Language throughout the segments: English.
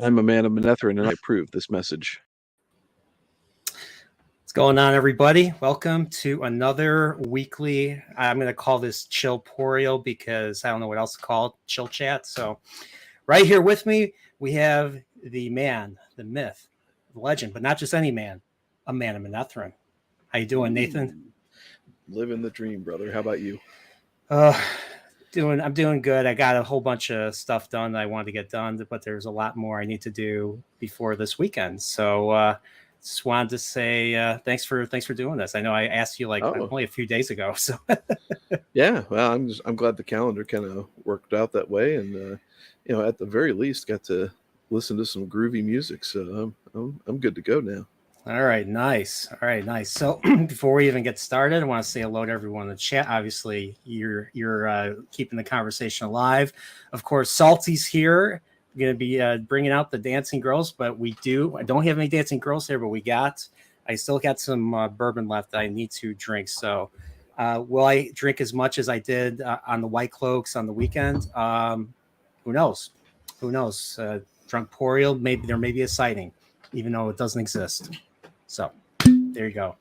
I'm a man of Manetheren, and I approve this message. What's going on, everybody? Welcome to another weekly. I'm going to call this CHILLPOREAL because I don't know what else to call it, chill chat. So right here with me, we have the man, the myth, the legend, but not just any man, a Man of Manetheren. How you doing, Nathan? Living the dream, brother. How about you? I'm doing good. I got a whole bunch of stuff done that I wanted to get done, but there's a lot more I need to do before this weekend. So just wanted to say thanks for doing this. I know I asked you only a few days ago. So yeah, well, I'm glad the calendar kind of worked out that way, and at the very least, got to listen to some groovy music. So I'm good to go now. All right, nice. So before we even get started, I want to say hello to everyone in the chat. Obviously, you're keeping the conversation alive. Of course, Salty's here. We're going to be bringing out the dancing girls, but I don't have any dancing girls here, but I still got some bourbon left that I need to drink. So will I drink as much as I did on the White Cloaks on the weekend? Who knows? Drunkporial, maybe there may be a sighting, even though it doesn't exist. So there you go.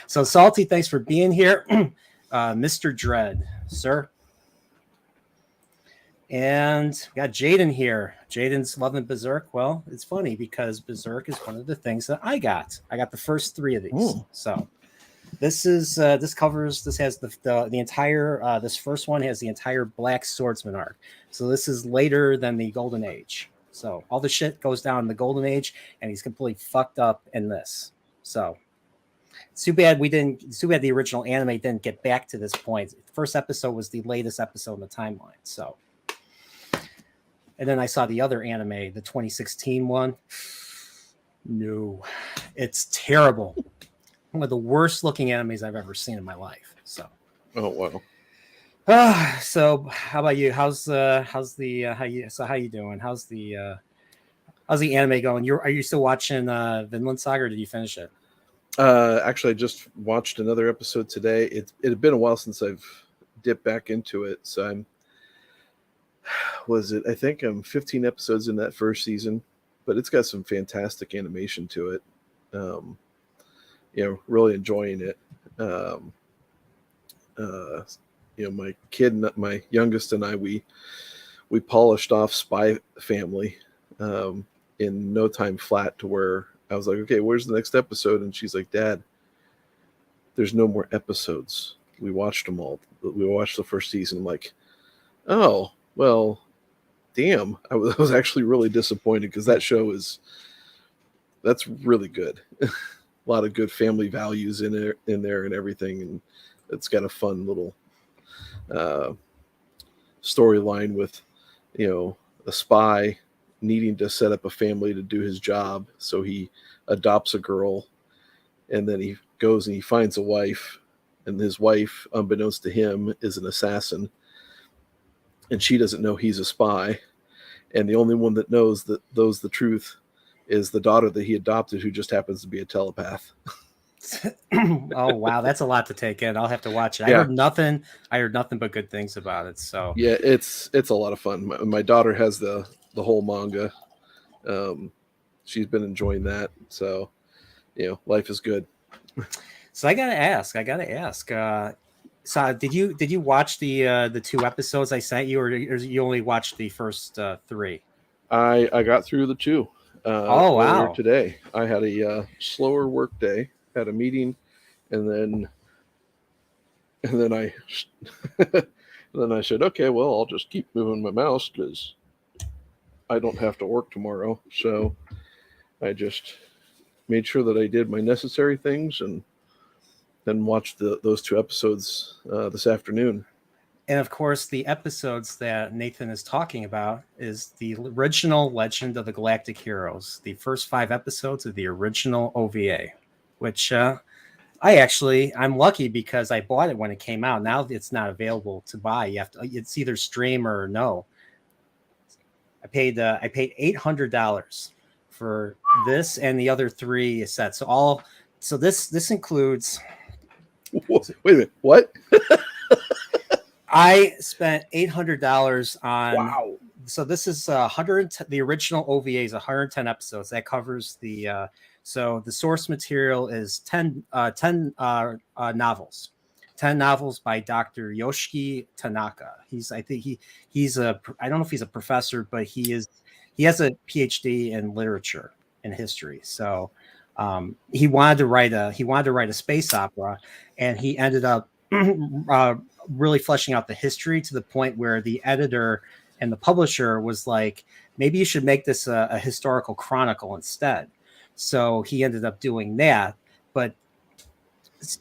So Salty, thanks for being here. Mr. Dread, sir. And we got Jaden here. Jaden's loving Berserk. Well, it's funny because Berserk is one of the things that I got. I got the first 3 of these. Ooh. So this has the entire this first one has the entire Black Swordsman arc. So this is later than the Golden Age. So all the shit goes down in the Golden Age, and he's completely fucked up in this. So it's too bad the original anime didn't get back to this point. The first episode was the latest episode in the timeline. So, and then I saw the other anime, the 2016 one. No, it's terrible. One of the worst looking animes I've ever seen in my life. So. Oh wow. So how about you? How you doing? How's the anime going? Are you still watching Vinland Saga, or did you finish it? Actually, I just watched another episode today. It had been a while since I've dipped back into it, so I think I'm 15 episodes in that first season, but it's got some fantastic animation to it. Really enjoying it. My youngest and I, we polished off Spy Family in no time flat, to where I was like, okay, where's the next episode? And she's like, Dad, there's no more episodes. We watched them all. We watched the first season. I'm like, oh, well, damn. I was actually really disappointed, because that show that's really good. A lot of good family values in there and everything. And it's got a fun little storyline with a spy needing to set up a family to do his job, so he adopts a girl, and then he goes and he finds a wife, and his wife, unbeknownst to him, is an assassin, and she doesn't know he's a spy, and the only one that knows the truth is the daughter that he adopted, who just happens to be a telepath. Oh wow, that's a lot to take in. I'll have to watch it. Yeah. I heard nothing but good things about it. So yeah, it's a lot of fun. My daughter has the whole manga. She's been enjoying that. So life is good. So I gotta ask. So did you watch the 2 episodes I sent you, or you only watched the first 3? I got through the 2. Oh wow! Today I had a slower work day. Had a meeting, and then I said, okay, well, I'll just keep moving my mouse because I don't have to work tomorrow. So I just made sure that I did my necessary things, and then watched those 2 episodes this afternoon. And of course, the episodes that Nathan is talking about is the original Legend of the Galactic Heroes, the first 5 episodes of the original OVA. Which I'm lucky because I bought it when it came out. Now it's not available to buy. It's either stream or no. I paid $800 for this and the other 3 sets. So this includes. Wait a minute, what? I spent $800 on so this is 110. The original OVA is 110 episodes. That covers the so the source material is 10 novels. 10 novels by Dr. Yoshiki Tanaka. I think he's I don't know if he's a professor, but he has a PhD in literature and history. So he wanted to write a space opera, and he ended up really fleshing out the history to the point where the editor and the publisher was like, maybe you should make this a historical chronicle instead. So he ended up doing that, but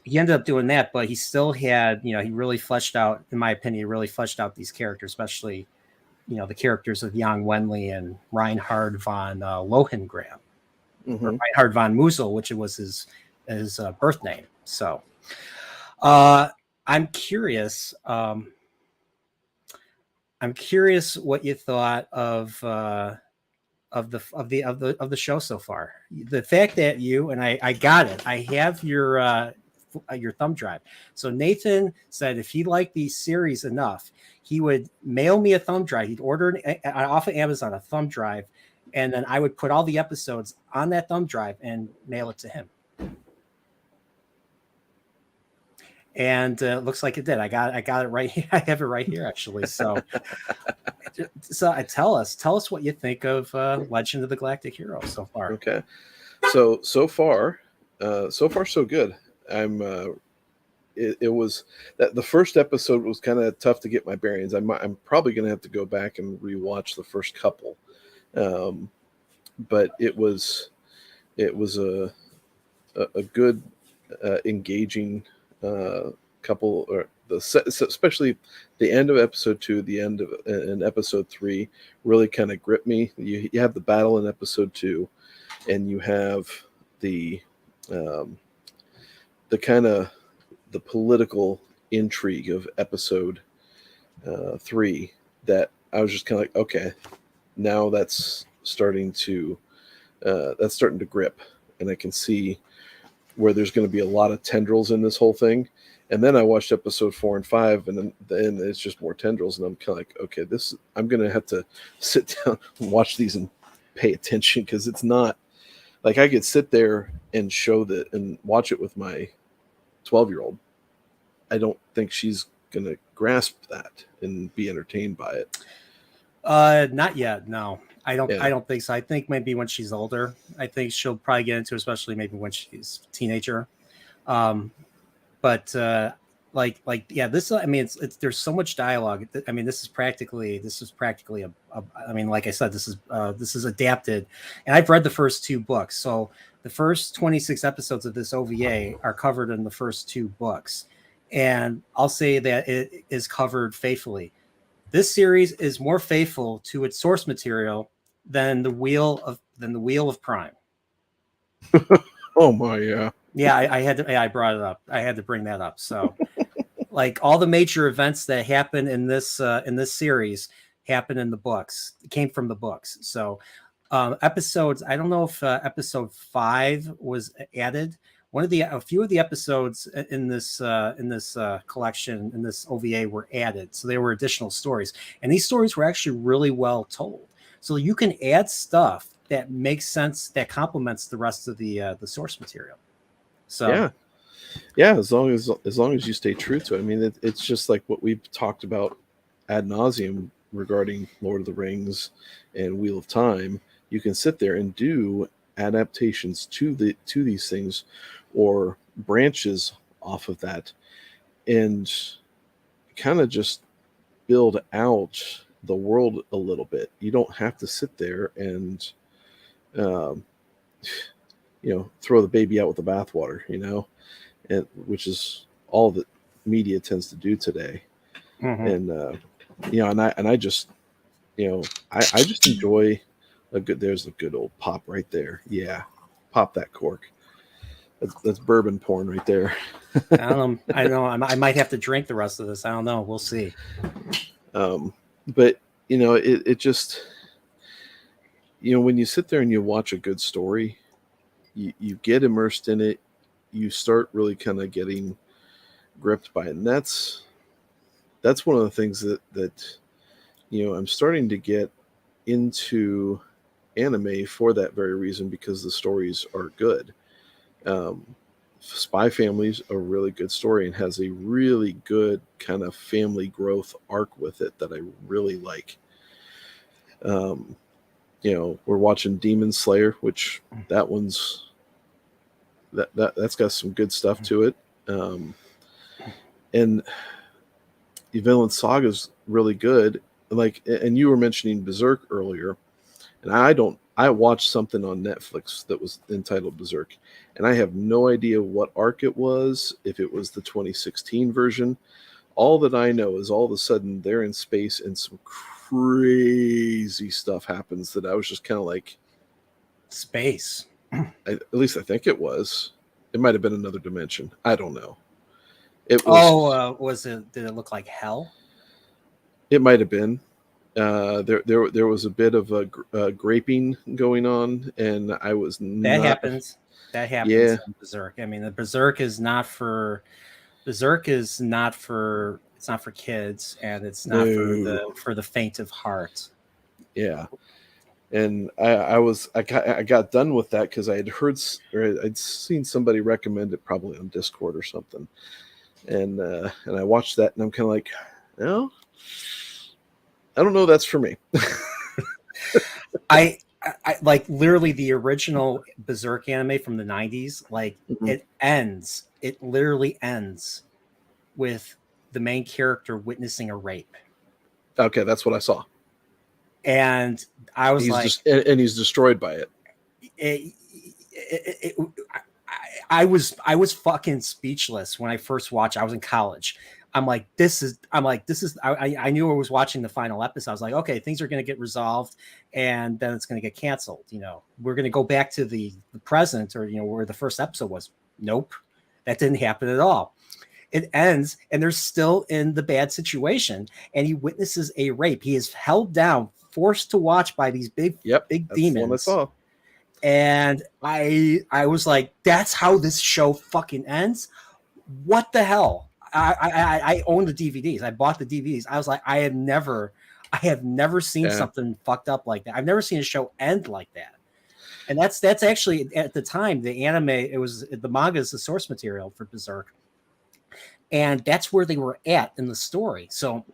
he still had, he really fleshed out, in my opinion, these characters, especially, the characters of Jan Wenley and Reinhard von Lohengrin, or Reinhard von Musel, which was his birth name. So I'm curious. I'm curious what you thought of the show so far. The fact that I got it. I have your thumb drive. So Nathan said if he liked the series enough, he would mail me a thumb drive. He'd order off of Amazon a thumb drive, and then I would put all the episodes on that thumb drive and mail it to him. And looks like it did. I got it right here. I have it right here, actually. So, tell us what you think of Legend of the Galactic Hero so far. Okay, so far, so good. It was that the first episode was kind of tough to get my bearings. I'm probably going to have to go back and rewatch the first couple, but it was a good engaging couple, or especially the end of episode 2, the end of in episode 3 really kind of gripped me. You have the battle in episode 2, and you have the kind of the political intrigue of episode 3 that I was just kind of like, okay, now that's starting to grip, and I can see where there's going to be a lot of tendrils in this whole thing. And then I watched episode 4 and 5, and then it's just more tendrils, and I'm kind of like, okay, I'm going to have to sit down and watch these and pay attention, because it's not like I could sit there and show that and watch it with my 12-year-old. I don't think she's going to grasp that and be entertained by it. Not yet. No, I don't think so. I think maybe when she's older, I think she'll probably get into it, especially maybe when she's a teenager. But yeah, this, I mean, it's there's so much dialogue. I mean, this is practically I mean, like I said, this is adapted, and I've read the first 2 books. So the first 26 episodes of this OVA are covered in the first 2 books. And I'll say that it is covered faithfully. This series is more faithful to its source material than the Wheel of Prime. Oh my, yeah. Yeah, I brought it up. I had to bring that up. So, like, all the major events that happen in this series happen in the books. It came from the books. So, episodes. I don't know if episode 5 was added. A few of the episodes in this collection, in this OVA, were added. So there were additional stories, and these stories were actually really well told. So you can add stuff that makes sense, that complements the rest of the source material. So yeah, as long as you stay true to it. I mean, it's just like what we've talked about ad nauseum regarding Lord of the Rings and Wheel of Time. You can sit there and do adaptations to these things, or branches off of that, and kind of just build out the world a little bit. You don't have to sit there and throw the baby out with the bathwater, and which is all that media tends to do today. And I just I just enjoy there's a good old pop right there. Yeah, pop that cork. That's bourbon porn right there. I know. I might have to drink the rest of this. I don't know. We'll see. But it just, when you sit there and you watch a good story, you get immersed in it. You start really kind of getting gripped by it. And that's one of the things that I'm starting to get into anime for that very reason, because the stories are good. Um, Spy Family's a really good story and has a really good kind of family growth arc with it that I really like. Um, we're watching Demon Slayer, which that one's that's got some good stuff to it. And the Villain Saga's really good. Like, and you were mentioning Berserk earlier, and I watched something on Netflix that was entitled Berserk, and I have no idea what arc it was, if it was the 2016 version. All that I know is all of a sudden they're in space and some crazy stuff happens that I was just kind of like, Space. at least I think it was. It might have been another dimension. I don't know. It was. Oh, was it? Did it look like hell? It might have been. There was a bit of a graping going on, and I was That not. happens. That happens Yeah, in Berserk. I mean, the Berserk is not for. Berserk is not for. It's not for kids, and it's not no, for the faint of heart. yeah. And I got done with that because I had heard or I'd seen somebody recommend it, probably on Discord or something, and I watched that, and I'm kind of like, no, I don't know, that's for me. I like literally the original Berserk anime from the 90s. Like Mhm. it ends. It literally ends with the main character witnessing a rape, Okay, that's what I saw. and I was He's like, just and he's destroyed by it. it, it, I was fucking speechless when I first watched. I was in college. I knew I was watching the final episode. I was like, okay, things are going to get resolved, and then it's going to get canceled. We're going to go back to the present, or where the first episode was. Nope, that didn't happen at all. It ends, and they're still in the bad situation, and he witnesses a rape. He is held down, forced to watch by these big Yep, that's the one I demons. saw. And I was like, that's how this show fucking ends. What the hell? I own the DVDs. I bought the DVDs. I was like, I have never seen Yeah, something fucked up like that. I've never seen a show end like that. And that's actually, at the time, the anime, it was the manga is the source material for Berserk, and that's where they were at in the story. So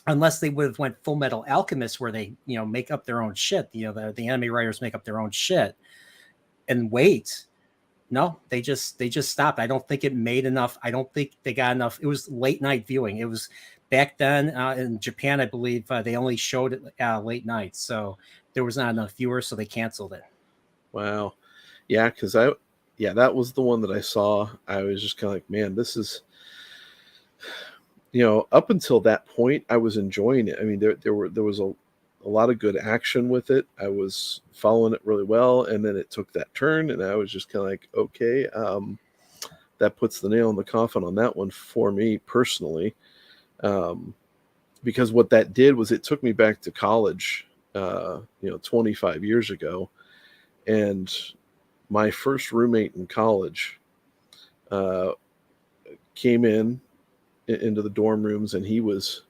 unless they would have went Full Metal Alchemist, where they make up their own shit, the anime writers make up their own shit and wait. No, they just stopped. I don't think it made enough. I don't think they got enough. It was late night viewing. It was back then in Japan, I believe they only showed it late night, so there was not enough viewers, so they canceled it. wow. Yeah, that was the one that I saw. I was just kind of like, man, this is, up until that point, I was enjoying it. I mean, there was a lot of good action with it. I was following it really well, and then it took that turn, and I was just kind of like, okay, that puts the nail in the coffin on that one for me personally, because what that did was it took me back to college, 25 years ago, and my first roommate in college uh, came into the dorm rooms, and he was,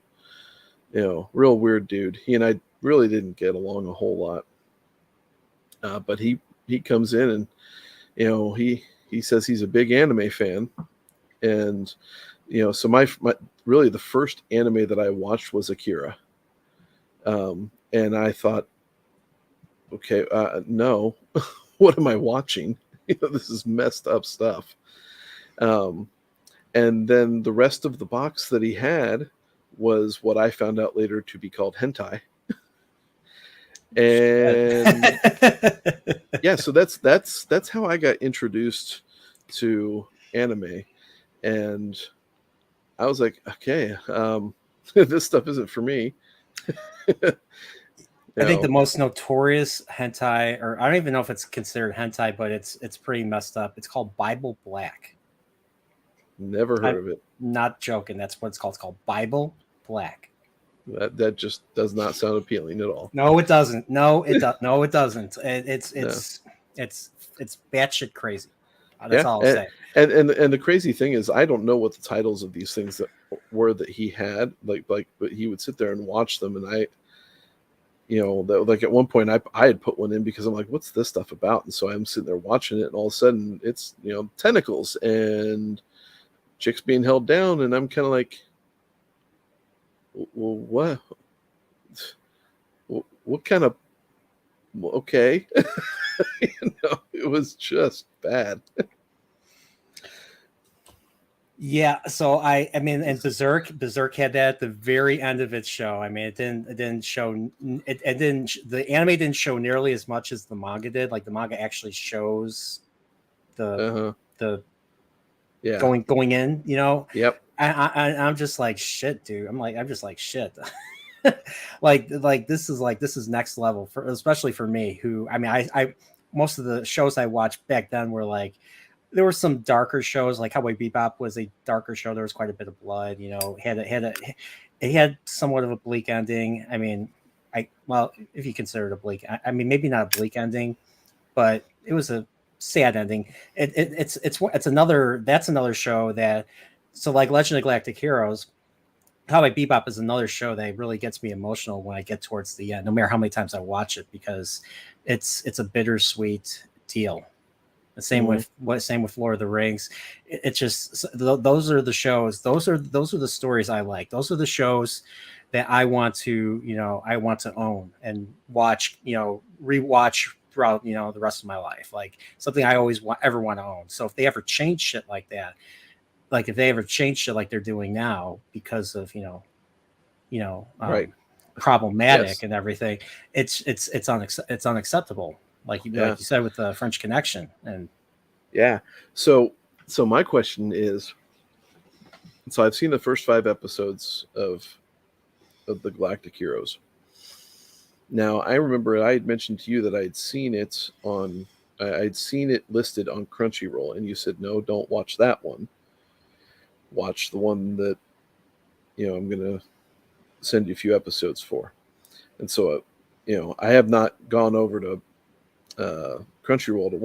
real weird dude. He and I really didn't get along a whole lot. But he comes in, and he says he's a big anime fan, and so my really the first anime that I watched was Akira, and I thought, okay, no, what am I watching? This is messed up stuff. Um, and then the rest of the box that he had was what I found out later to be called hentai. And yeah, so that's how I got introduced to anime, and I was like, okay, this stuff isn't for me. I think the most notorious hentai, or I don't even know if it's considered hentai, but it's pretty messed up. It's called Bible Black. Never heard I'm of it. not joking. That's what it's called. It's called Bible Black. That just does not sound appealing at all. No, it doesn't. No, it does. No, it doesn't. It's No. it's batshit crazy. That's Yeah, all I'll say. and the crazy thing is, I don't know what the titles of these things that were that he had. Like, but he would sit there and watch them, and like at one point I had put one in because I'm like, what's this stuff about? And so I'm sitting there watching it, and all of a sudden it's tentacles and chicks being held down, and I'm kind of like, well, what kind of, okay. It was just bad. Yeah, so I mean, and Berserk had that at the very end of its show. I mean, it didn't show it didn't the anime didn't show nearly as much as the manga did. Like the manga actually shows the Yeah. going in. Yep. I'm just like shit, dude. I'm just like shit. like this is next level for especially for me. Who I mean, I most of the shows I watched back then were like. There were some darker shows, like Cowboy Bebop was a darker show. There was quite a bit of blood, it had somewhat of a bleak ending. I mean, if you consider it a bleak, I mean, maybe not a bleak ending, but it was a sad ending. It's another show that, so like Legend of Galactic Heroes, Cowboy Bebop is another show that really gets me emotional when I get towards the end, no matter how many times I watch it, because it's a bittersweet deal. The same with Lord of the Rings. It's just those are the shows. Those are the stories I like. Those are the shows that I want to own and watch. Rewatch throughout the rest of my life. Like something I always ever want to own. So if they ever change shit like that, like if they ever change shit like they're doing now because of right, problematic yes. and everything, it's unacceptable. Like you said with the French Connection. And yeah, so my question is, so I've seen the first 5 episodes of the Galactic Heroes. Now I remember I had mentioned to you that I'd seen it listed on Crunchyroll, and you said no, don't watch that one. Watch the one that I'm gonna send you a few episodes for. And so I have not gone over to Crunchyroll to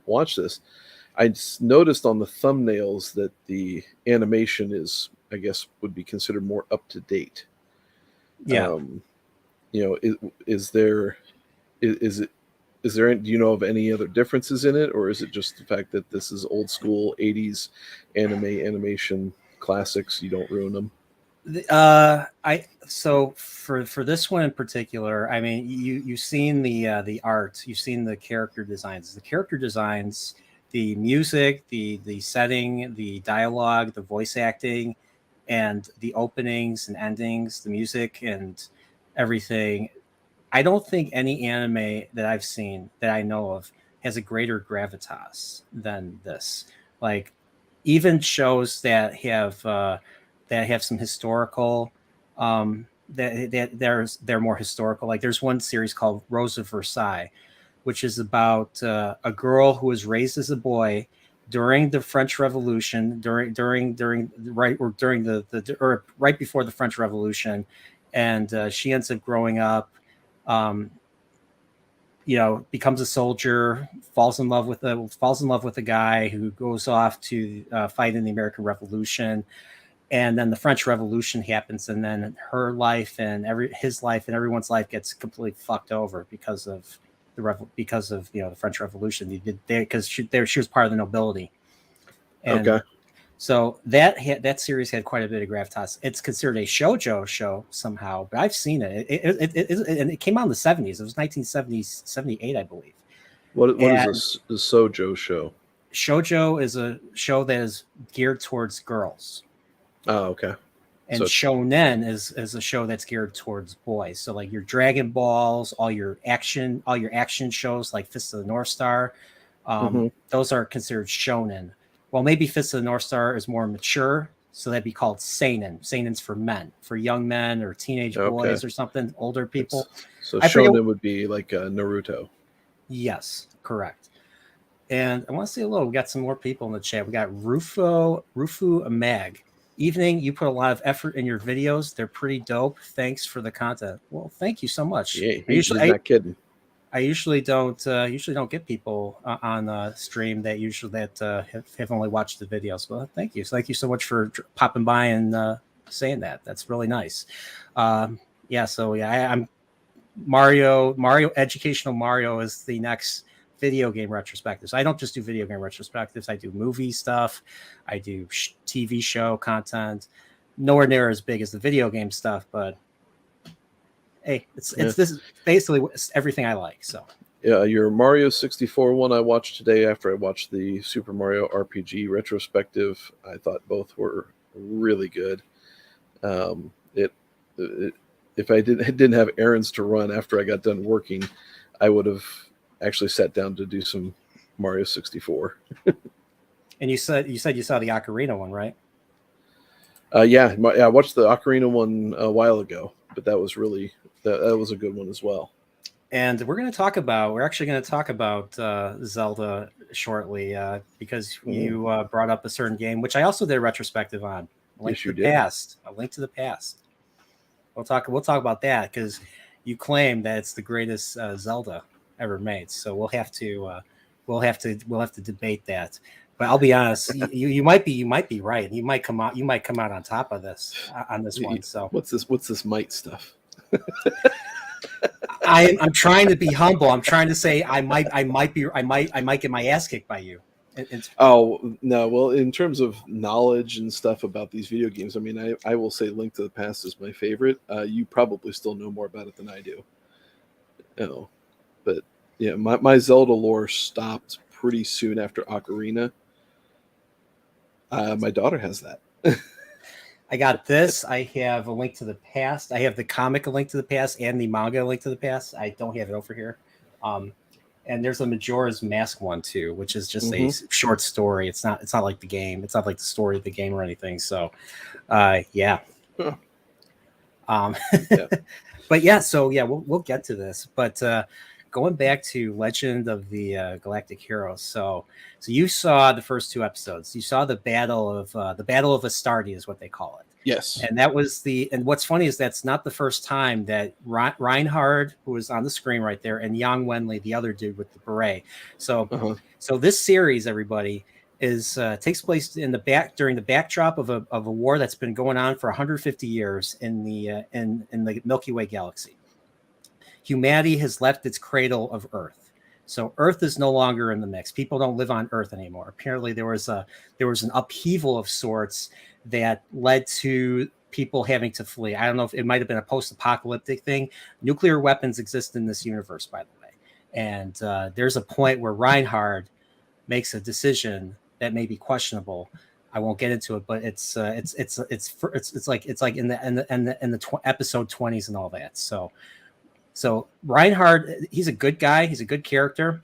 watch this. I noticed on the thumbnails that the animation is, I guess, would be considered more up to date. Yeah. Is there do you know of any other differences in it, or is it just the fact that this is old school 80s animation classics, you don't ruin them? So for this one in particular, I mean, you've seen the art, you've seen the character designs, the music, the setting, the dialogue, the voice acting, and the openings and endings, the music and everything. I don't think any anime that I've seen that I know of has a greater gravitas than this. Like even shows that have some historical they're more historical. Like there's one series called Rose of Versailles, which is about a girl who was raised as a boy during the French Revolution, right before the French Revolution, and she ends up growing up, um, becomes a soldier, falls in love with a guy who goes off to fight in the American Revolution, and then the French Revolution happens, and then her life and his life and everyone's life gets completely fucked over because of the French Revolution. Because she was part of the nobility, and Okay. so that series had quite a bit of gravitas. It's considered a shoujo show somehow, but I've seen it. And it came out in the 70s. It was 1978, I believe. What And is a Sojo show? shoujo is a show that is geared towards girls. Oh, okay. And shonen is a show that's geared towards boys. So like your Dragon Balls, all your action shows like Fist of the North Star, those are considered shonen. Well, maybe Fist of the North Star is more mature, so that'd be called seinen. Seinen's for men, for young men or teenage boys or something, older people. So shonen would be like Naruto. Yes, correct. And I want to say hello. We got some more people in the chat. We got Rufu Mag. Evening, you put a lot of effort in your videos. They're pretty dope. Thanks for the content. Well, thank you so much. Yeah, he's not kidding. I usually don't get people on stream that have only watched the videos. Well, thank you. So thank you so much for popping by and saying that. That's really nice. I'm Mario Educational Mario is the next video game retrospectives. I don't just do video game retrospectives. I do movie stuff. I do TV show content. Nowhere near as big as the video game stuff, but hey, it's this is basically everything I like. So yeah, your Mario 64 one I watched today after I watched the Super Mario RPG retrospective. I thought both were really good. If I didn't have errands to run after I got done working, I would have actually sat down to do some Mario 64. And you said you saw the Ocarina one, right? Yeah, I watched the Ocarina one a while ago, but that was really that was a good one as well. And we're actually going to talk about Zelda shortly because you brought up a certain game, which I also did a retrospective on. A Link to the Past. We'll talk about that because you claim that it's the greatest Zelda ever made. So we'll have to debate that. But I'll be honest, you might be right. You might come out on top of this on this one. So what's this might stuff? I'm trying to be humble. I'm trying to say I might get my ass kicked by you. Oh no! Well, in terms of knowledge and stuff about these video games, I mean, I will say Link to the Past is my favorite. You probably still know more about it than I do. But yeah, my Zelda lore stopped pretty soon after Ocarina. My daughter has that. I got this. I have A Link to the Past. I have the comic A Link to the Past and the manga A Link to the Past. I don't have it over here. And there's a Majora's Mask one too, which is just a short story. It's not like the game. It's not like the story of the game or anything. So, yeah. Huh. Yeah. But yeah, so yeah, we'll get to this. But going back to Legend of the Galactic Heroes, so you saw the first two episodes. You saw the Battle of Astardia is what they call it. Yes. And that was and what's funny is that's not the first time that Reinhard, who was on the screen right there, and Yang Wenli, the other dude with the beret. So so this series, everybody, is takes place during the backdrop of a war that's been going on for 150 years in the Milky Way galaxy. Humanity has left its cradle of Earth. So Earth is no longer in the mix. People don't live on Earth anymore. Apparently there was an upheaval of sorts that led to people having to flee. I don't know if it might have been a post-apocalyptic thing. Nuclear weapons exist in this universe, by the way. And there's a point where Reinhard makes a decision that may be questionable. I won't get into it, but it's like in the episode 20s and all that. So Reinhard, he's a good guy. He's a good character.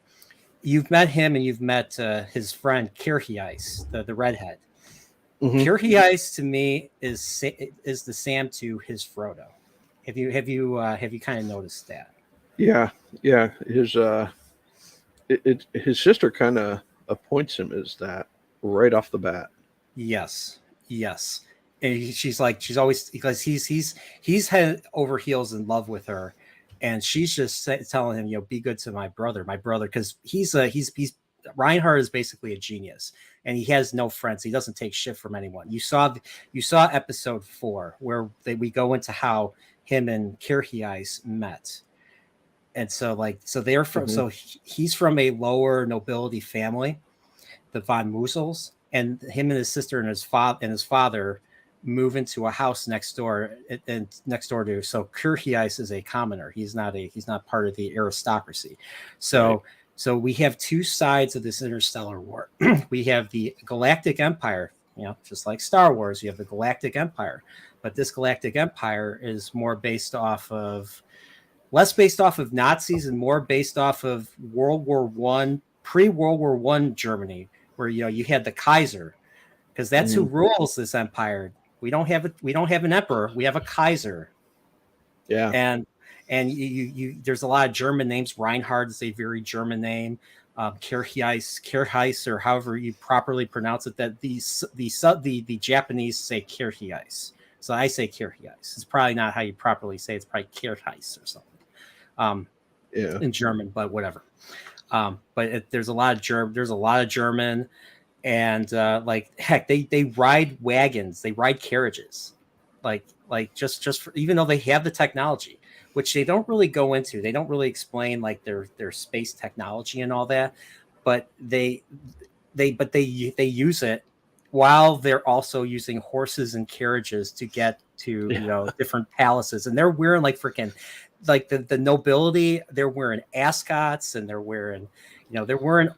You've met him, and you've met his friend Kircheis, the redhead. Kircheis to me is the Sam to his Frodo. Have you kind of noticed that? Yeah. His sister kind of appoints him as that right off the bat. Yes. And she's always, because he's head over heels in love with her, and she's just telling him, be good to my brother, because he's Reinhard is basically a genius, and he has no friends. He doesn't take shit from anyone. You saw episode 4 where we go into how him and Kircheis met. And so they're from, so he's from a lower nobility family, the von Musels, and him and his sister and his father move into a house next door to. So Kircheis is a commoner. He's not part of the aristocracy. So we have two sides of this interstellar war. We have the Galactic Empire, just like Star Wars. You have the Galactic Empire, but this Galactic Empire is more less based off of Nazis and more based off of World War I, pre-World War I Germany, where you had the Kaiser, because that's who rules this empire. We don't have an emperor, we have a Kaiser. Yeah. And you there's a lot of German names. Reinhard is a very German name. Kircheis, or however you properly pronounce it. That the Japanese say Kircheis. So I say Kircheis. It's probably not how you properly say it. It's probably Kircheis or something. In German, but whatever. But there's a lot of German, and heck, they ride wagons, they ride carriages, like like just for, even though they have the technology, which they don't really go into. They don't really explain like their space technology and all that, but they use it while they're also using horses and carriages to get to different palaces, and they're wearing like freaking like the nobility. They're wearing ascots, and they're wearing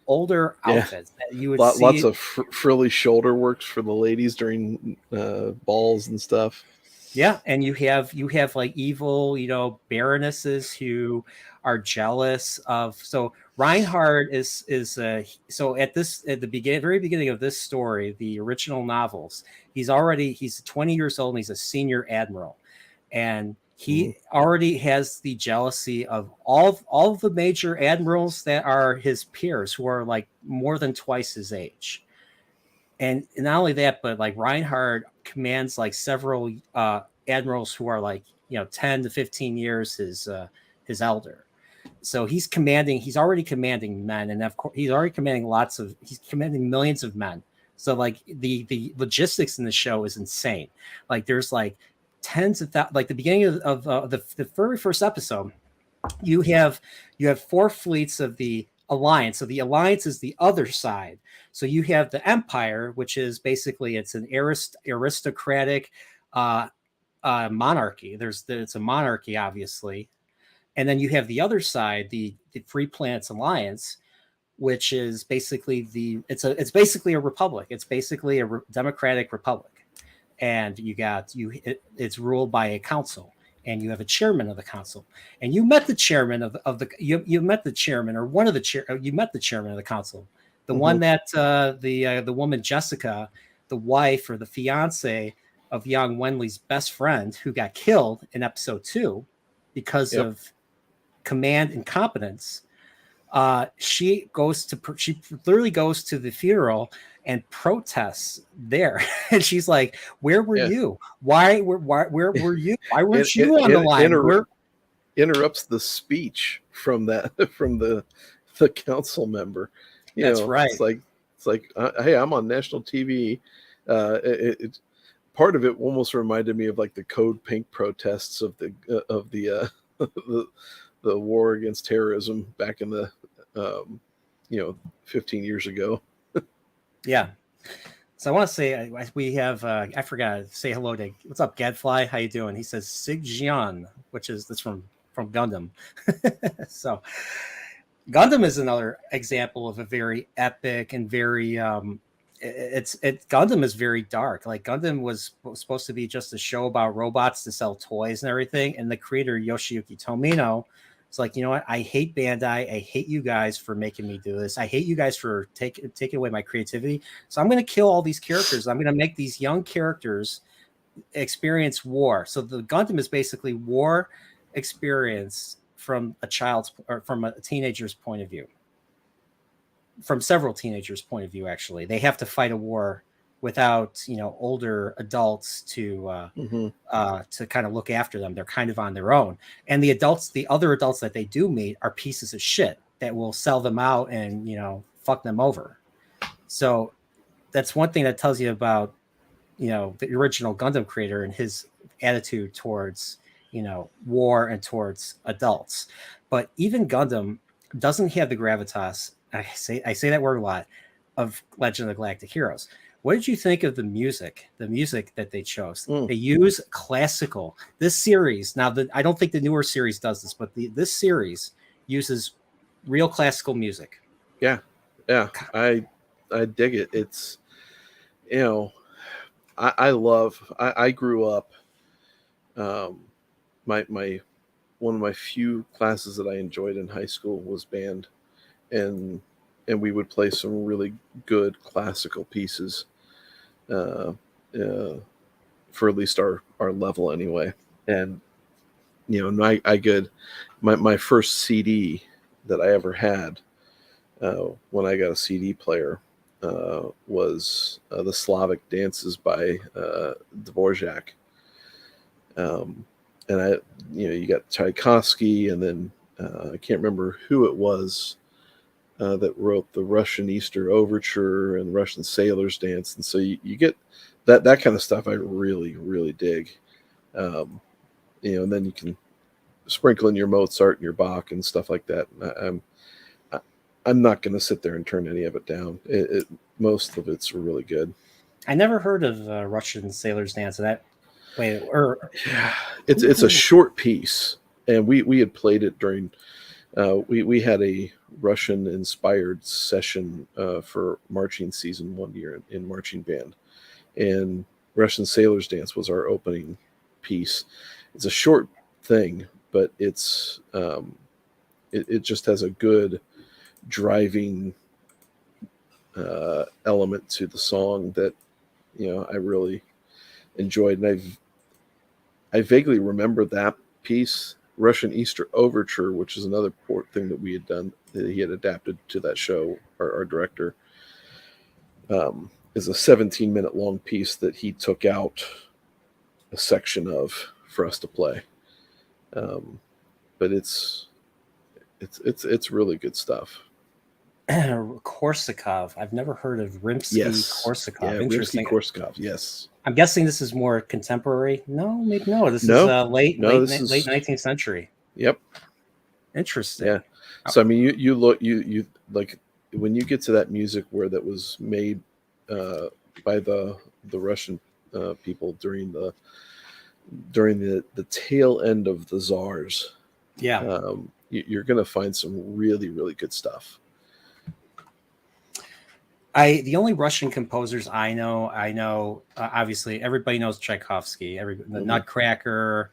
older Yeah. outfits that you would Lots see. of frilly shoulder works for the ladies during balls and stuff. Yeah, and you have like evil, baronesses who are jealous of. So Reinhard is so at the very beginning of this story, the original novels, he's 20 years old and he's a senior admiral, and he already has the jealousy of all of the major admirals that are his peers, who are like more than twice his age. And not only that, but like Reinhard commands like several admirals who are like 10 to 15 years his elder. So he's already commanding men, and of course he's already commanding he's commanding millions of men. So like the logistics in the show is insane. Like there's like tens of like the beginning of the very first episode, you have four fleets of the alliance. So the alliance is the other side. So you have the empire, which is basically it's an aristocratic monarchy. It's a monarchy, obviously, and then you have the other side, the Free Planets Alliance, which is basically it's basically a republic. It's basically a democratic republic, and it's ruled by a council, and you have a chairman of the council. And you met the chairman of the you met the chairman, or one of the chair you met the chairman of the council, the one that the woman Jessica, the wife or the fiance of young Wenley's best friend, who got killed in episode 2 because of command incompetence. She literally goes to the funeral and protests there, and she's like, "Where were you? Where were you? Why weren't you on the line?" Interrupts the speech from the council member. That's right. It's like, hey, I'm on national TV. It part of it almost reminded me of like the Code Pink protests of the the war against terrorism back in the 15 years ago. Yeah. So I want to say we have I forgot to say hello to what's up, Gadfly? How you doing? He says Sig Jian, that's from Gundam. So Gundam is another example of a very epic and very Gundam is very dark. Like Gundam was supposed to be just a show about robots to sell toys and everything, and the creator Yoshiyuki Tomino, it's like, you know what? I hate Bandai. I hate you guys for making me do this. I hate you guys for taking away my creativity. So I'm going to kill all these characters. I'm going to make these young characters experience war. So the Gundam is basically war experience from from a teenager's point of view. From several teenagers' point of view, actually, they have to fight a war without older adults to kind of look after them. They're kind of on their own, and the other adults that they do meet are pieces of shit that will sell them out and fuck them over. So that's one thing that tells you about the original Gundam creator and his attitude towards war and towards adults. But even Gundam doesn't have the gravitas, I say that word a lot, of Legend of the Galactic Heroes. What did you think of the music that they chose? They use classical. This series, now I don't think the newer series does this, but this series uses real classical music. Yeah. I dig it. It's I grew up, my one of my few classes that I enjoyed in high school was band, and we would play some really good classical pieces, for at least our level anyway. And my first CD that I ever had, when I got a CD player, was the Slavic Dances by Dvorak. And you got Tchaikovsky, and then I can't remember who it was that wrote the Russian Easter Overture and Russian Sailor's Dance. And so you get that kind of stuff I really, really dig. And then you can sprinkle in your Mozart and your Bach and stuff like that. I'm not going to sit there and turn any of it down. Most of it's really good. I never heard of Russian Sailor's Dance. Yeah, it's a short piece, and we had played it during. We had a Russian inspired session for marching season one year in marching band, and Russian Sailor's Dance was our opening piece. It's a short thing, but it just has a good driving element to the song that I really enjoyed, and I vaguely remember that piece. Russian Easter Overture, which is another thing that we had done that he had adapted to that show. Our director is a 17-minute long piece that he took out a section of for us to play. But it's really good stuff. Korsakov. I've never heard of Rimsky-Korsakov. Yeah, Interesting. Rimsky-Korsakov. Yes. I'm guessing this is more contemporary. No, maybe no. This is late 19th century. Yep. Interesting. Yeah. So I mean, you look you like when you get to that music where that was made by the Russian people during the tail end of the Tsars. Yeah. You're going to find some really, really good stuff. The only Russian composers I know, obviously everybody knows Tchaikovsky, the Nutcracker,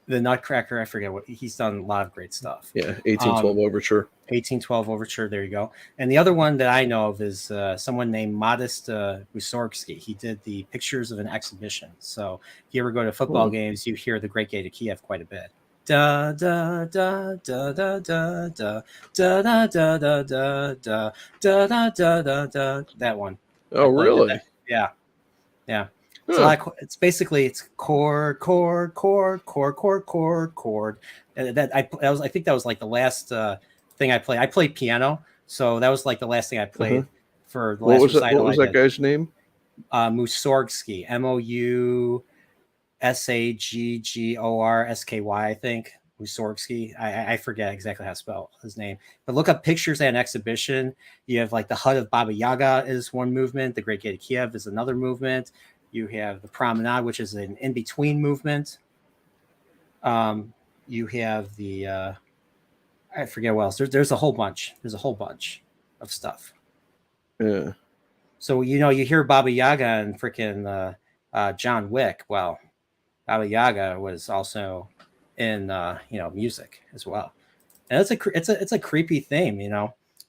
I forget what he's done, a lot of great stuff. Yeah, 1812 Overture. 1812 Overture, there you go. And the other one that I know of is someone named Modest Mussorgsky. He did the Pictures of an Exhibition. So if you ever go to football games, you hear The Great Gate of Kiev quite a bit. Da da da da da da da da da da da da da da da da da. That one. Oh, really? Yeah. It's basically chord. And I think that was like the last thing I played. I played piano, so that was like the last thing I played for the last recital. What was that guy's name? Mussorgsky, Musaggorsky, I think. Mussorgsky. I forget exactly how to spell his name, but look up Pictures at an Exhibition. You have like the Hut of Baba Yaga is one movement. The Great Gate of Kiev is another movement. You have the Promenade, which is an in-between movement. You have the I forget what else. There's a whole bunch. There's a whole bunch of stuff. Yeah. So you hear Baba Yaga and freaking John Wick. Well, Baba Yaga was also in music as well, and it's a creepy theme.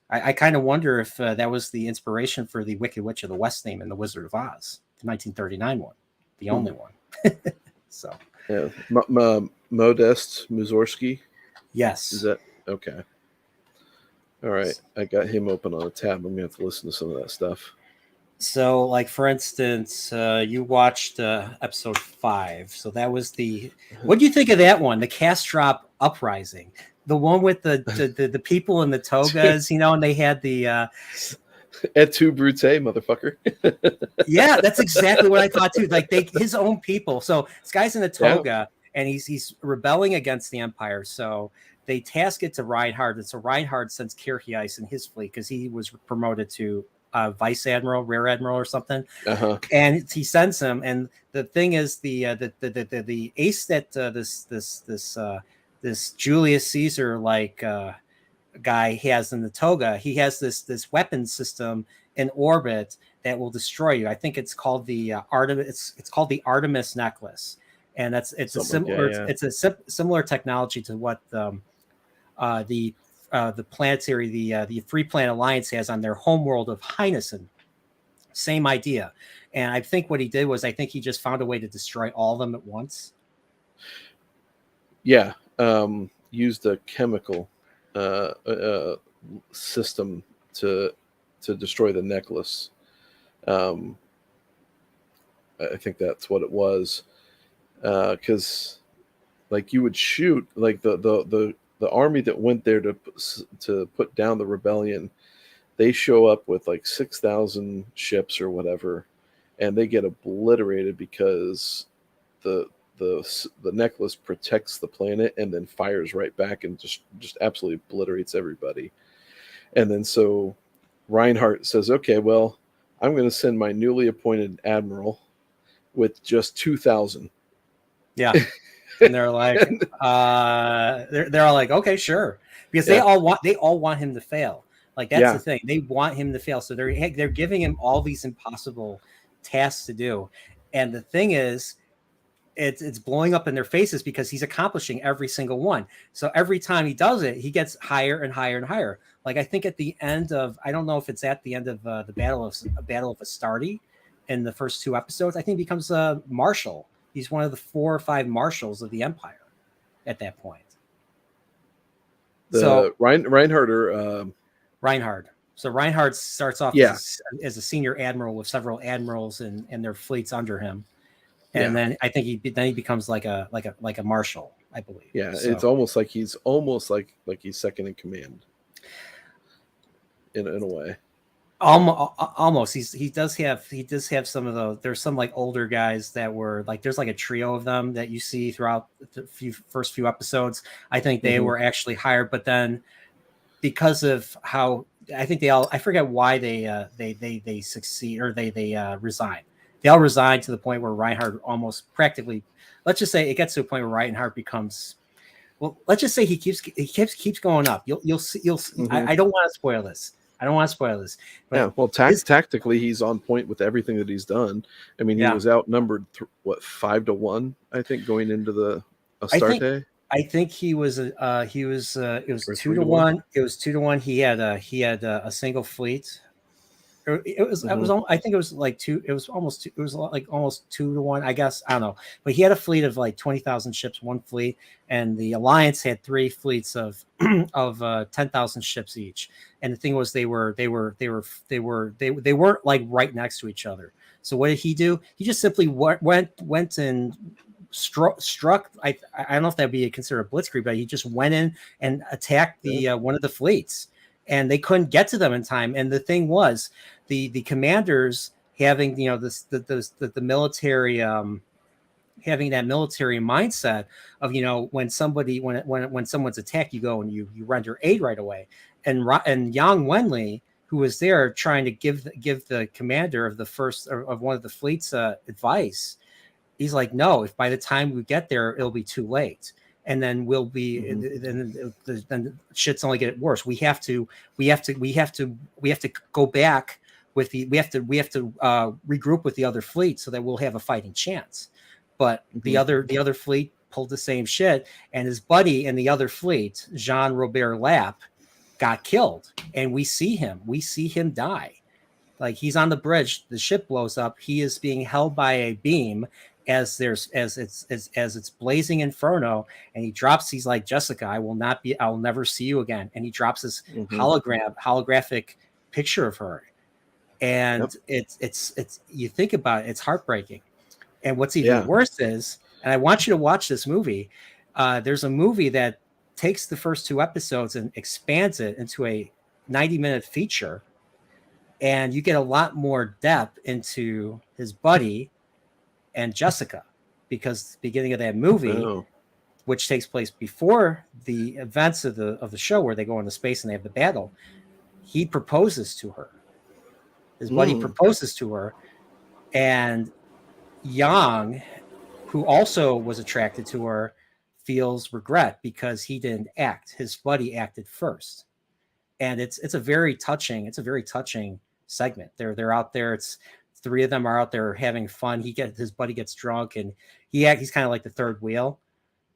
I kind of wonder if that was the inspiration for the Wicked Witch of the West theme in The Wizard of Oz, the 1939 one, the only one. So yeah, Modest Mussorgsky. Yes, is that okay? All right, I got him open on a tab. I'm gonna have to listen to some of that stuff. So, like for instance, you watched episode 5. So that was what do you think of that one? The Castrop Uprising, the one with the people in the togas, and they had the Et tu Brute, motherfucker. Yeah, that's exactly what I thought too. Like his own people. So this guy's in a toga and he's rebelling against the Empire. So they task it to Reinhard. And so Reinhard sends Kircheis in his fleet because he was promoted to vice admiral, rear admiral, or something. And he sends him. And the thing is, the ace that this Julius Caesar guy has in the toga, he has this weapon system in orbit that will destroy you. I think it's called the Artemis. It's called the Artemis necklace, and it's a similar technology to what the planetary the Free Planet Alliance has on their homeworld of Heinessen. Same idea, and I think what he did was he just found a way to destroy all of them at once. Yeah, used a chemical system to destroy the necklace. I think that's what it was, because you would shoot the army that went there to put down the rebellion. They show up with 6,000 ships or whatever, and they get obliterated because the the necklace protects the planet and then fires right back and just absolutely obliterates everybody. And then so Reinhardt says, okay, well, I'm going to send my newly appointed admiral with just 2,000. Yeah. And they're like, And, they're all like, okay, sure, because yeah, they all want him to fail. Like that's the yeah, thing, they want him to fail, so they're giving him all these impossible tasks to do, and the thing is, it's blowing up in their faces because he's accomplishing every single one. So every time he does it, he gets higher and higher and higher. Like I think at the end of, I don't know if it's at the end of the Battle of Astarte in the first 2 episodes, I think he becomes a marshal. He's one of the 4 or 5 marshals of the Empire at that point. the So Reinhardt or Reinhard. So Reinhard starts off yeah, as a senior admiral with several admirals and their fleets under him, and yeah, then I think he becomes like a marshal, I believe. yeah. So It's almost like he's second in command in a way. almost he does have some of those. There's some like older guys that were like, there's like a trio of them that you see throughout the first few episodes. I think they were actually hired, but then because of how, I think I forget why they succeed, or they resign. They all resign to the point where Reinhardt almost practically, let's just say it gets to a point where Reinhardt becomes, well, let's just say he keeps going up. You'll see. I don't want to spoil this. But Yeah, well, tactically, he's on point with everything that he's done. I mean, he was outnumbered 5-1, I think, going into the Astarte. I think he was it was 2-1. It was 2-1. He had a single fleet. It was I think it was like two. It was almost two, it was like almost 2-1. I guess, I don't know, but he had a fleet of like 20,000 ships, one fleet, and the Alliance had 3 fleets of 10,000 ships each. And the thing was, they weren't like right next to each other. So what did he do? He just simply went and struck. I don't know if that'd be considered a blitzkrieg, but he just went in and attacked the one of the fleets, and they couldn't get to them in time. And the thing was, the commanders having the military having that military mindset of, when someone's attacked, you go and you render aid right away. And Yang Wenli, who was there trying to give the commander of the first of one of the fleets advice, he's like, no, if by the time we get there, it'll be too late. And then we'll be, then shit's only get worse. We have to go back with we have to regroup with the other fleet so that we'll have a fighting chance. But the other fleet pulled the same shit, and his buddy in the other fleet, Jean Robert Lapp, got killed, and we see him die. Like, he's on the bridge, the ship blows up, he is being held by a beam as it's blazing inferno, and he drops, he's like, Jessica, I'll never see you again. And he drops this holographic picture of her. And it's you think about it, it's heartbreaking. And what's even worse is, and I want you to watch this movie, there's a movie that takes the first 2 episodes and expands it into a 90-minute feature, and you get a lot more depth into his buddy and Jessica, because the beginning of that movie, which takes place before the events of the show where they go into space and they have the battle, he proposes to her. His buddy proposes to her, and Yang, who also was attracted to her, feels regret because he didn't act. His buddy acted first. And it's a very touching segment. They're out there. It's 3 of them are out there having fun. His buddy gets drunk, and he's kind of like the third wheel.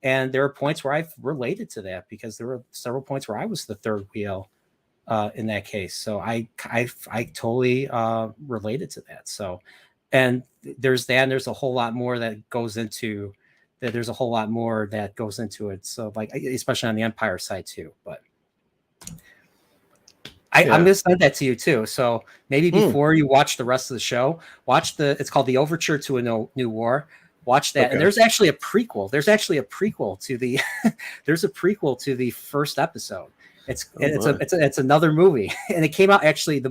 And there are points where I've related to that, because there were several points where I was the third wheel in that case. So I totally related to that. So, and there's that, and there's a whole lot more that goes into that. There's a whole lot more that goes into it. So, like, especially on the Empire side too, but I'm going to send that to you too. So maybe before you watch the rest of the show, it's called The Overture to a New War. Watch that. Okay. And there's actually a prequel. There's a prequel to the first episode. It's another movie. And it came out, actually, that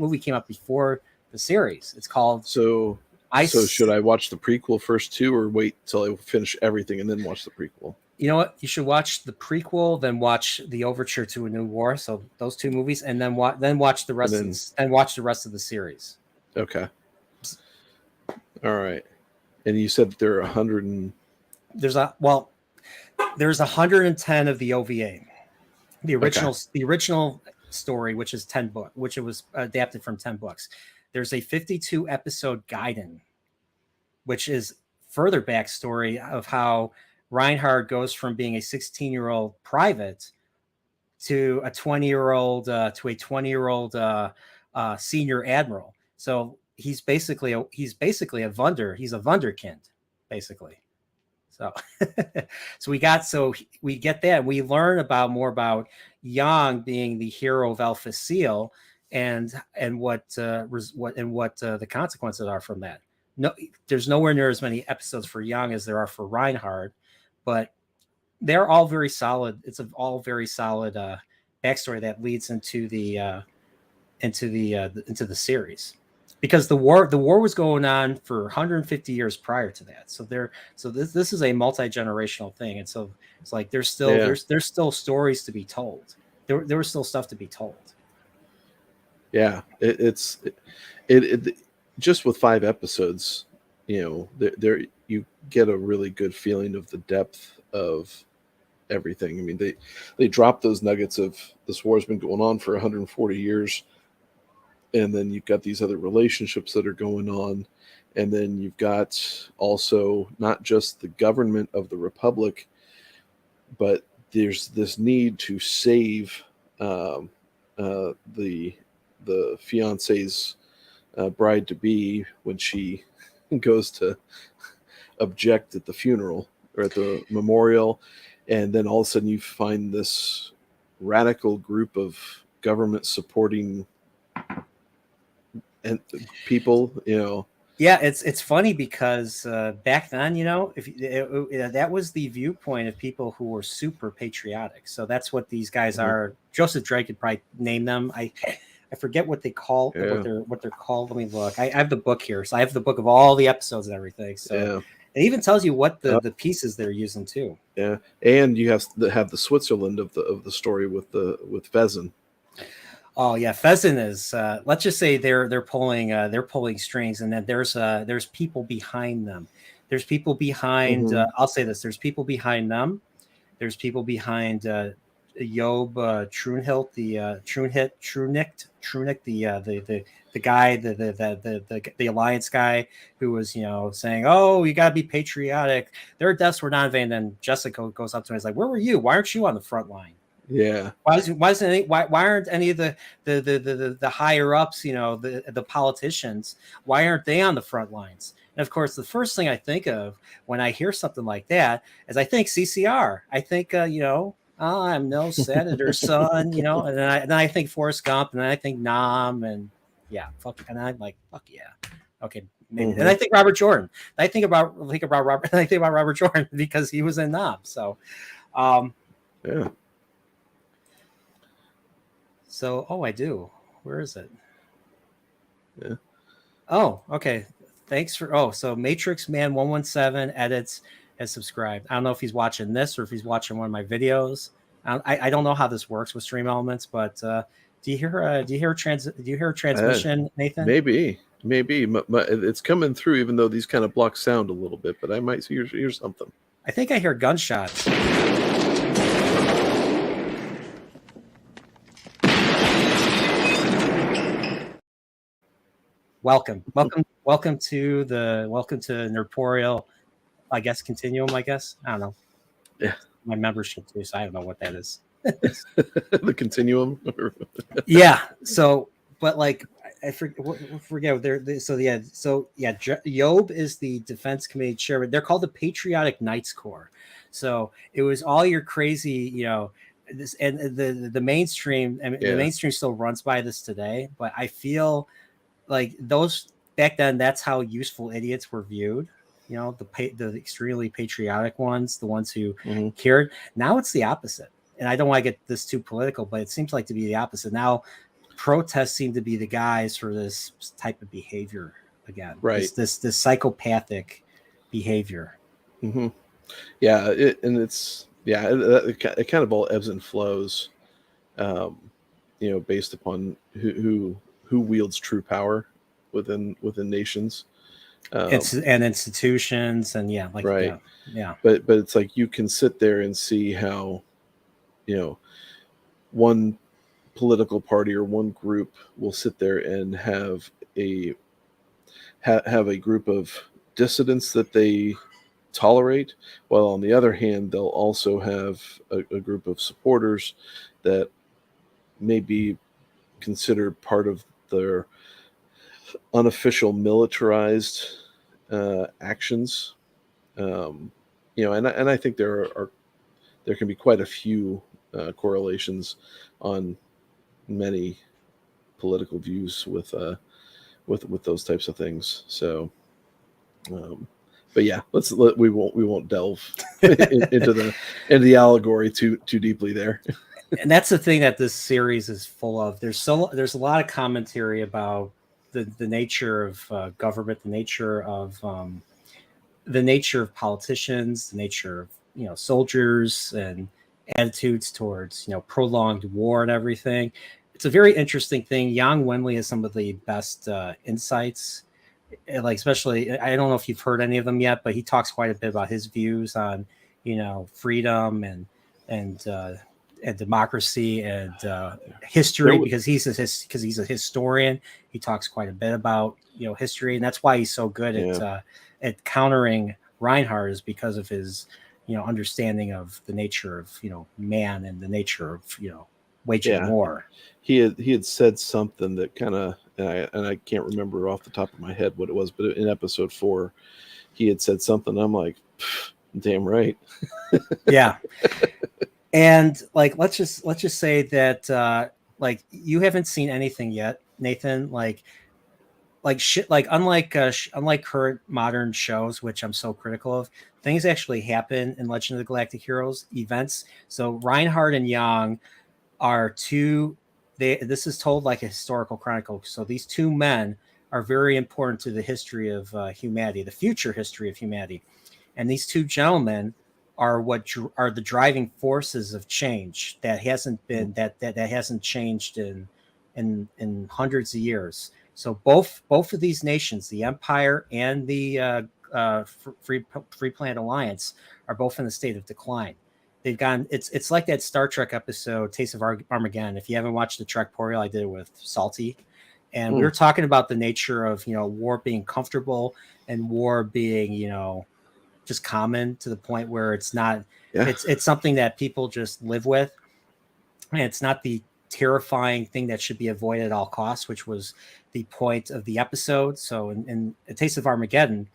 movie came out before the series. It's called, so So should I watch the prequel first too, or wait till I finish everything and then watch the prequel? You know what? You should watch the prequel, then watch the Overture to a New War. So those two movies, and then watch the rest and watch the rest of the series. Okay. All right. And you said there are 100 and there's 110 of the OVA. The original story, which is 10 book, which it was adapted from 10 books. There's a 52 episode Gaiden, which is further backstory of how Reinhard goes from being a 16-year-old private to a 20-year-old senior admiral. So he's basically a wunderkind, basically. So we get that, and we learn more about Yang being the hero of Alpha Seal and what the consequences are from that. No, there's nowhere near as many episodes for Yang as there are for Reinhard, but they're all very solid. It's all very solid backstory that leads into the series, because the war was going on for 150 years prior to that. So this is a multi-generational thing, and so it's like there's still stories to be told. There was still stuff to be told. Yeah, it's just with 5 episodes, there you get a really good feeling of the depth of everything. I mean, they drop those nuggets of this war's been going on for 140 years, and then you've got these other relationships that are going on, and then you've got also not just the government of the Republic, but there's this need to save the fiance's bride to be when she goes to object at the funeral or at the memorial, and then all of a sudden you find this radical group of government supporting and people. Yeah, it's funny because back then, that was the viewpoint of people who were super patriotic. So that's what these guys are. Joseph Drake could probably name them. I forget what they call what they're called. Let me look. I have the book here, so I have the book of all the episodes and everything. So it even tells you what the pieces they're using too. Yeah, and you have the Switzerland of the story with Vezin. Oh yeah, Pheasant is. Let's just say they're pulling strings, and then there's people behind them. There's people behind. I'll say this. There's people behind them. There's people behind Job Trunhild, Trunicht, the guy, the Alliance guy who was saying, "Oh, you gotta be patriotic. Their deaths were not in vain." And then Jessica goes up to him and is like, "Where were you? Why aren't you on the front line?" Yeah. Why aren't any of the higher ups, the politicians, why aren't they on the front lines? And of course, the first thing I think of when I hear something like that is I think CCR. I think I'm no senator's son, and then I think Forrest Gump, and then I think Nam, and and I'm like, fuck yeah, okay, maybe. And I think Robert Jordan. I think about Robert Jordan because he was in Nam. So, yeah. So, I do. Where is it? Yeah. Oh, okay. Thanks for. So Matrix Man 117 edits has subscribed. I don't know if he's watching this or if he's watching one of my videos. I don't know how this works with Stream Elements, but do you hear a transmission, Nathan? Maybe. It's coming through, even though these kind of blocks sound a little bit. But I might hear something. I think I hear gunshots. Welcome to Nerdporeal, I guess, Continuum, I guess. I don't know. Yeah. My membership too, so I don't know what that is. The Continuum? Yeah. So, but like, I forget. Job is the Defense Committee chairman. They're called the Patriotic Knights Corps. So it was all your crazy, this, and the mainstream. I mean, the mainstream still runs by this today, but I feel like those back then, that's how useful idiots were viewed. The extremely patriotic ones, the ones who cared. Now it's the opposite. And I don't want to get this too political, but it seems like to be the opposite. Now protests seem to be the guys for this type of behavior again. Right. This psychopathic behavior. Mm-hmm. Yeah, it kind of all ebbs and flows, based upon who wields true power within nations. It's and institutions and Right. yeah. But it's like you can sit there and see how, one political party or one group will sit there and have have a group of dissidents that they tolerate, while on the other hand they'll also have a group of supporters that may be considered part of their unofficial militarized actions. um, and I think there can be quite a few correlations on many political views with those types of things. So, but yeah, we won't delve into the allegory too deeply there. And that's the thing that this series is full of. There's a lot of commentary about the nature of government, the nature of politicians, the nature of soldiers, and attitudes towards prolonged war and everything. It's a very interesting thing. Yang Wenli has some of the best insights, like especially I don't know if you've heard any of them yet, but he talks quite a bit about his views on freedom and uh, and democracy and history, because he's a historian. He talks quite a bit about history, and that's why he's so good Yeah. at countering Reinhardt, is because of his understanding of the nature of man and the nature of waging Yeah. war. He had said something that kind of, and I can't remember off the top of my head what it was, but in episode 4 he had said something. I'm like, damn right. Yeah. And like let's just say that like you haven't seen anything yet, Nathan. Like shit, like unlike current modern shows, which I'm so critical of, things actually happen in Legend of the Galactic Heroes events. So Reinhardt and Yang are this is told like a historical chronicle. So these two men are very important to the history of humanity, the future history of humanity. And these two gentlemen are are the driving forces of change that hasn't been that hasn't changed in hundreds of years. So both of these nations, the Empire and the Free Planet Alliance, are both in a state of decline. They've gone. It's like that Star Trek episode, Taste of Armageddon. If you haven't watched the Trekporial, I did it with Salty, and we were talking about the nature of war being comfortable and war being just common to the point where it's not. Yeah. It's something that people just live with, and it's not the terrifying thing that should be avoided at all costs, which was the point of the episode. So in A Taste of Armageddon,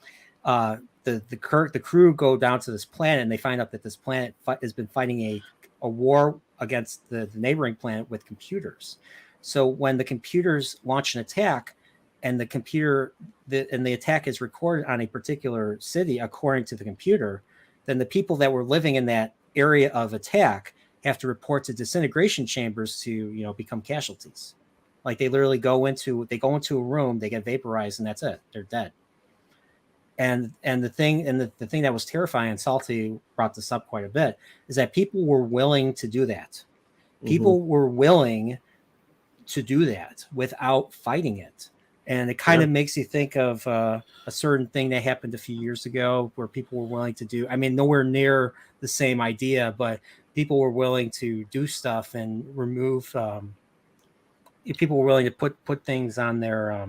the crew go down to this planet and they find out that this planet has been fighting a war against the neighboring planet with computers. So when the computers launch an attack, and the attack is recorded on a particular city according to the computer, then the people that were living in that area of attack have to report to disintegration chambers to become casualties. Like they literally go into a room, they get vaporized, and that's it. They're dead. And the thing that was terrifying, and Salty brought this up quite a bit, is that people were willing to do that. People were willing to do that without fighting it. And it kind of makes you think of a certain thing that happened a few years ago where people were willing to do, I mean, nowhere near the same idea, but people were willing to do stuff and remove, people were willing to put things on their,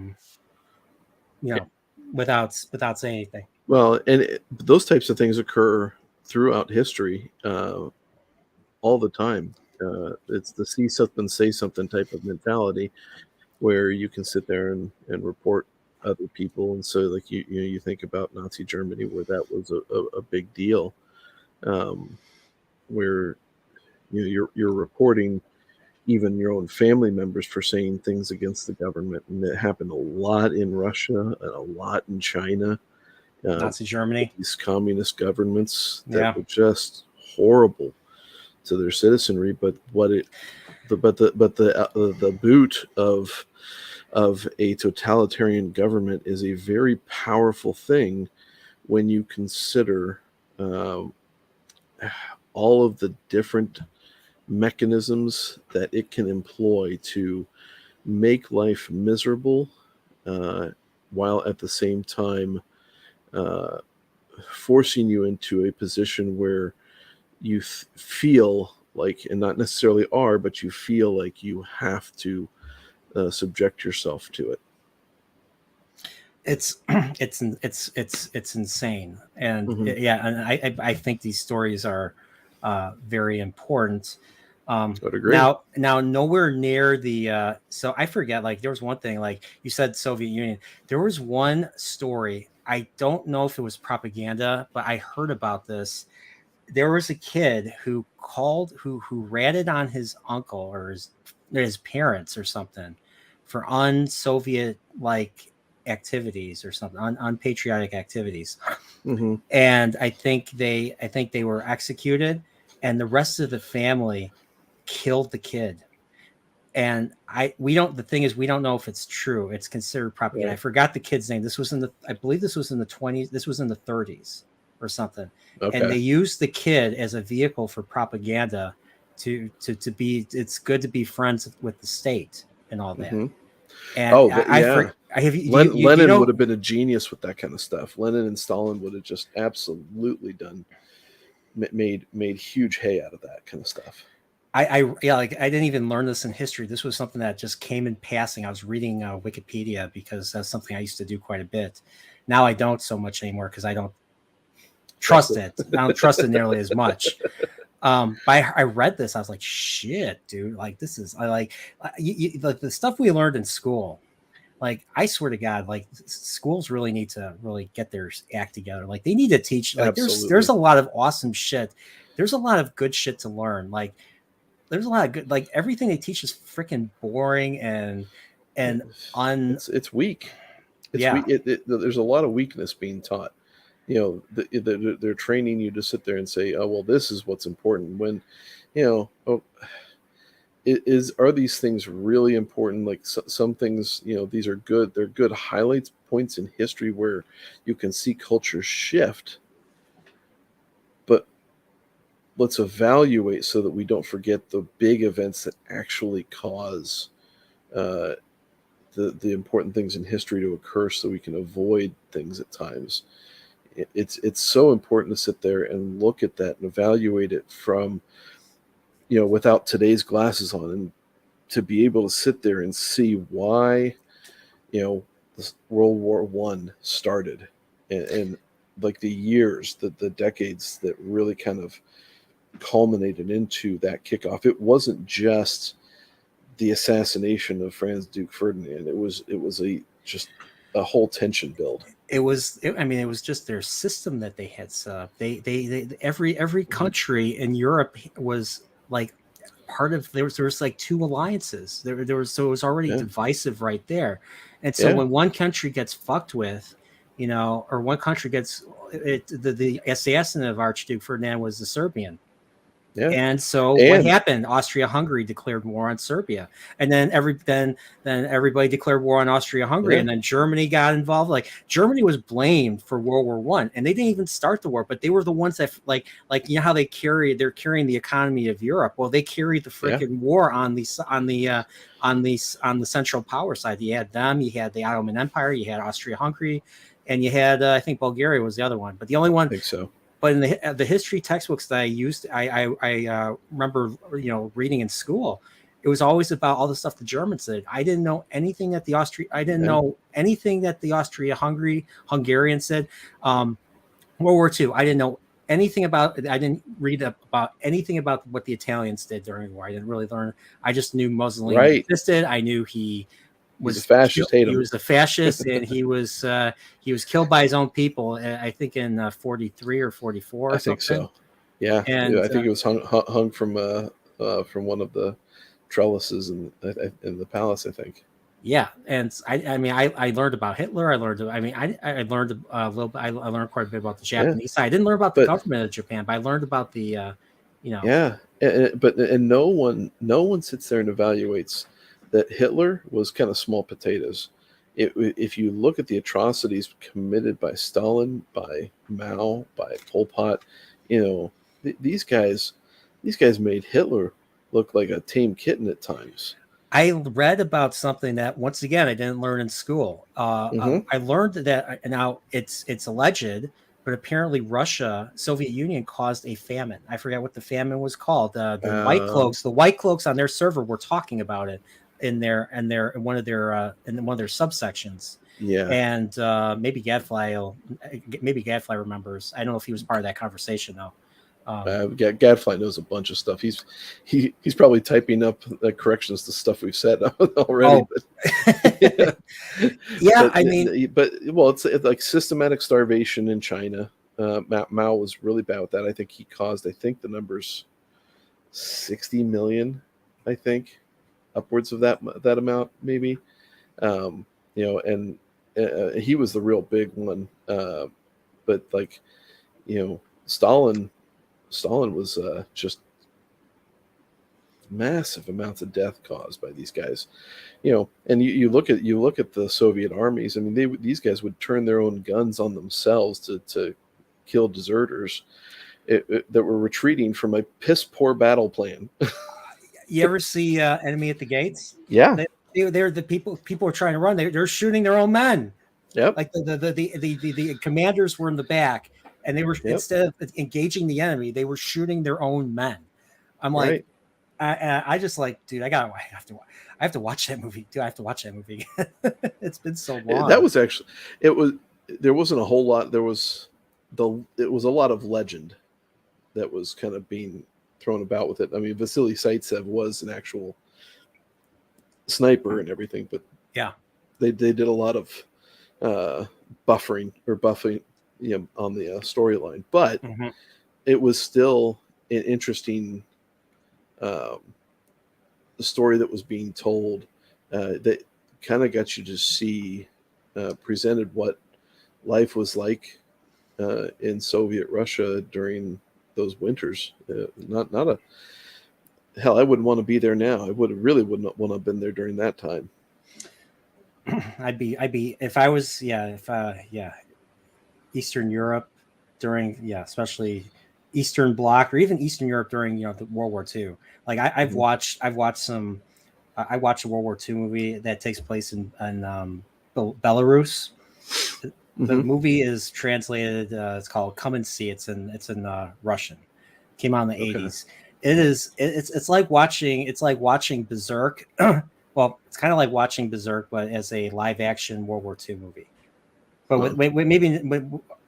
without saying anything. Well, and those types of things occur throughout history all the time. It's the see something, say something type of mentality, where you can sit there and report other people. And so like you think about Nazi Germany, where that was a big deal, where you're reporting even your own family members for saying things against the government. And it happened a lot in Russia and a lot in China. Nazi Germany, these communist governments that Yeah. were just horrible to their citizenry. But the boot of of a totalitarian government is a very powerful thing when you consider um, all of the different mechanisms that it can employ to make life miserable, uh, while at the same time uh, forcing you into a position where you feel like, and not necessarily are, but you feel like you have to subject yourself to it. It's it's insane, and Mm-hmm. yeah, and I think these stories are very important. I'd agree. Now nowhere near the so I forget, like there was one thing, like you said Soviet Union, there was one story, I don't know if it was propaganda, but I heard about this. There was a kid who called, who ratted on his uncle or his parents or something for un-Soviet like activities or something, unpatriotic activities, Mm-hmm. and I think they were executed, and the rest of the family killed the kid. And we don't, the thing is, we don't know if it's true. It's considered propaganda. I Right. forgot the kid's name. This was in the, I believe this was in the 20s, this was in the 30s or something. And Okay. they used the kid as a vehicle for propaganda to be, it's good to be friends with the state and all that. Mm-hmm. And Oh, yeah. I have you, you Lenin would know, have been a genius with that kind of stuff. Lenin and Stalin would have just absolutely made huge hay out of that kind of stuff. yeah, like I didn't even learn this in history. This was something that just came in passing. I was reading Wikipedia because that's something I used to do quite a bit. Now I don't so much anymore because I don't trust it. I don't trust it nearly as much. But I read this. I was like, shit, dude. Like this is, I like, like the stuff we learned in school. Like I swear to God, like schools really need to really get their act together. Like they need to teach. Like there's Absolutely. a lot of awesome shit. There's a lot of good shit to learn. Like there's a lot of good, like everything they teach is freaking boring and un It's weak. It's yeah. weak. There's a lot of weakness being taught. They're training you to sit there and say, "Oh, well, this is what's important." When, oh, are these things really important? Like some things, these are good. They're good highlights points in history where you can see culture shift. But let's evaluate so that we don't forget the big events that actually cause uh, the important things in history to occur, so we can avoid things at times. It's so important to sit there and look at that and evaluate it from, without today's glasses on, and to be able to sit there and see why, this World War One started, and like the years, the decades that really kind of culminated into that kickoff. It wasn't just the assassination of Franz Duke Ferdinand. It was a just a whole tension build. I mean, it was just their system that they had set up. They every Mm-hmm. country in Europe was like part of, there was like two alliances. There was, so it was already Yeah, divisive right there. And so yeah, when one country gets fucked with, or one country gets it, the assassin of Archduke Ferdinand was the Serbian. yeah. And so what And happened? Austria-Hungary declared war on Serbia, and then then everybody declared war on Austria-Hungary, yeah, and then Germany got involved. Like Germany was blamed for World War One, and they didn't even start the war, but they were the ones that like how they're carrying the economy of Europe. Well, they carried the yeah, freaking war on the Central Power side. You had them, you had the Ottoman Empire, you had Austria-Hungary, and you had I think Bulgaria was the other one, but the only I one. think so. But in the history textbooks that I used, I remember reading in school, it was always about all the stuff the Germans did. I didn't know anything that I didn't Yeah, know anything that the Hungarians said. World War II, I didn't know anything about. I didn't read about anything about what the Italians did during the war. I didn't really learn. I just knew Mussolini right. existed. I knew he He's a was fascist. Hate he him. was a fascist, and he was killed by his own people. I think in 43 or 44 or I think something. so. Yeah, And yeah. I think it was hung from one of the trellises in the palace. I think. yeah, and I mean I learned about Hitler. I learned a little bit. I learned quite a bit about the Yeah, Japanese side. I didn't learn about the but government of Japan, but I learned about the yeah, but no one sits there and evaluates that Hitler was kind of small potatoes. If you look at the atrocities committed by Stalin, by Mao, by Pol Pot, these guys made Hitler look like a tame kitten at times. I read about something that, once again, I didn't learn in school. Mm-hmm. I learned that now it's alleged, but apparently Russia, Soviet Union, caused a famine. I forget what the famine was called. The White Cloaks on their server were talking about it in one of their subsections. Yeah. And maybe Gadfly remembers. I don't know if he was part of that conversation though. Gadfly knows a bunch of stuff. He's probably typing up corrections to stuff we've said already. Oh. But, yeah, yeah, I mean, it's like systematic starvation in China. Mao was really bad with that. I think he caused, the numbers 60 million. I think upwards of that amount, maybe. And he was the real big one. But like, Stalin was just massive amounts of death caused by these guys, and you look at the Soviet armies. I mean, these guys would turn their own guns on themselves to kill deserters that were retreating from a piss poor battle plan. You ever see Enemy at the Gates? Yeah, they're the people are trying to run. They're shooting their own men. Yep. Like the commanders were in the back, and they were, instead of engaging the enemy, they were shooting their own men. I'm like, I just like, dude, I have to watch that movie. Dude, I have to watch that movie. It's been so long. That was actually, there wasn't a whole lot. It was a lot of legend that was kind of being thrown about with it. I mean, Vasily Zaitsev was an actual sniper and everything, but yeah, they did a lot of buffing on the storyline, but it was still an interesting story that was being told that kind of got you to see presented what life was like in Soviet Russia during those winters. Not a hell. I wouldn't want to be there now. I wouldn't want to have been there during that time. I'd be if I was Eastern Europe during especially Eastern Bloc or even Eastern Europe during the World War II. Like I've watched some. I watched a World War II movie that takes place in Belarus. The movie is translated. It's called "Come and See." It's in Russian. Came out in the 80s. It's like watching Berserk. Well, it's kind of like watching Berserk, but as a live action World War II movie. But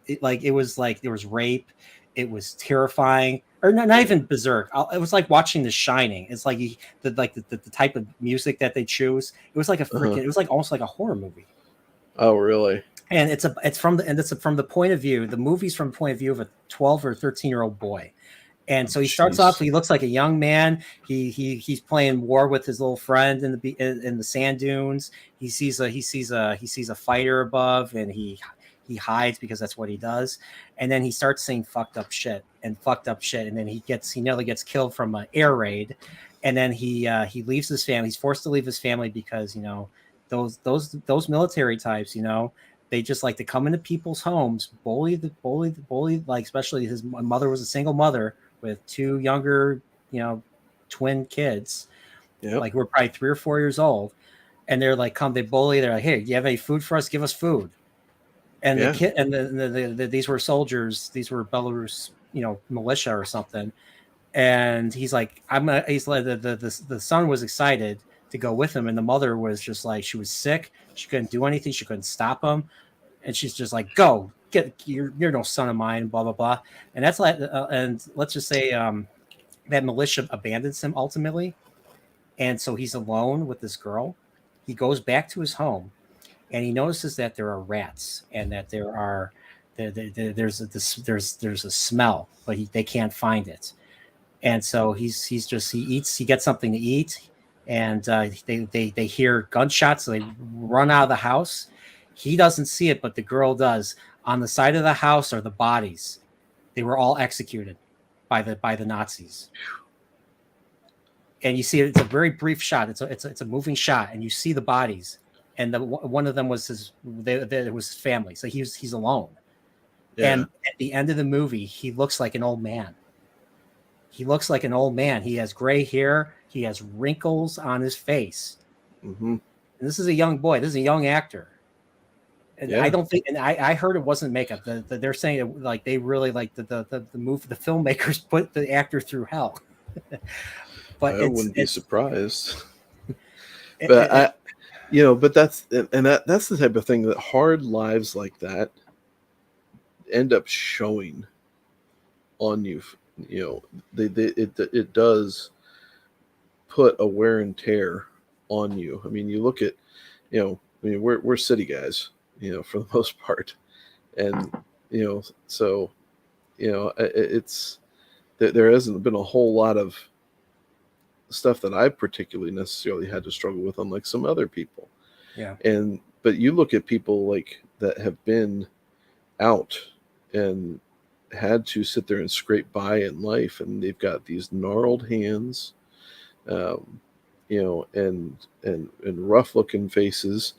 it was like there was rape, it was terrifying, or not even Berserk. It was like watching The Shining. It's like the type of music that they choose. It was like it was like almost like a horror movie. Oh, really? And it's from the point of view. The movie's from the point of view of a 12 or 13-year-old boy. And so he starts off. He looks like a young man. He's playing war with his little friend in the sand dunes. He sees a fighter above, and he hides because that's what he does. And then he starts saying fucked up shit, and then he nearly gets killed from an air raid. And then he leaves his family. He's forced to leave his family because those military types, they just like to come into people's homes, bully. Like especially his mother was a single mother with two younger, twin kids, like we're probably 3 or 4 years old, and they're like, they bully. They're like, hey, do you have any food for us? Give us food. And the kid and these were soldiers. These were Belarus, militia or something. And he's like, he's like the son was excited to go with him, and the mother was just like, she was sick. She couldn't do anything. She couldn't stop him. And she's just like, go get, you're no son of mine, blah, blah, blah. And that's like, and let's just say that militia abandons him ultimately. And so he's alone with this girl. He goes back to his home, and he notices that there are rats, and that there's a smell, but they can't find it. And so he gets something to eat, and they hear gunshots, so they run out of the house. He doesn't see it, but the girl does. On the side of the house are the bodies. They were all executed by the Nazis. and you see it's a very brief shot. It's a moving shot, and you see the bodies, and one of them was it was his family, so he's alone. Yeah. And at the end of the movie, he looks like an old man. He looks like an old man. He has gray hair. He has wrinkles on his face. Mm-hmm. And this is a young boy. This is a young actor. And Yeah. I don't think, and I heard it wasn't makeup. They're saying it, like they really like the filmmakers put the actor through hell. But I wouldn't be surprised. It, But it, but that's the type of thing that hard lives like that end up showing on you. It does put a wear and tear on you. I mean, you look at, we're city guys, for the most part, and so it's there hasn't been a whole lot of stuff that I particularly necessarily had to struggle with, unlike some other people. yeah. But you look at people like that have been out and had to sit there and scrape by in life, and they've got these gnarled hands, um, and rough looking faces,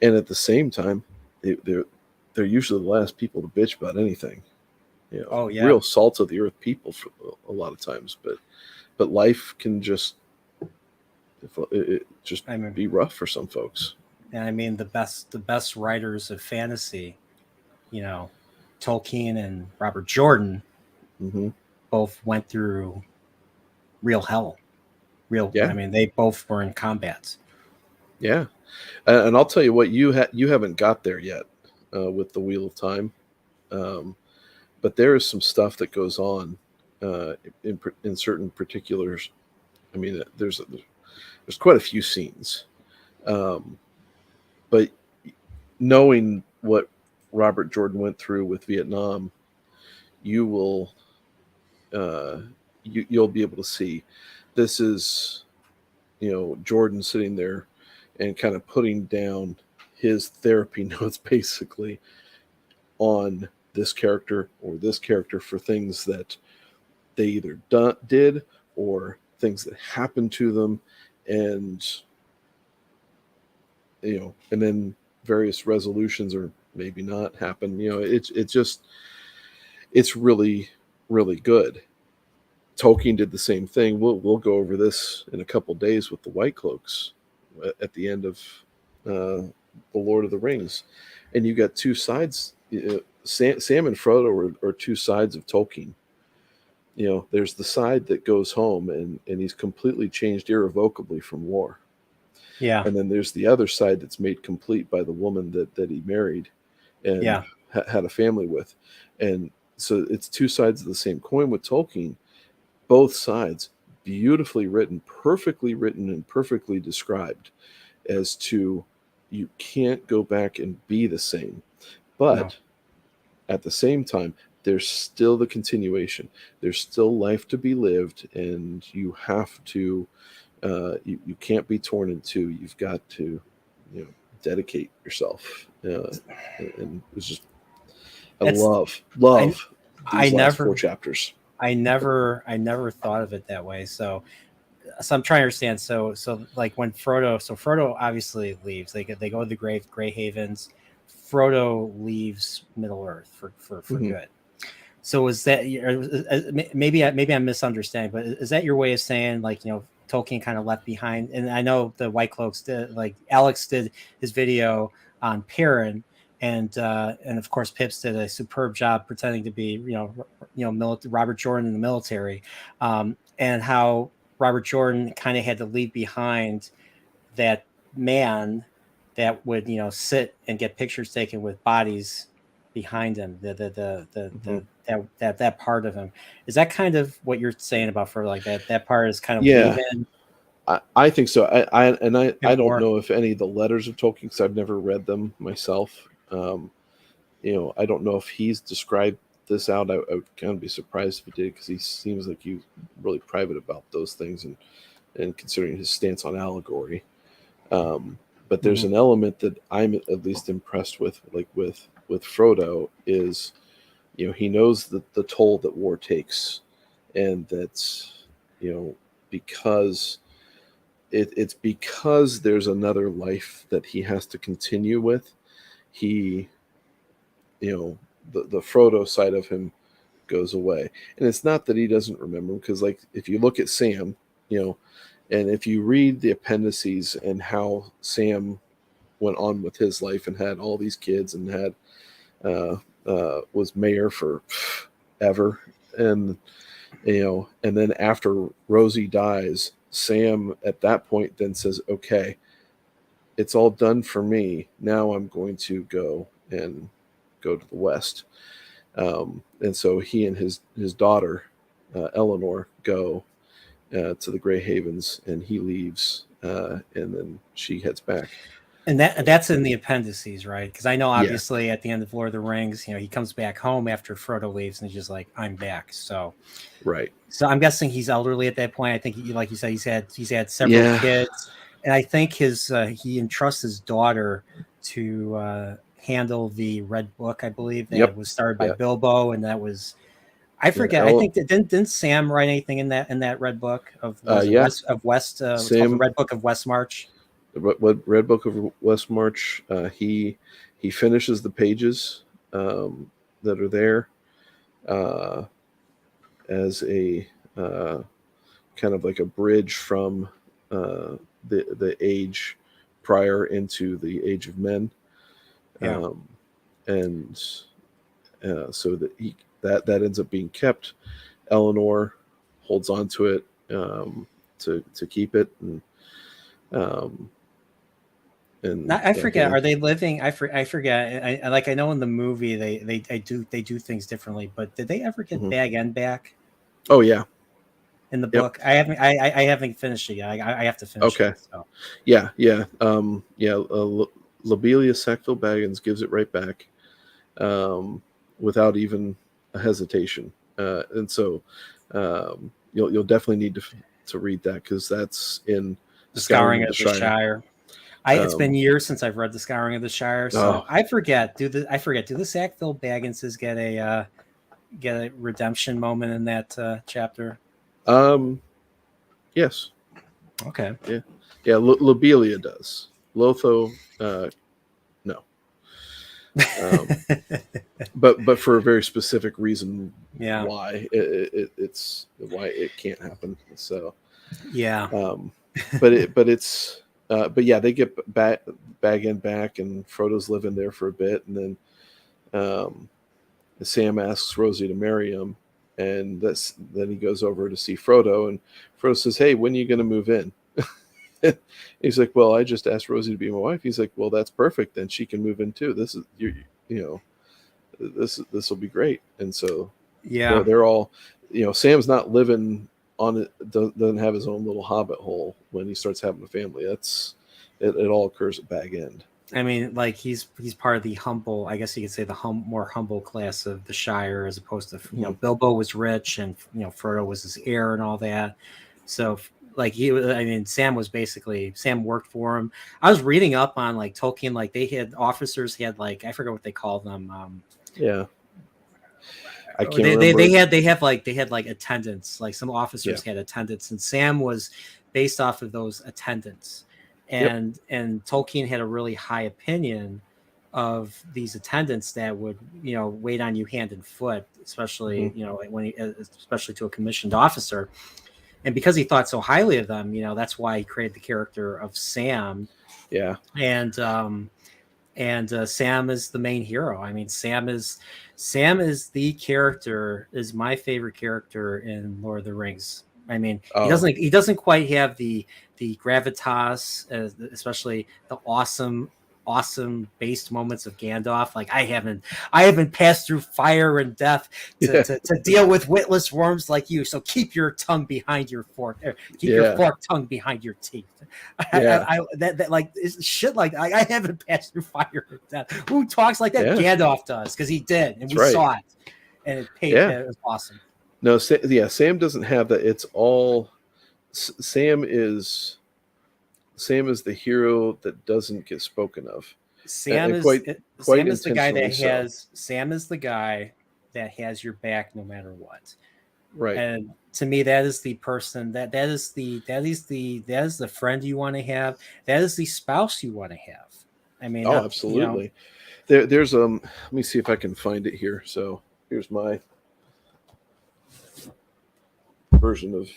and at the same time, they're usually the last people to bitch about anything. Oh yeah. Real salt of the earth people for a lot of times, but life can just be rough for some folks. And I mean the best writers of fantasy, Tolkien and Robert Jordan, Mm-hmm. both went through real hell. Yeah. I mean, they both were in combat. Yeah, and I'll tell you what, you haven't got there yet with the Wheel of Time, but there is some stuff that goes on in certain particulars. I mean, there's quite a few scenes, but knowing what Robert Jordan went through with Vietnam, you will you'll be able to see this is Jordan sitting there and kind of putting down his therapy notes basically on this character or this character for things that they either did or things that happened to them, and and then various resolutions or maybe not happen. It's really, really good. Tolkien did the same thing. We'll go over this in a couple days with the White Cloaks at the end of the Lord of the Rings, and you got two sides. Sam and Frodo are two sides of Tolkien. There's the side that goes home and he's completely changed irrevocably from war. Yeah. And then there's the other side that's made complete by the woman that he married and had a family with. And so it's two sides of the same coin with Tolkien. Both sides beautifully written, and perfectly described as to you can't go back and be the same. But at the same time, there's still the continuation. There's still life to be lived, and you have to you can't be torn in two. You've got to dedicate yourself. And it's just I love these last four chapters. I never thought of it that way. So I'm trying to understand. So like when Frodo obviously leaves. They go to the Grey Havens. Frodo leaves Middle Earth for good. So is that maybe I'm misunderstanding, but is that your way of saying like Tolkien kind of left behind? And I know the White Cloaks did, like Alex did his video on Perrin, and of course Pips did a superb job pretending to be Robert Jordan in the military, and how Robert Jordan kind of had to leave behind that man that would sit and get pictures taken with bodies behind him, that part of him. Is that kind of what you're saying about for like that part is kind of leaving? I think so. I don't know if any of the letters of Tolkien, because I've never read them myself. I don't know if he's described this out. I would kind of be surprised if he did, because he seems like he's really private about those things, and considering his stance on allegory. But there's an element that I'm at least impressed with, like with Frodo, is he knows the toll that war takes, and that's because it's because there's another life that he has to continue with. He, the Frodo side of him goes away, and it's not that he doesn't remember him, because like if you look at Sam, and if you read the appendices and how Sam went on with his life and had all these kids and had was mayor for ever, and and then after Rosie dies, Sam at that point then says, okay, it's all done for me, now I'm going to go to the west. And so he and his daughter Eleanor go to the Grey Havens, and he leaves, and then she heads back. And that's in the appendices, right? Because I know Yeah. obviously at the end of Lord of the Rings, he comes back home after Frodo leaves, and he's just like, "I'm back." So Right. So I'm guessing he's elderly at that point. I think, like you said, he's had several kids, and I think he entrusts his daughter to handle the Red Book. I believe that was started by Bilbo, and that was, I forget. I think that didn't Sam write anything in that Red Book of West it's called the Red Book of Westmarch. What Red Book of Westmarch? He finishes the pages that are there as a kind of like a bridge from the age prior into the Age of Men, and so that ends up being kept. Eleanor holds on to it to keep it, and I forget. Are they living? I forget. I know in the movie they do things differently. But did they ever get Bag End back? Oh yeah. In the book, I haven't finished it yet. I have to finish it. So. Yeah. Lobelia Sackville Baggins gives it right back, without even a hesitation, and so you'll definitely need to read that, because that's in the Scouring of the Shire. It's been years since I've read the Scouring of the Shire, so I forget. Do the Sackville Bagginses get a redemption moment in that chapter? Yes. Okay. Yeah. Lobelia does. Lotho, no. But for a very specific reason, why it's why it can't happen. So but yeah, they get Bag End back, and Frodo's living there for a bit, and then Sam asks Rosie to marry him, and then he goes over to see Frodo, and Frodo says, "Hey, when are you going to move in?" He's like, "Well, I just asked Rosie to be my wife." He's like, "Well, that's perfect. Then she can move in too. This is this will be great." And so they're all, Sam's not living on it, doesn't have his own little hobbit hole when he starts having a family. It all occurs at Bag End. I mean, like he's part of the humble, I guess you could say the more humble class of the Shire, as opposed to Bilbo was rich, and Frodo was his heir and all that. So like Sam worked for him. I was reading up on like Tolkien, like they had officers, he had like, I forget what they called them. I can't remember. They had like attendants, like some officers had attendants, and Sam was based off of those attendants. And Tolkien had a really high opinion of these attendants that would wait on you hand and foot, especially especially to a commissioned officer. And because he thought so highly of them, that's why he created the character of Sam. And Sam is the main hero. I mean, Sam is the character, is my favorite character in Lord of the Rings. I mean, he doesn't quite have the gravitas, especially the awesome based moments of Gandalf. Like I haven't passed through fire and death to deal with witless worms like you. So keep your tongue behind your fork. Keep your forked tongue behind your teeth. That like is shit. Like I haven't passed through fire and death. Who talks like that? Gandalf does, because he did, and we saw it, and it paid. It was awesome. No, Sam doesn't have that. It's all Sam is the hero that doesn't get spoken of. Sam is the guy that has your back no matter what. Right. And to me, that is the person that is the friend you want to have. That is the spouse you want to have. I mean, Oh, not, you know, absolutely. There's let me see if I can find it here. So here's my version of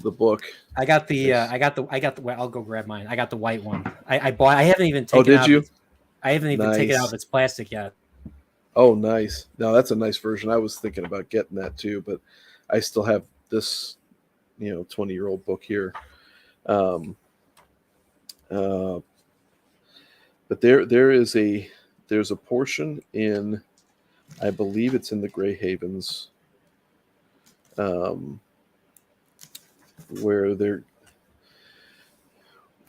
the book. well, I'll go grab mine. I got the white one. I bought. I haven't even Oh, taken did out of you? its. I haven't even taken out of Nice. its plastic yet. Oh, nice. No, that's a nice version. I was thinking about getting that too, but I still have this, 20-year-old book here. Um, uh, but there's a portion in, I believe it's in the Grey Havens, um, where they're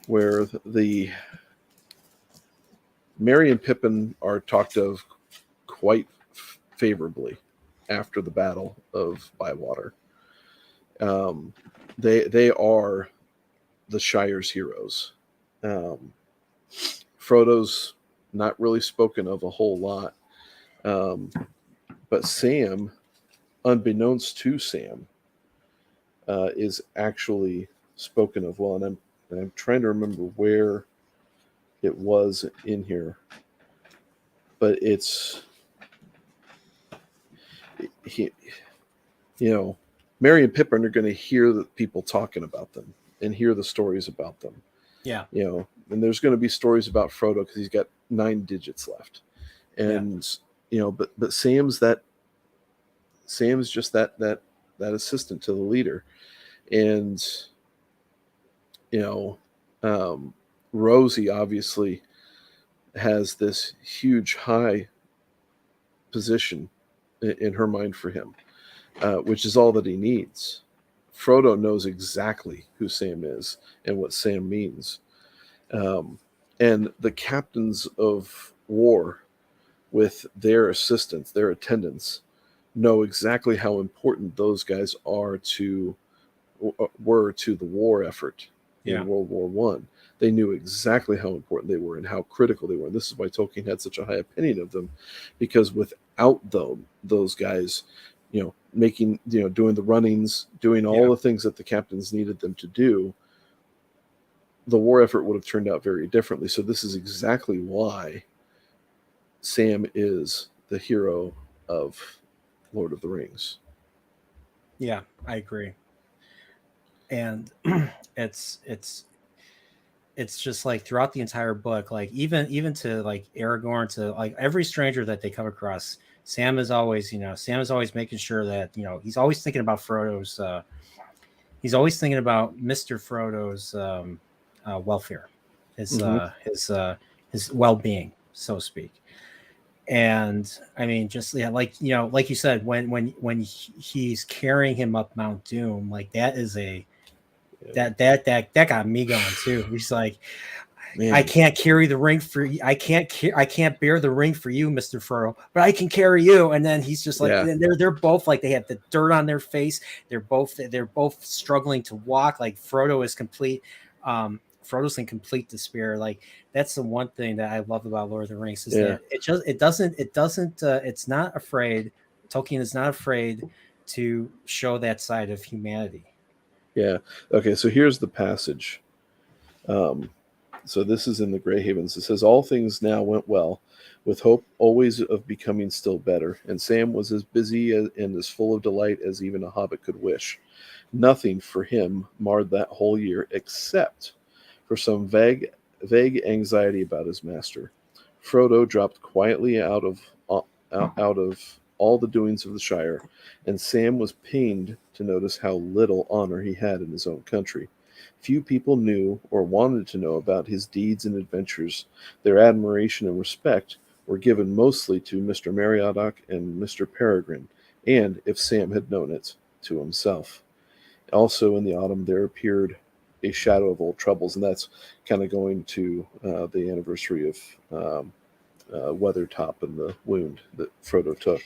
where the Merry and Pippin are talked of quite favorably after the Battle of Bywater. Um, they are the Shire's heroes. Um, Frodo's not really spoken of a whole lot, um, but Sam, unbeknownst to Sam, is actually spoken of well. And I'm trying to remember where it was in here, but it's he, Merry and Pippin are going to hear the people talking about them and hear the stories about them. Yeah, And there's going to be stories about Frodo because he's got 9 digits left, yeah, and but Sam's just that assistant to the leader, and you know, Rosie obviously has this huge high position in her mind for him, which is all that he needs. Frodo knows exactly who Sam is and what Sam means. Um, and the captains of war, with their assistants, their attendants, know exactly how important those guys were to the war effort yeah, in World War One. They knew exactly how important they were and how critical they were. And this is why Tolkien had such a high opinion of them, because without those guys, making, doing the runnings, doing all yeah, the things that the captains needed them to do, the war effort would have turned out very differently. So this is exactly why Sam is the hero of Lord of the Rings. yeah. I agree. And it's it's it's just like throughout the entire book, like even to like Aragorn, to like every stranger that they come across, Sam is always making sure that he's always thinking about Frodo's. He's always thinking about Mister Frodo's welfare, his Mm-hmm. uh, his uh, his well being, so to speak. And I mean, just yeah, like you said, when he's carrying him up Mount Doom, like that is a Yeah. that got me going too. He's like, I Man. can't carry the ring for you. I can't bear the ring for you, Mister Furrow, but I can carry you. And then he's just like, Yeah. and they're both like they have the dirt on their face. They're both struggling to walk. Like Frodo's in complete despair. Like that's the one thing that I love about Lord of the Rings is Yeah. that it's not afraid. Tolkien is not afraid to show that side of humanity. Yeah. Okay. So here's the passage. Um, so this is in the Grey Havens. It says, "All things now went well, with hope always of becoming still better. And Sam was as busy and as full of delight as even a hobbit could wish. Nothing for him marred that whole year except for some vague anxiety about his master. Frodo dropped quietly out of all the doings of the Shire, and Sam was pained to notice how little honor he had in his own country. Few people knew or wanted to know about his deeds and adventures. Their admiration and respect were given mostly to Mr. Meriadoc and Mr. Peregrine, and, if Sam had known it, to himself. Also in the autumn there appeared a shadow of old troubles, and that's kind of going to the anniversary of Weathertop and the wound that Frodo took.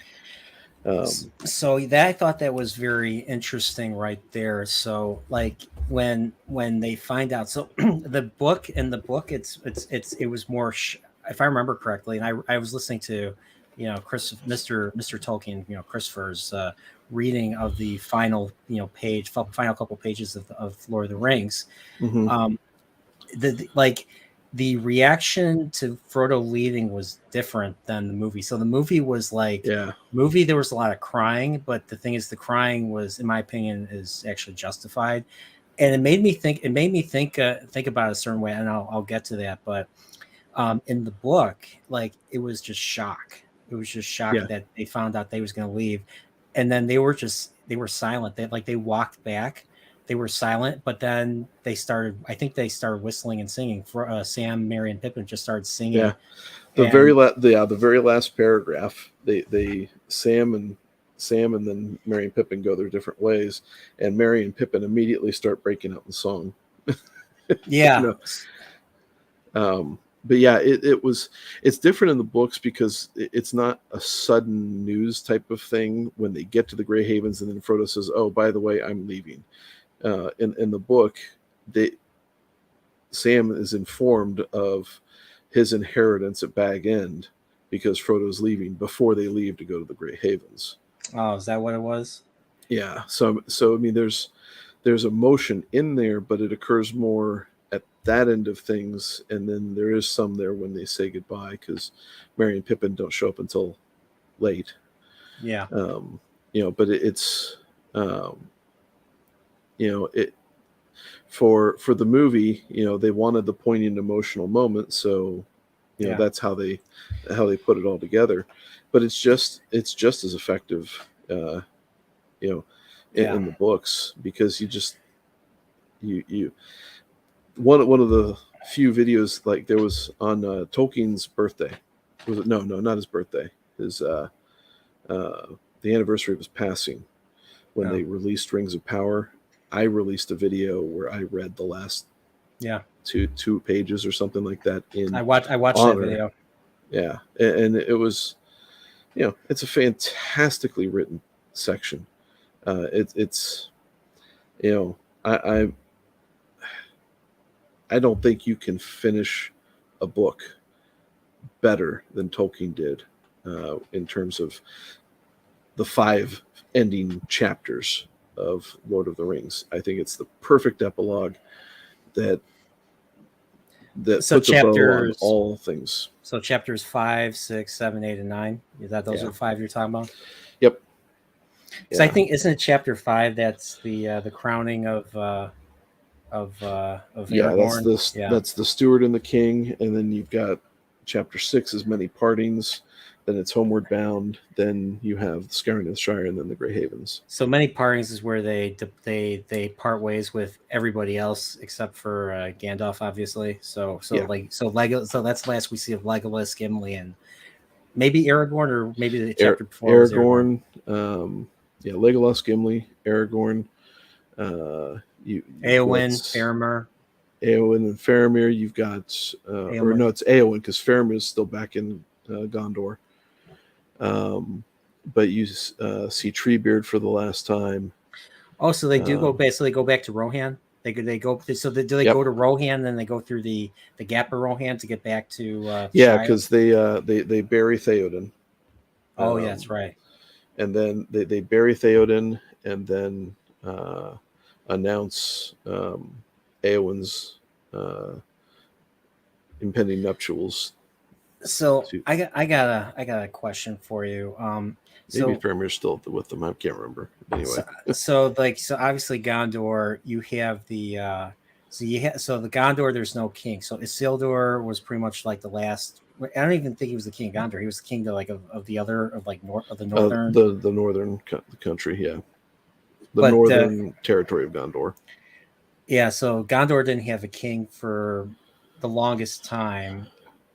So that I thought that was very interesting right there. So like when they find out, so it was more if I remember correctly, and I was listening to Mr. Tolkien, Christopher's reading of the final final couple pages of Lord of the Rings, Mm-hmm. The reaction to Frodo leaving was different than the movie. So the movie was like, Yeah. there was a lot of crying, but the thing is, the crying was, in my opinion, is actually justified, and it made me think. It made me think about it a certain way, and I'll get to that. But in the book, like, it was just shock. It was just shock Yeah. that they found out they was going to leave, and then they were silent. They walked back. They were silent, but then they started. I think they started whistling and singing. For Sam, Merry, and Pippin just started Yeah. singing, The and very last paragraph, they Sam and then Merry and Pippin go their different ways, and Merry and Pippin immediately start breaking out in song. yeah, You know, but yeah, it's different in the books because it's not a sudden news type of thing when they get to the Grey Havens, and then Frodo says, "Oh, by the way, I'm leaving." In the book, Sam is informed of his inheritance at Bag End because Frodo's leaving before they leave to go to the Grey Havens. oh, is that what it was? Yeah, so I mean, there's emotion in there, but it occurs more at that end of things, and then there is some there when they say goodbye because Merry and Pippin don't show up until late. Yeah, But it's um, it for the movie, they wanted the poignant emotional moment, so yeah, that's how they put it all together. But it's just as effective, you know, yeah. in the books because you one of the few videos, like there was on Tolkien's birthday. Was it? No, not his birthday. His uh, the anniversary of his passing when Oh, they released Rings of Power. I released a video where I read the last yeah. two pages or something like that in I watched that honor. video. Yeah, and it was, it's a fantastically written section. It's I I don't think you can finish a book better than Tolkien did in terms of the 5 ending chapters of Lord of the Rings. I think it's the perfect epilogue that So puts a bow on chapters, all things. chapters 5, 6, 7, 8, and 9. Is that those are Yeah. the 5 you're talking about? Yep. So I Yeah. think, isn't it chapter 5 that's the crowning of Yeah. Aragorn? Yeah. That's the steward and the king, and then you've got chapter 6 is many partings. Then it's homeward bound. Then you have the scouring of the Shire, and then the Grey Havens. So many partings is where they part ways with everybody else except for Gandalf, obviously. Yeah. So that's the last we see of Legolas, Gimli, and maybe Aragorn, or maybe the chapter before was Aragorn. Aragorn. Yeah, Legolas, Gimli, Aragorn. You've got Eowyn, Faramir, Eowyn and Faramir. You've got, or Eowyn. no, it's Eowyn because Faramir is still back in Gondor. But you see Treebeard for the last time. Oh, so they do go Um, back. So they go back to Rohan. They go. So do they yep. go to Rohan, then they go through the gap of Rohan to get back to Yeah, Shire? because they bury Theoden. Oh, yeah, that's Um, right. and then they bury Theoden and then announce Eowyn's impending nuptials. So To I got a question for you. maybe So Faramir's still with them. I can't remember. Anyway, so obviously Gondor, you have the the Gondor. There's no king. So Isildur was pretty much like the last. I don't even think he was the king of Gondor. He was the king of the other of like north of the northern. the northern country, yeah, the But northern territory of Gondor. yeah, so Gondor didn't have a king for the longest time,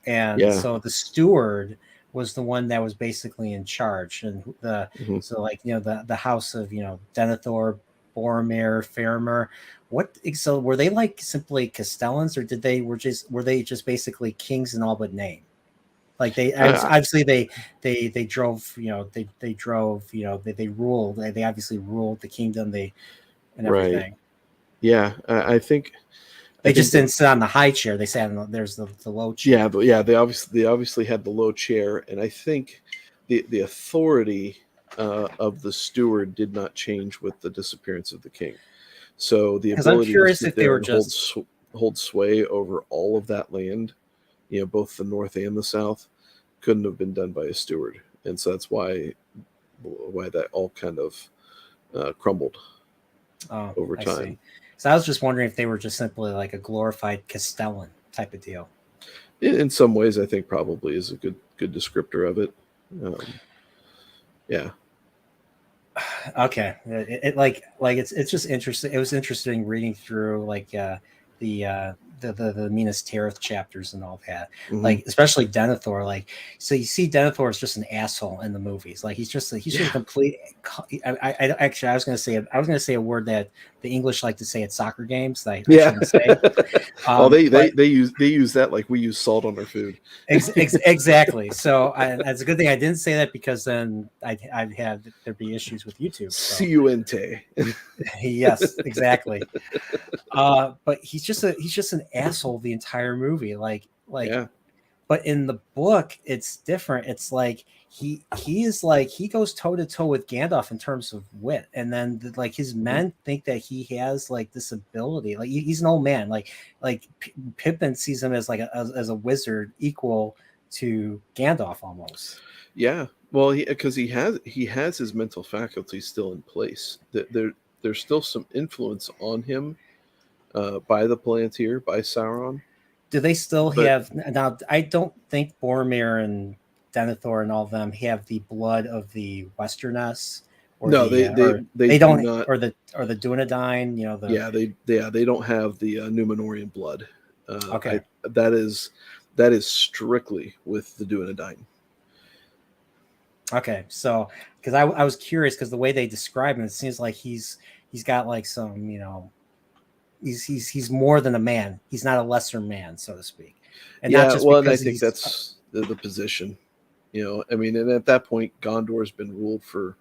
and Yeah. so the steward was the one that was basically in charge, and Hmm. the house of Denethor, Boromir, Faramir. So were they like simply Castellans, or were they just basically kings in all but name? Like they I, obviously they drove they drove they ruled they obviously ruled the kingdom and right. everything. Yeah. I They think just that didn't sit on the high chair. They sat on there's the low yeah, chair. but yeah, they obviously had the low chair, and I think the authority of the steward did not change with the disappearance of the king. So the Because I'm ability to curious sit if they there were and just hold sway over all of that land, both the north and the south, couldn't have been done by a steward, and so that's why that all kind of crumbled oh, over I time. see. So I was just wondering if they were just simply like a glorified Castellan type of deal. In some ways, I think probably is a good descriptor of it. Yeah, Okay, like it's just interesting. It was interesting reading through like the uh the Minas Tirith chapters and all that, hmm like especially Denethor. Like, so you see Denethor is just an asshole in the movies. Like he's just a yeah. complete. Actually, I was gonna say a word that the English like to say at soccer games that I Yeah. shouldn't say. Oh, But they use that like we use salt on our food. exactly. So it's a good thing I didn't say that, because then I'd have there'd be issues with YouTube. So Ciuente. yes, exactly. But he's just an asshole the entire movie. Like, Yeah. but in the book, it's different. It's like he is like he goes toe to toe with Gandalf in terms of wit, and then like his hmm men think that he has like this ability. Like he's an old man. Like Pippin sees him as like as a wizard equal to Gandalf almost. Yeah. Well, because he has his mental faculties still in place. There's still some influence on him by the Palantir, by Sauron. Do they still But have now? I don't think Boromir and Denethor and all of them have the blood of the Westerness, or no, the or they they do don't, not. or the Dunedain. You know the They don't have the Numenorian blood. I okay. that is strictly with the Dunedain. Okay, so because I was curious, because the way they describe him, it seems like he's got like some, he's more than a man. He's not a lesser man, so to speak, and not Yeah, just well, and I because think he's that's the position. I mean, and at that point, Gondor's been ruled for.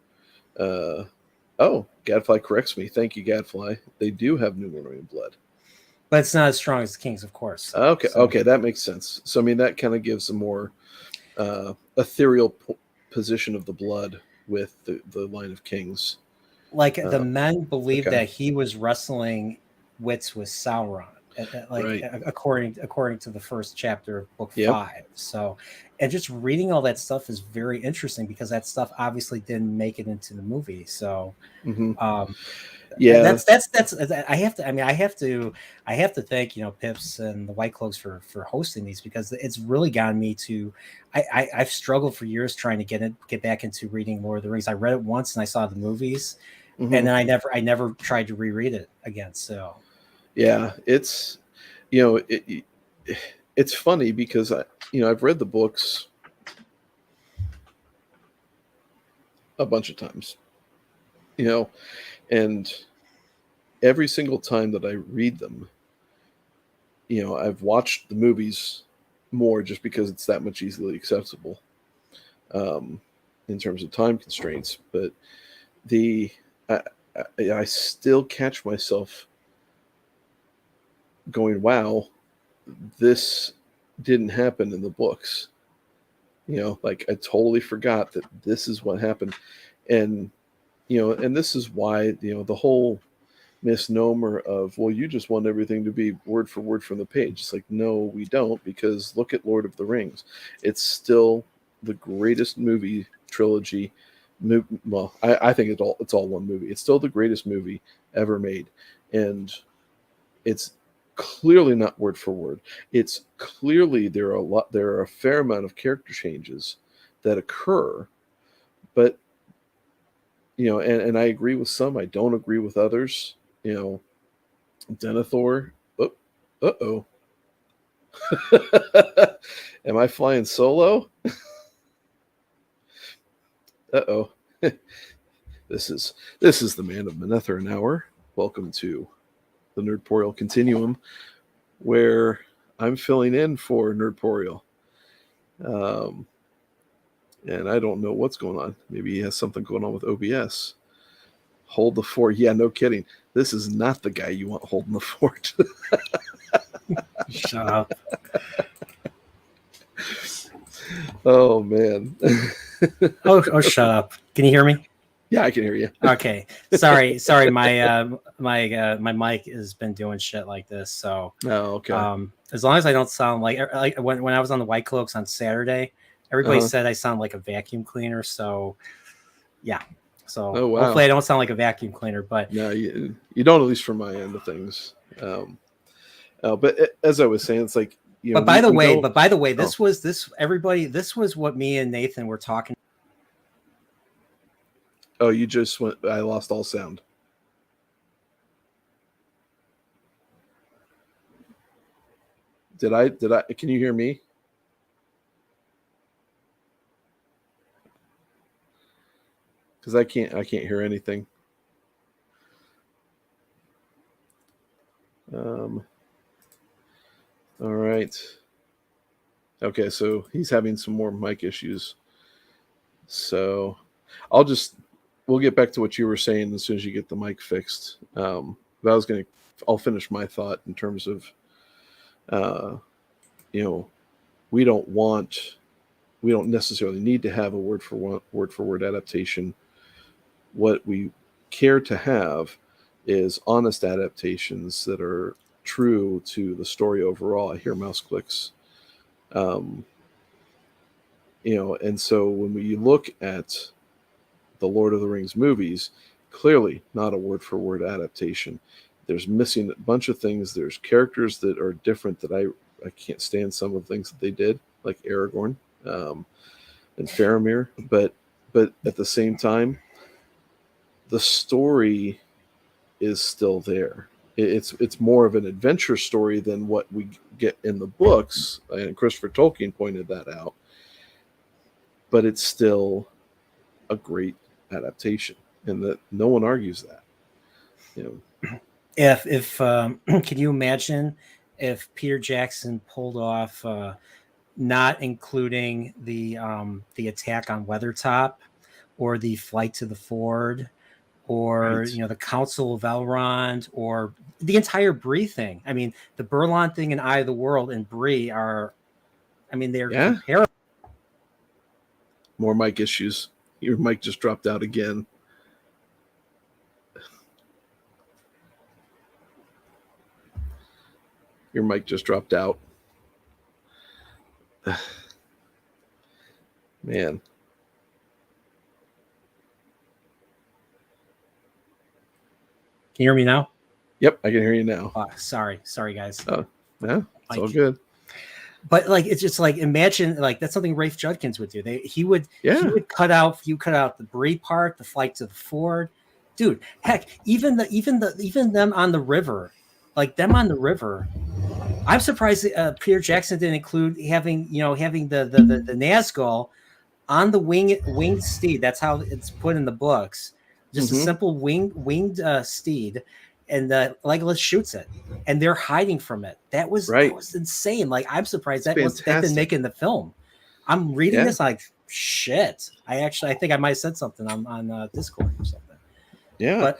Oh, Gadfly corrects me. Thank you, Gadfly. They do have Numenorian blood. but it's not as strong as the Kings, of course. Okay, So okay, that makes sense. So I mean, that kind of gives a more ethereal position of the blood with the line of kings. like the Uh, men believe okay, that he was wrestling wits with Sauron, like right. according to the first chapter of book Yep. 5. So, and just reading all that stuff is very interesting, because that stuff obviously didn't make it into the movie. So, hmm um, Yeah. that's I have to. I mean, I have to thank Pips and the White Cloaks for hosting these, because it's really gotten me to. I've struggled for years trying to get back into reading Lord of the Rings. I read it once and I saw the movies, hmm and then I never tried to reread it again. So Yeah. It's you know it, it's funny because I've read the books a bunch of times, you know, and every single time that I read them, I've watched the movies more just because it's that much easily accessible um, in terms of time constraints. But the I, I still catch myself going, "Wow, this didn't happen in the books." Like I totally forgot that this is what happened, and and this is why the whole misnomer of, well, you just want everything to be word for word from the page. It's like, no, we don't, because look at Lord of the Rings. It's still the greatest movie trilogy. Well, I think it's all one movie. It's still the greatest movie ever made, and it's clearly not word for word. It's clearly there are a fair amount of character changes that occur, but and I agree with some, I don't agree with others. Denethor. Oh, uh-oh. Am I flying solo? Uh-oh. This is the Man of Manetheren hour. Welcome to the Nerdporial Continuum, where I'm filling in for Nerdporial. Um, and I don't know what's going on. Maybe he has something going on with OBS. Hold the fort. Yeah, no kidding. This is not the guy you want holding the fort. shut up. Oh man. Oh, shut up. Can you hear me? Yeah, I can hear you. Okay. Sorry. My mic has been doing shit like this. So, Oh, okay. as long as I don't sound like when I was on the White Cloaks on Saturday, everybody Uh-huh. said I sound like a vacuum cleaner. So, yeah. So Oh, hopefully wow. I don't sound like a vacuum cleaner. But No, you don't, at least from my end of things. But as I was saying, it's like, by the we way, don't. Oh, this was what me and Nathan were talking. oh, you just went. I lost all sound. Did I? Did I? Can you hear me? Because I can't. I can't hear anything. Um. All right. Okay, so he's having some more mic issues. So I'll just. We'll get back to what you were saying as soon as you get the mic fixed. But I was gonna. I'll finish my thought in terms of, uh, you know, we don't want. We don't necessarily need to have a word for word adaptation. What we care to have is honest adaptations that are true to the story overall. I hear mouse clicks. Um, and so when we look at the Lord of the Rings movies, clearly not a word for word adaptation. There's missing a bunch of things. There's characters that are different that I can't stand some of the things that they did, like Aragorn, and Faramir. But at the same time, the story is still there. It's more of an adventure story than what we get in the books, and Christopher Tolkien pointed that out. But it's still a great adaptation, and that no one argues that. You If can you imagine if Peter Jackson pulled off not including the attack on Weathertop or the flight to the Ford or right? the Council of Elrond or the entire Bree thing. I mean, the Burlon thing and Eye of the World and Bree are, I mean, they're Yeah. comparable. More mic issues. Your mic just dropped out again. Your mic just dropped out. Man. Can you hear me now? Yep, I can hear you now. Sorry, guys. Oh, yeah, it's all Like, good. but like it's just like imagine like that's something Rafe Judkins would do. He would Yeah. cut out the Bree part, the flight to the Ford. Dude, heck, even them on the river, like them on the river. I'm surprised Peter Jackson didn't include having the Nazgul on the winged steed. That's how it's put in the books. Just a Mm-hmm. simple winged steed, and Legolas shoots it, and they're hiding from it. That was Right. insane. Like I'm surprised It's that didn't make fantastic. it in the film. I'm reading Yeah. this like shit. I think I might have said something on Discord or something. Yeah. But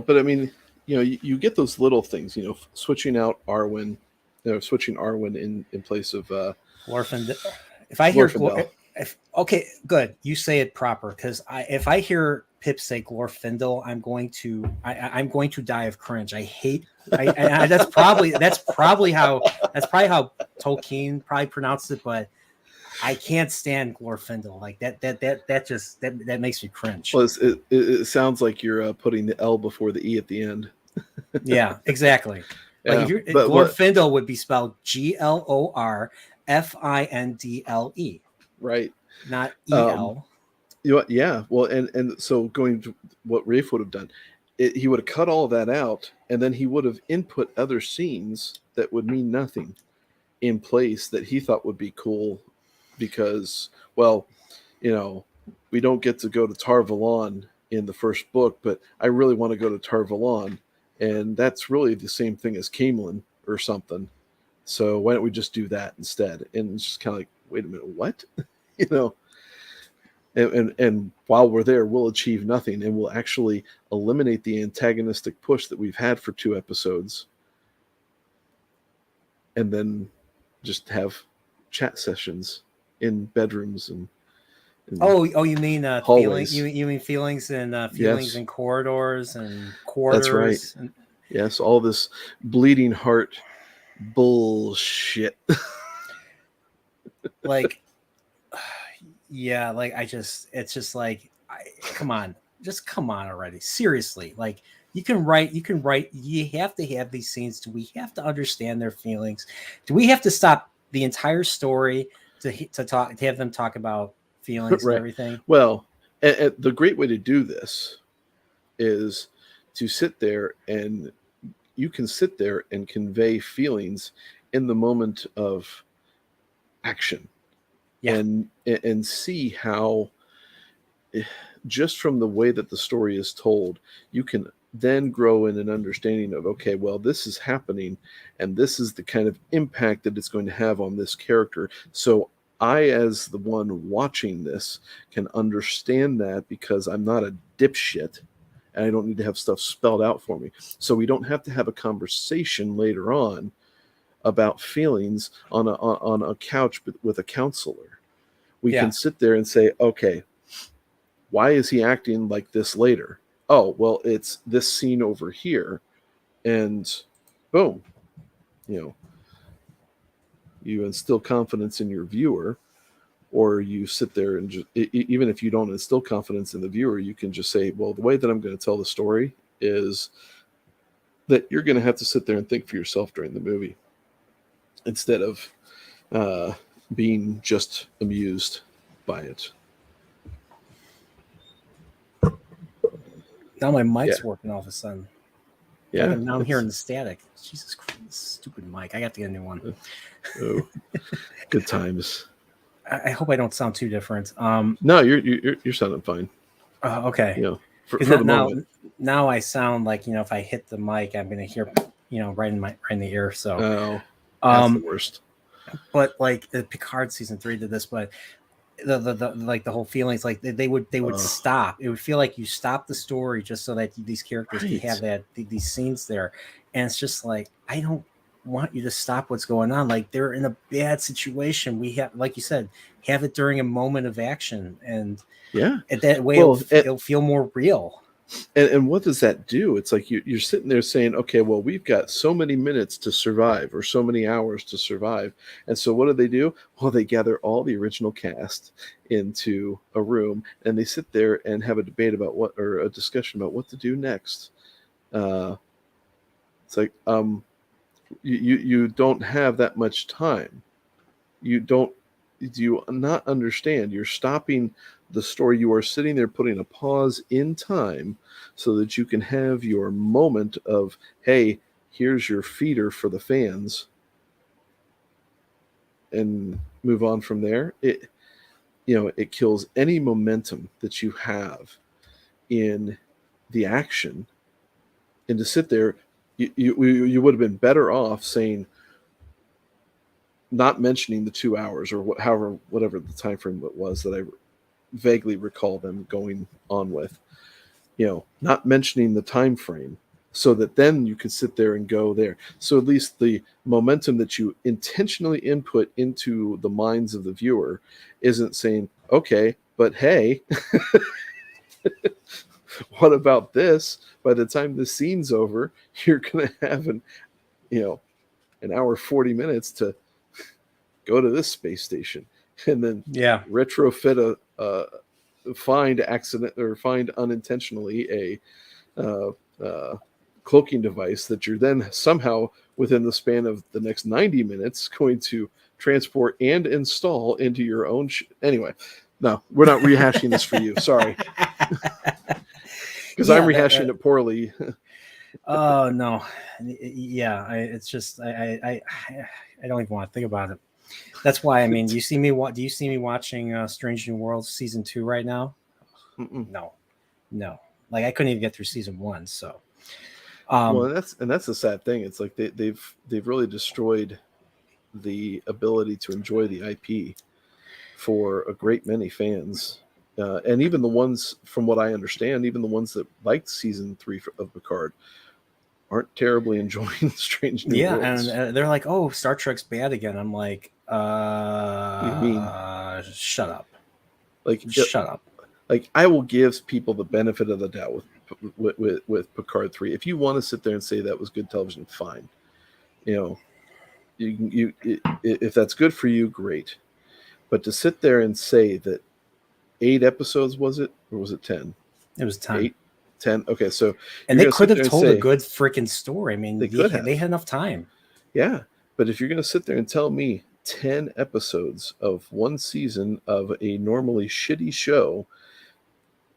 But I mean, you get those little things, switching out Arwen, switching Arwen in place of Glorfindel. If I hear Glorfindel. okay, good. You say it proper because if I hear Pip say Glorfindel, I'm going to die of cringe. I hate. That's probably how Tolkien probably pronounced it, but I can't stand Glorfindel. Like that makes me cringe. Well, it sounds like you're putting the L before the E at the end. Yeah, exactly. Like Yeah, if you're but what? Glorfindel would be spelled Glorfindle, Right. not Um, El. Yeah. Well, and so going to what Rafe would have done, he would have cut all that out, and then he would have input other scenes that would mean nothing in place that he thought would be cool, because, well, you know, we don't get to go to Tar Valon in the first book, but I really want to go to Tar Valon, and that's really the same thing as Camelin or something. So why don't we just do that instead? And it's just kind of like, wait a minute, what? you know, and while we're there, we'll achieve nothing, and we'll actually eliminate the antagonistic push that we've had for 2 episodes, and then just have chat sessions in bedrooms and and Oh, you mean feeling? hallways. You mean feelings and feelings Yes, in corridors and that's right. quarters and Yes, all this bleeding heart bullshit. like, yeah, like it's just like, come on, just come on already. Seriously, like you can write. You have to have these scenes. Do we have to understand their feelings? Do we have to stop the entire story to have them talk about feelings and Right. everything? Well, the great way to do this is to sit there, and you can sit there and convey feelings in the moment of action, Yeah, and see how, just from the way that the story is told, you can then grow in an understanding of, okay, well, this is happening, and this is the kind of impact that it's going to have on this character. So I, as the one watching this, can understand that because I'm not a dipshit and I don't need to have stuff spelled out for me. So we don't have to have a conversation later on about feelings on a couch with a counselor. We can yeah. sit there and say, okay, why is he acting like this later? Oh, well, it's this scene over here, and boom, you know, you instill confidence in your viewer, or you sit there and just, even if you don't instill confidence in the viewer, you can just say, well, the way that I'm going to tell the story is that you're going to have to sit there and think for yourself during the movie instead of uh, being just amused by it. Now my Yeah, mic's working all of a sudden. yeah, Now I'm hearing it's the static. Jesus Christ, this stupid mic. I got to get a new one. oh, good times. I hope I don't sound too different. No, you're sounding fine. Okay. You know, Because for the moment. now I sound like, if I hit the mic, I'm gonna hear, right in the ear. So, Oh, that's the um, worst. but like the Picard season 3 did this, but the like the whole feelings, like they would Uh, stop. It would feel like you stop the story just so that these characters could have right. these scenes there, and it's just like, I don't want you to stop what's going on. Like, they're in a bad situation. We have, like you said, have it during a moment of action, and Yeah. that way Well, it'll feel more real. and what does that do? It's like you're sitting there saying, okay, well, we've got so many minutes to survive or so many hours to survive. And so what do? Well, they gather all the original cast into a room and they sit there and have a debate about or a discussion about what to do next. Uh, it's like, you don't have that much time. You don't, do you not understand? You're stopping the story. You are sitting there putting a pause in time so that you can have your moment of, hey, here's your feeder for the fans, and move on from there. It kills any momentum that you have in the action. And to sit there, you would have been better off saying, not mentioning the 2 hours or whatever the time frame it was that I vaguely recall them going on with, not mentioning the time frame, so that then you could sit there and go there. So at least the momentum that you intentionally input into the minds of the viewer isn't saying, okay, but hey, what about this? By the time the scene's over, you're going to have you know, an hour, 40 minutes to go to this space station and then Yeah. retrofit find unintentionally a cloaking device that you're then somehow within the span of the next 90 minutes going to transport and install into your own anyway. No, we're not rehashing this for you, sorry, because I'm Yeah, rehashing it poorly. oh no, yeah. It's just I don't even want to think about it. That's why, I mean, do you see me watching Strange New Worlds season 2 right now? No, no. Like, I couldn't even get through season 1. So, Well, um, and that's the sad thing. It's like they've really destroyed the ability to enjoy the IP for a great many fans. And even the ones, from what I understand, even the ones that liked season 3 of Picard aren't terribly enjoying Strange New yeah, and Worlds. they're like, "Oh, Star Trek's bad again." I'm like, You mean, shut up. Like, Shut up. like I will give people the benefit of the doubt with Picard 3. If you want to sit there and say that was good television, fine. You know, if that's good for you, great. But to sit there and say that 8 episodes, was it, or was it 10? It was 10. 8, 10. Okay, so And you're they gonna could sit have there and told a say good freaking story. I mean, they could have. they had enough time. Yeah, but if you're gonna sit there and tell me 10 episodes of one season of a normally shitty show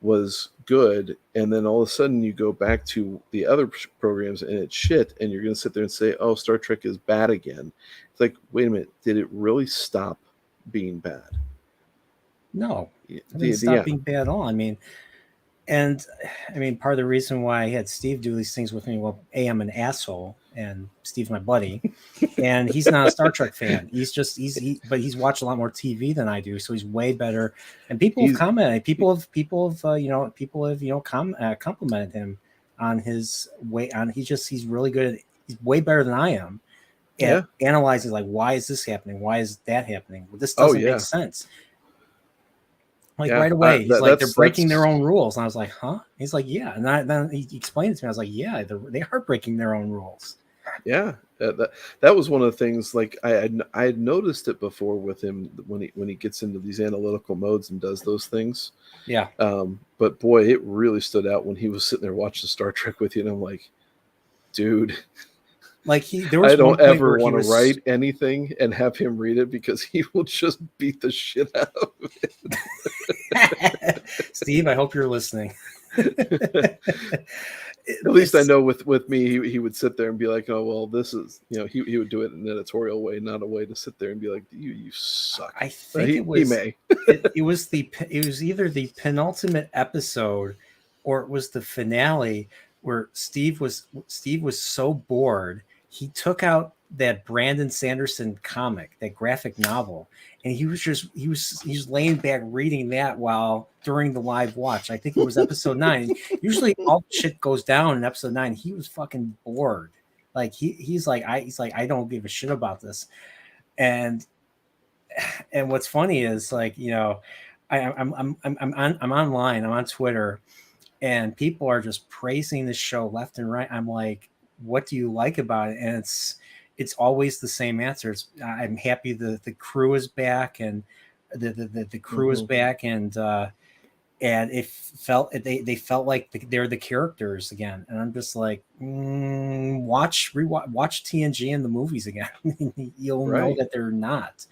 was good, and then all of a sudden you go back to the other programs and it's shit, and you're going to sit there and say, "Oh, Star Trek is bad again." It's like, wait a minute, did it really stop being bad? No, it didn't stop being bad at all. I mean, and I mean, part of the reason why I had Steve do these things with me, well, A, I'm an asshole, and Steve's my buddy, and he's not a Star Trek fan. But he's watched a lot more TV than I do, so he's way better. And people have commented, people have complimented him on his way on. He's really good. He's way better than I am at analyzing, like, why is this happening? Why is that happening? Well, this doesn't make sense. Like, right away, he's like, they're breaking their own rules. And I was like, huh? He's like, yeah. And then he explained it to me. I was like, yeah, they are breaking their own rules. Yeah, that was one of the things. Like, I had noticed it before with him when he gets into these analytical modes and does those things. Yeah. But boy, it really stood out when he was sitting there watching Star Trek with you, and I'm like, dude. Like, there was I don't ever want to write anything and have him read it, because he will just beat the shit out of it. Steve, I hope you're listening. At least I know with me, he would sit there and be like, "Oh, well, this is," he would do it in an editorial way, not a way to sit there and be like, "You suck." I think he may. it was either the penultimate episode or it was the finale where Steve was so bored he took out that Brandon Sanderson comic, that graphic novel, and he was laying back reading that while during the live watch. I think it was episode 9. Usually all shit goes down in episode 9. He was fucking bored. Like he's like I don't give a shit about this. And what's funny is, like, I'm online, I'm on Twitter, and people are just praising this show left and right. I'm like, what do you like about it? And it's always the same answer. I'm happy the crew is back, and the crew is back, and it felt they felt like they're the characters again. And I'm just like, watch TNG and the movies again. You'll know that they're not.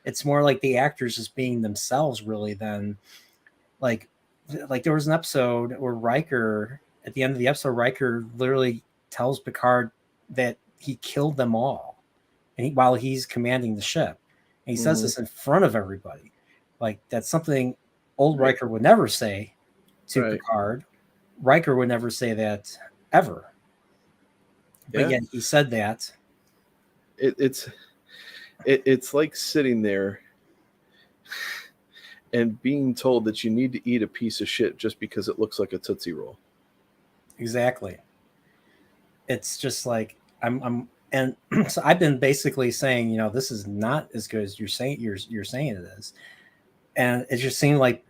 It's more like the actors just being themselves, really, than like there was an episode where Riker, at the end of the episode, Riker literally tells Picard that he killed them all, and while he's commanding the ship, and he says this in front of everybody. Like, that's something old Riker would never say to Picard. Riker would never say that ever. But yet he said that. It's like sitting there and being told that you need to eat a piece of shit just because it looks like a Tootsie Roll. Exactly. It's just like and so I've been basically saying, this is not as good as you're saying it is. And it just seemed like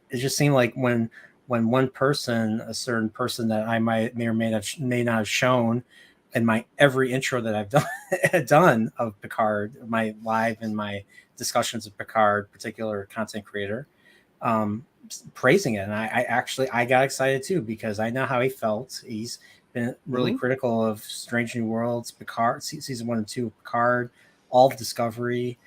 when one person, a certain person that I may not have shown in my every intro that I've done of Picard, my live and my discussions of Picard, particular content creator, praising it. And I got excited too, because I know how he felt. He's been really critical of Strange New Worlds, Picard, season 1 and 2 of Picard, all of Discovery.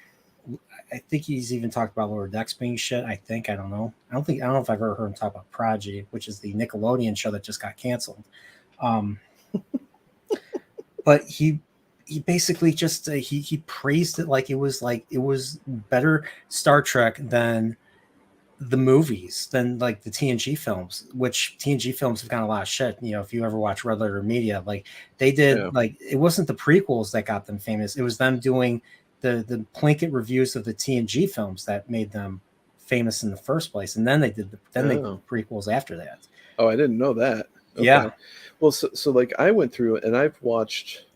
I think he's even talked about Lower Decks being shit. I don't know. I don't know if I've ever heard him talk about Prodigy, which is the Nickelodeon show that just got canceled. But he basically just he praised it like it was better Star Trek than the movies, than like the TNG films, which TNG films have gotten a lot of shit. If you ever watch Red Letter Media, like they did, like it wasn't the prequels that got them famous. It was them doing the Plinkett reviews of the TNG films that made them famous in the first place. And then they did the prequels after that. Oh, I didn't know that. Okay. Yeah. Well, so like I went through and I've watched,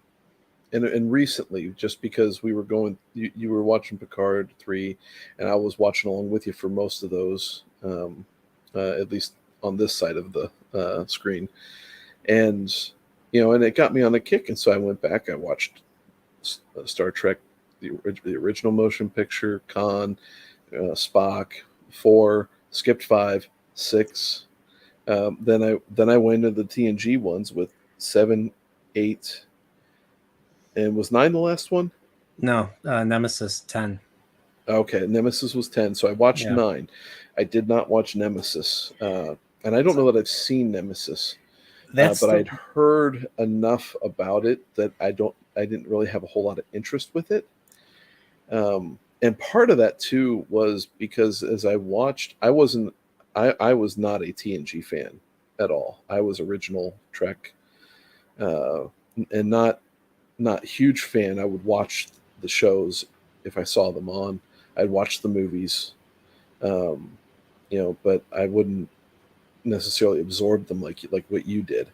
and recently, just because we were going, you were watching Picard 3, and I was watching along with you for most of those. at least on this side of the screen. And and it got me on a kick, and so I went back. I watched Star Trek, the original motion picture, Khan, Spock, 4, skipped 5, 6. Then I went into the TNG ones with 7, 8, and was 9 the last one? No, Nemesis 10. Okay, Nemesis was 10, so I watched 9. I did not watch Nemesis, and I don't know that I've seen Nemesis. But I'd heard enough about it that I didn't really have a whole lot of interest with it. And part of that too was because as I watched, I was not a TNG fan at all. I was original Trek, and not huge fan. I would watch the shows if I saw them on. I'd watch the movies, but I wouldn't necessarily absorb them like what you did.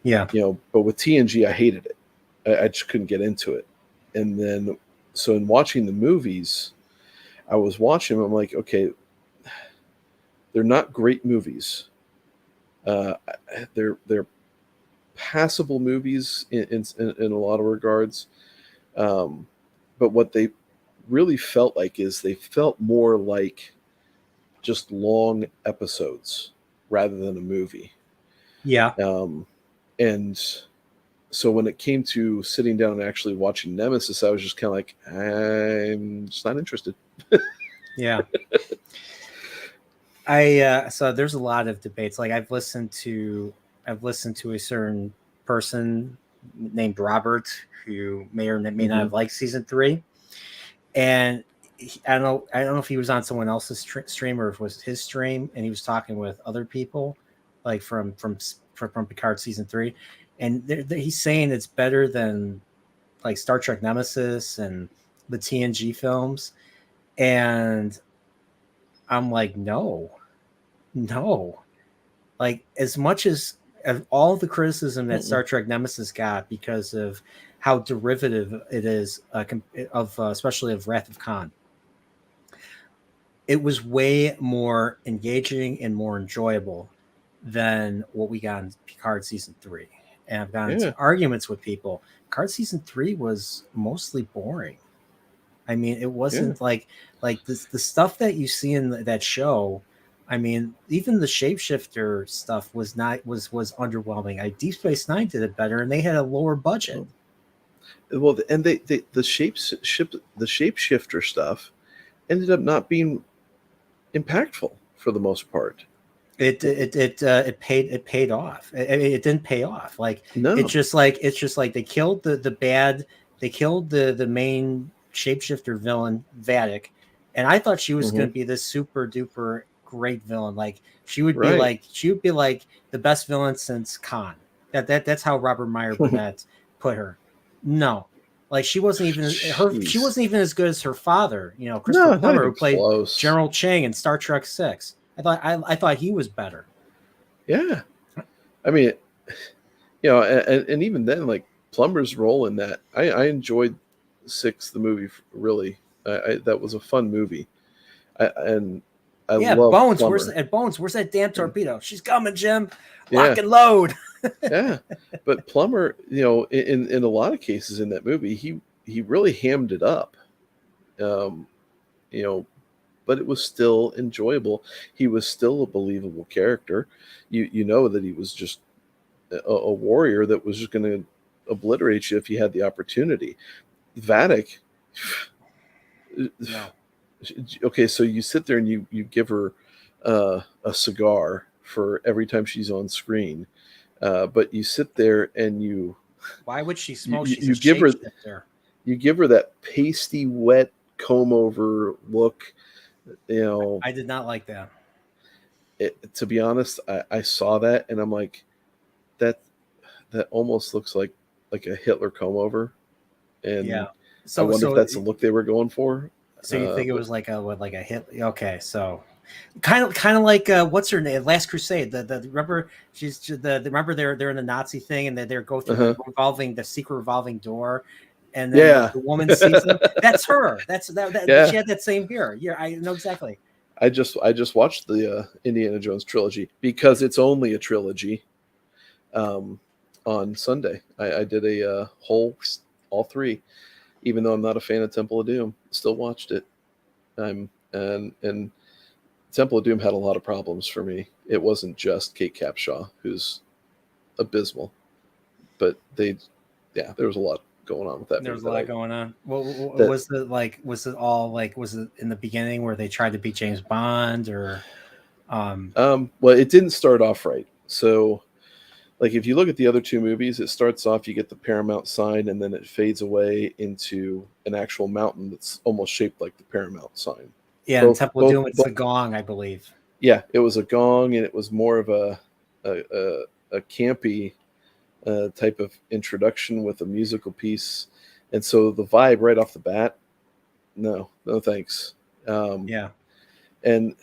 Yeah. But with TNG, I hated it. I just couldn't get into it. And then, so in watching the movies, I was watching them. I'm like, okay, they're not great movies. They're passable movies in a lot of regards. But what they really felt like is they felt more like just long episodes rather than a movie. Yeah. And so when it came to sitting down and actually watching Nemesis, I was just kind of like, I'm just not interested. Yeah. So there's a lot of debates. Like I've listened to a certain person named Robert who may or may not have liked season 3, and I don't know if he was on someone else's stream or if it was his stream, and he was talking with other people, like from Picard season 3, and he's saying it's better than like Star Trek Nemesis and the TNG films, and I'm like, no. Like as much as all the criticism that Star Trek Nemesis got because of how derivative it is of especially of Wrath of Khan, it was way more engaging and more enjoyable than what we got in Picard season 3. And I've gotten into arguments with people. Picard season 3 was mostly boring. I mean, it wasn't like the stuff that you see in that show. I mean, even the shapeshifter stuff was underwhelming. Deep Space Nine did it better, and they had a lower budget. Well, and the shapeshifter stuff ended up not being impactful for the most part. It paid off. It didn't pay off. Like no. It's just like they killed the main shapeshifter villain Vadic, and I thought she was going to be this super duper great villain. Like she would be like the best villain since Khan. That's how Robert Meyer Burnett put her. No, like she wasn't even She wasn't even as good as her father. Christopher Plummer, who played General Chang in Star Trek 6. I thought he was better. Yeah, I mean, and even then, like Plummer's role in that, I enjoyed 6, the movie. Really, that was a fun movie. I love Bones. Plummer. Where's that damn torpedo? She's coming, Jim. Lock and load. Yeah, but Plummer, in a lot of cases in that movie, he really hammed it up. But it was still enjoyable. He was still a believable character. You know that he was just a warrior that was just going to obliterate you if he had the opportunity. Vadic. No. Okay, so you sit there and you give her a cigar for every time she's on screen, but you sit there and you. Why would she smoke? You give her that pasty, wet comb over look. I did not like that. To be honest, I saw that and I'm like, that almost looks like a Hitler comb over, and so I wonder if that's the look they were going for. So you think it was like a Hitler? Okay, so kind of like what's her name? Last Crusade. The remember remember they're in the Nazi thing and they go through the secret revolving door. And then the woman sees them. That's her. She had that same hair. Yeah, I know exactly. I just watched the Indiana Jones trilogy because it's only a trilogy. Um, on Sunday, I did a whole all three, even though I'm not a fan of Temple of Doom. Still watched it. And Temple of Doom had a lot of problems for me. It wasn't just Kate Capshaw, who's abysmal, but there was a lot going on with that. There was a lot going on. Well, that was it like? Was it all like? Was it in the beginning where they tried to be James Bond, or? Well, it didn't start off right. So, like, if you look at the other two movies, it starts off, you get the Paramount sign, and then it fades away into an actual mountain that's almost shaped like the Paramount sign. Yeah, in Temple of Doom, it's the gong, I believe. Yeah, it was a gong, and it was more of a campy type of introduction with a musical piece, and so the vibe right off the bat, no thanks. Yeah, and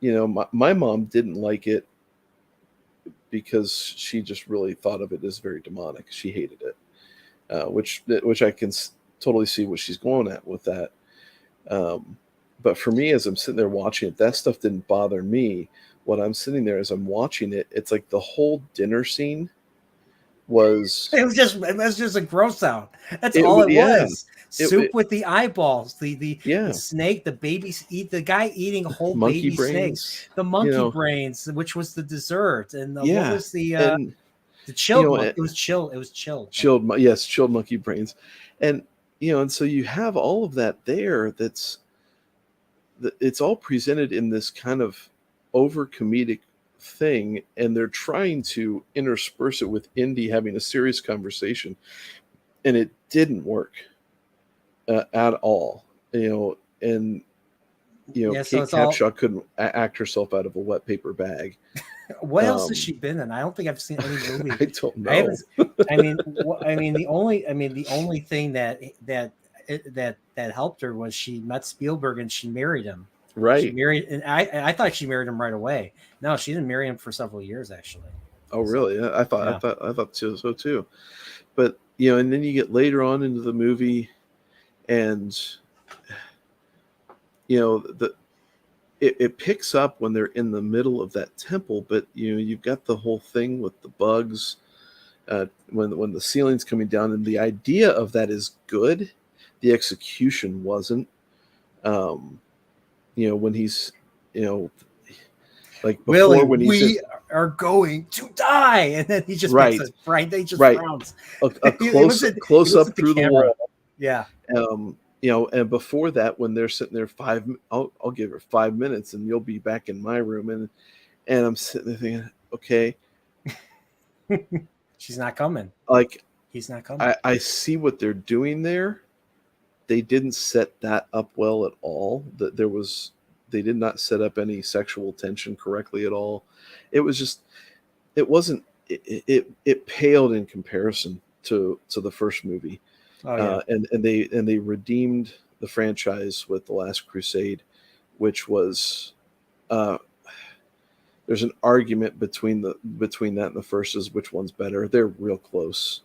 my mom didn't like it because she just really thought of it as very demonic. She hated it, which I can totally see what she's going at with that. But for me, as I'm sitting there watching it, that stuff didn't bother me. What I'm sitting there as I'm watching it, it's like the whole dinner scene was. it was just a gross out. That's all it was. Soup with the eyeballs, the snake, the babies eat the guy eating whole monkey baby brains, snakes, the monkey brains, which was the dessert, and what was the chilled? It was chill. It was chilled. Chilled monkey brains, and and so you have all of that there. It's all presented in this kind of over comedic thing, and they're trying to intersperse it with Indy having a serious conversation, and it didn't work at all. And Kate Capshaw couldn't act herself out of a wet paper bag. What else has she been in? I don't think I've seen any movie. I don't know. The only thing that helped her was she met Spielberg and she married him. Right. She married, and I thought she married him right away. No, she didn't marry him for several years, actually. Oh, really? Yeah, I thought so too. But and then you get later on into the movie, and it picks up when they're in the middle of that temple. But you've got the whole thing with the bugs, when the ceiling's coming down, and the idea of that is good. The execution wasn't. When he's, like before, Willie, when we are going to die, and then he just makes a fright. They just frowns. A close up through the wall. Yeah. And before that, when they're sitting there I'll give her 5 minutes, and you'll be back in my room, and I'm sitting there thinking, okay, she's not coming. Like, he's not coming. I see what they're doing there. They didn't set that up well at all. They did not set up any sexual tension correctly at all. It was just, it wasn't, it paled in comparison to the first movie. Oh, yeah. And they redeemed the franchise with The Last Crusade, which was, there's an argument between that and the first is which one's better. They're real close.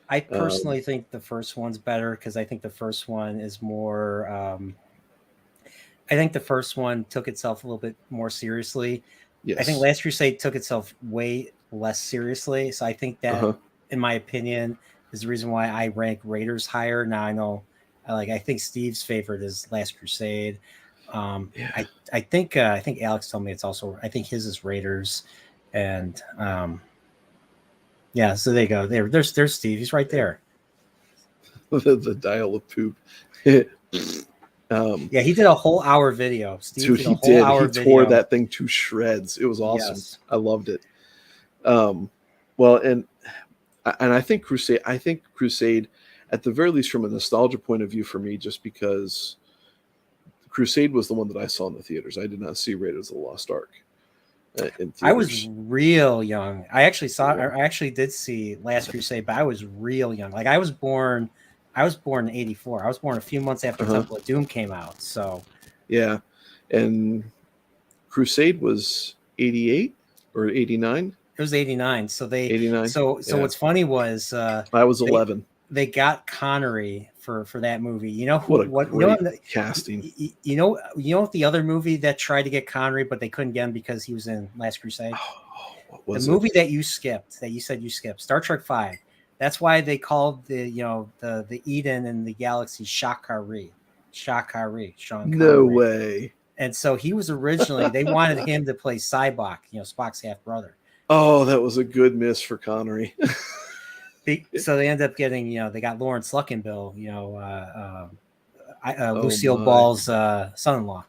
I personally think the first one's better because I think the first one is more. I think the first one took itself a little bit more seriously. Yes. I think Last Crusade took itself way less seriously. So I think that, in my opinion, is the reason why I rank Raiders higher. Now I know, I think Steve's favorite is Last Crusade. I think Alex told me it's also. I think his is Raiders, and. Yeah, so there you go. There's Steve. He's right there. the dial of poop. Yeah, he did a whole hour video. Steve dude, he did. He tore that thing to shreds. It was awesome. Yes. I loved it. Well, and I think Crusade. At the very least, from a nostalgia point of view, for me, just because Crusade was the one that I saw in the theaters. I did not see Raiders of the Lost Ark. I was real young. I actually did see Last Crusade, but I was real young. I was born in 84. I was born a few months after Temple of Doom came out. So yeah. And Crusade was 88 or 89. It was 89. So 89. So what's funny was I was 11. they got Connery for that movie. You know who? What a What great casting. You know what the other movie that tried to get Connery, but they couldn't get him because he was in Last Crusade. Oh, what The was movie it? that you skipped, that you said you skipped, Star Trek V. That's why they called the the Eden in the galaxy Shakari, Sean No Connery. way. And so he was originally, they wanted him to play Cybok, Spock's half brother. Oh, that was a good miss for Connery. So they ended up getting, they got Lawrence Luckinbill, Oh Lucille my. Ball's son-in-law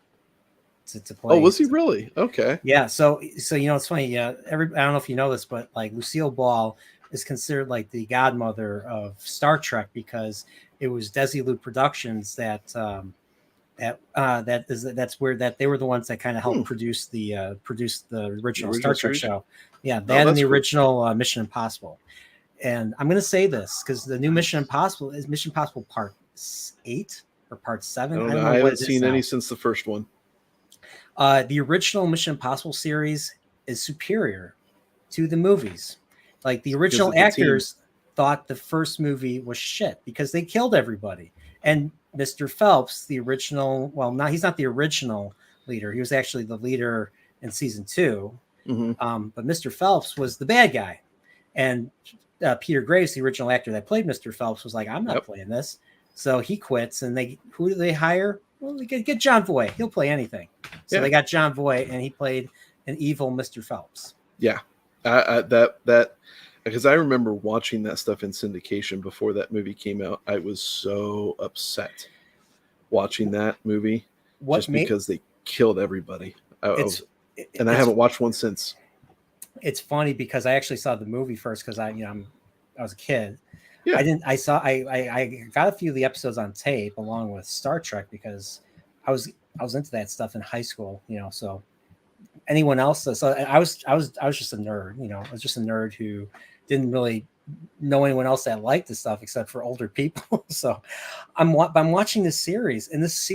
to Oh, play. was he really? Okay. Yeah. So it's funny. Yeah. I don't know if you know this, but like Lucille Ball is considered like the godmother of Star Trek because it was Desilu Productions that's where that they were the ones that kind of helped produce the original Star Trek series? show. Yeah, Oh, that and that's the cool. original Mission Impossible. And I'm going to say this because the new Mission Impossible is Mission Impossible Part 8 or Part 7. I don't know I what haven't it is seen now. any since the first one. The original Mission Impossible series is superior to the movies. Like the original actors thought the first movie was shit because they killed everybody. And Mr. Phelps, the original, he's not the original leader. He was actually the leader in season 2. Mm-hmm. But Mr. Phelps was the bad guy. And Peter Graves, the original actor that played Mr. Phelps, was like, I'm not playing this. So he quits. And who do they hire? Well, they get John Voight. He'll play anything. So they got John Voight, and he played an evil Mr. Phelps. Yeah. That because I remember watching that stuff in syndication before that movie came out. I was so upset watching that movie because they killed everybody. I haven't watched one since. It's funny because I actually saw the movie first because I was a kid. Yeah. I got a few of the episodes on tape along with Star Trek because I was into that stuff in high school, so anyone else, so I was just a nerd, I was just a nerd who didn't really know anyone else that liked this stuff except for older people. So I'm watching this series, and this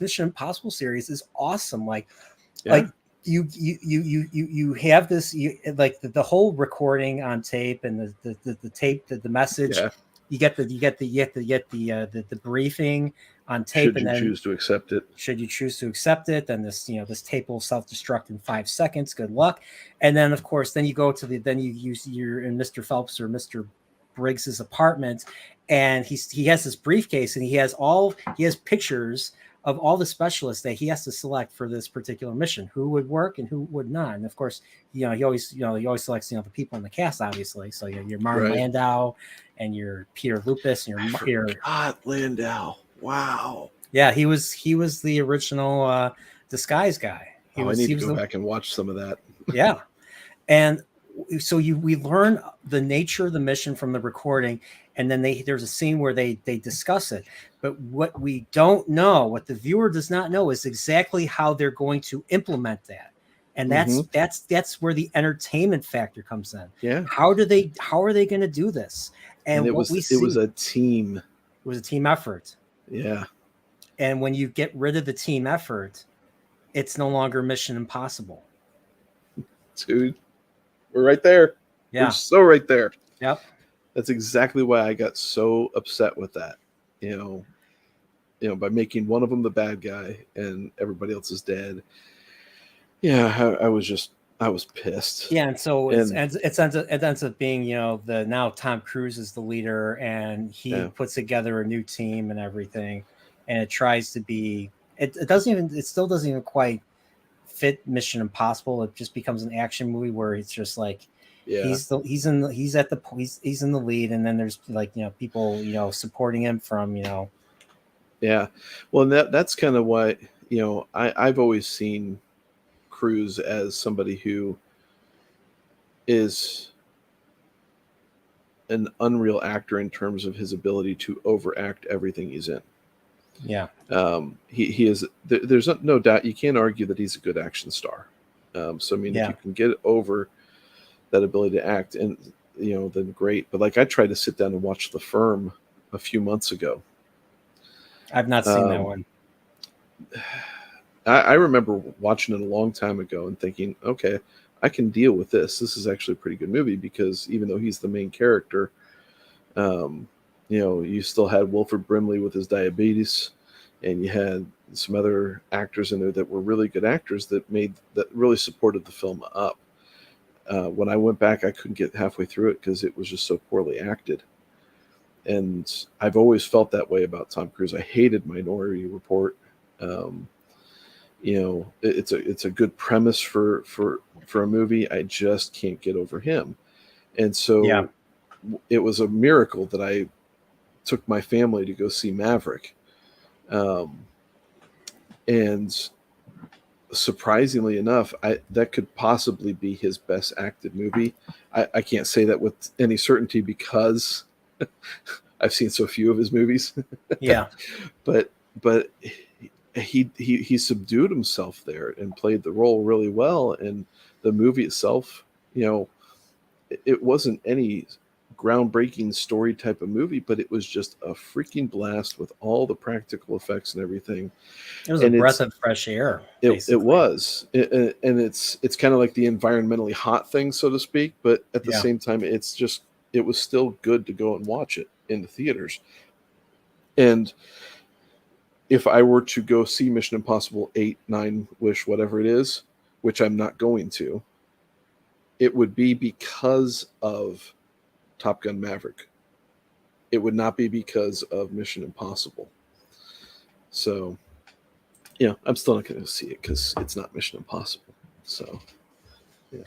Mission Impossible series is awesome. Like you have this, like the whole recording on tape and the tape, the message. You get the briefing on tape, should you choose to accept it. Should you choose to accept it, then this tape will self-destruct in 5 seconds. Good luck. And then of course, then you go to you're in Mr. Phelps or Mr. Briggs's apartment, and he has this briefcase, and he has pictures of all the specialists that he has to select for this particular mission, who would work and who would not. And of course, he always selects the people in the cast, obviously. So your Martin Landau and your Peter Lupus and your Landau. Wow. Yeah, he was the original disguise guy. I need to go back and watch some of that. Yeah. And so we learn the nature of the mission from the recording, and then there's a scene where they discuss it. But what we don't know, what the viewer does not know, is exactly how they're going to implement that. And that's where the entertainment factor comes in. Yeah. How are they going to do this? And it was a team. It was a team effort. Yeah. And when you get rid of the team effort, it's no longer Mission Impossible. Dude, we're right there. Yeah. We're so right there. Yep. That's exactly why I got so upset with that. By making one of them the bad guy and everybody else is dead. Yeah, I was pissed. Yeah, and so it ends up being, now Tom Cruise is the leader, and he puts together a new team and everything, and it tries to be. It still doesn't even quite fit Mission Impossible. It just becomes an action movie where it's just like he's in the lead, and then there's people supporting him from. Yeah, well, that's kind of why I've always seen Cruise as somebody who is an unreal actor in terms of his ability to overact everything he's in. Yeah. He is. There's no doubt. You can't argue that he's a good action star. So I mean, if you can get over that ability to act, and then great. But like, I tried to sit down and watch The Firm a few months ago. I've not seen that one. I remember watching it a long time ago and thinking, okay, I can deal with this. This is actually a pretty good movie because even though he's the main character, you still had Wilford Brimley with his diabetes, and you had some other actors in there that were really good actors that really supported the film up. When I went back, I couldn't get halfway through it because it was just so poorly acted. And I've always felt that way about Tom Cruise. I hated Minority Report. Um, it's a good premise for a movie. I just can't get over him, and Yeah. so it was a miracle that I took my family to go see Maverick, um, and surprisingly enough, that could possibly be his best acted movie. I can't say that with any certainty because I've seen so few of his movies. Yeah. but he subdued himself there and played the role really well. And the movie itself, it wasn't any groundbreaking story type of movie, but it was just a freaking blast with all the practical effects and everything. It was a And breath of fresh air, it basically. was, and it's kind of like the environmentally hot thing, so to speak. But at the Yeah. same time, it was still good to go and watch it in the theaters. And if I were to go see Mission Impossible 8, 9, Wish, whatever it is, which I'm not going to, it would be because of Top Gun Maverick. It would not be because of Mission Impossible. So, I'm still not going to see it because it's not Mission Impossible. So, yeah.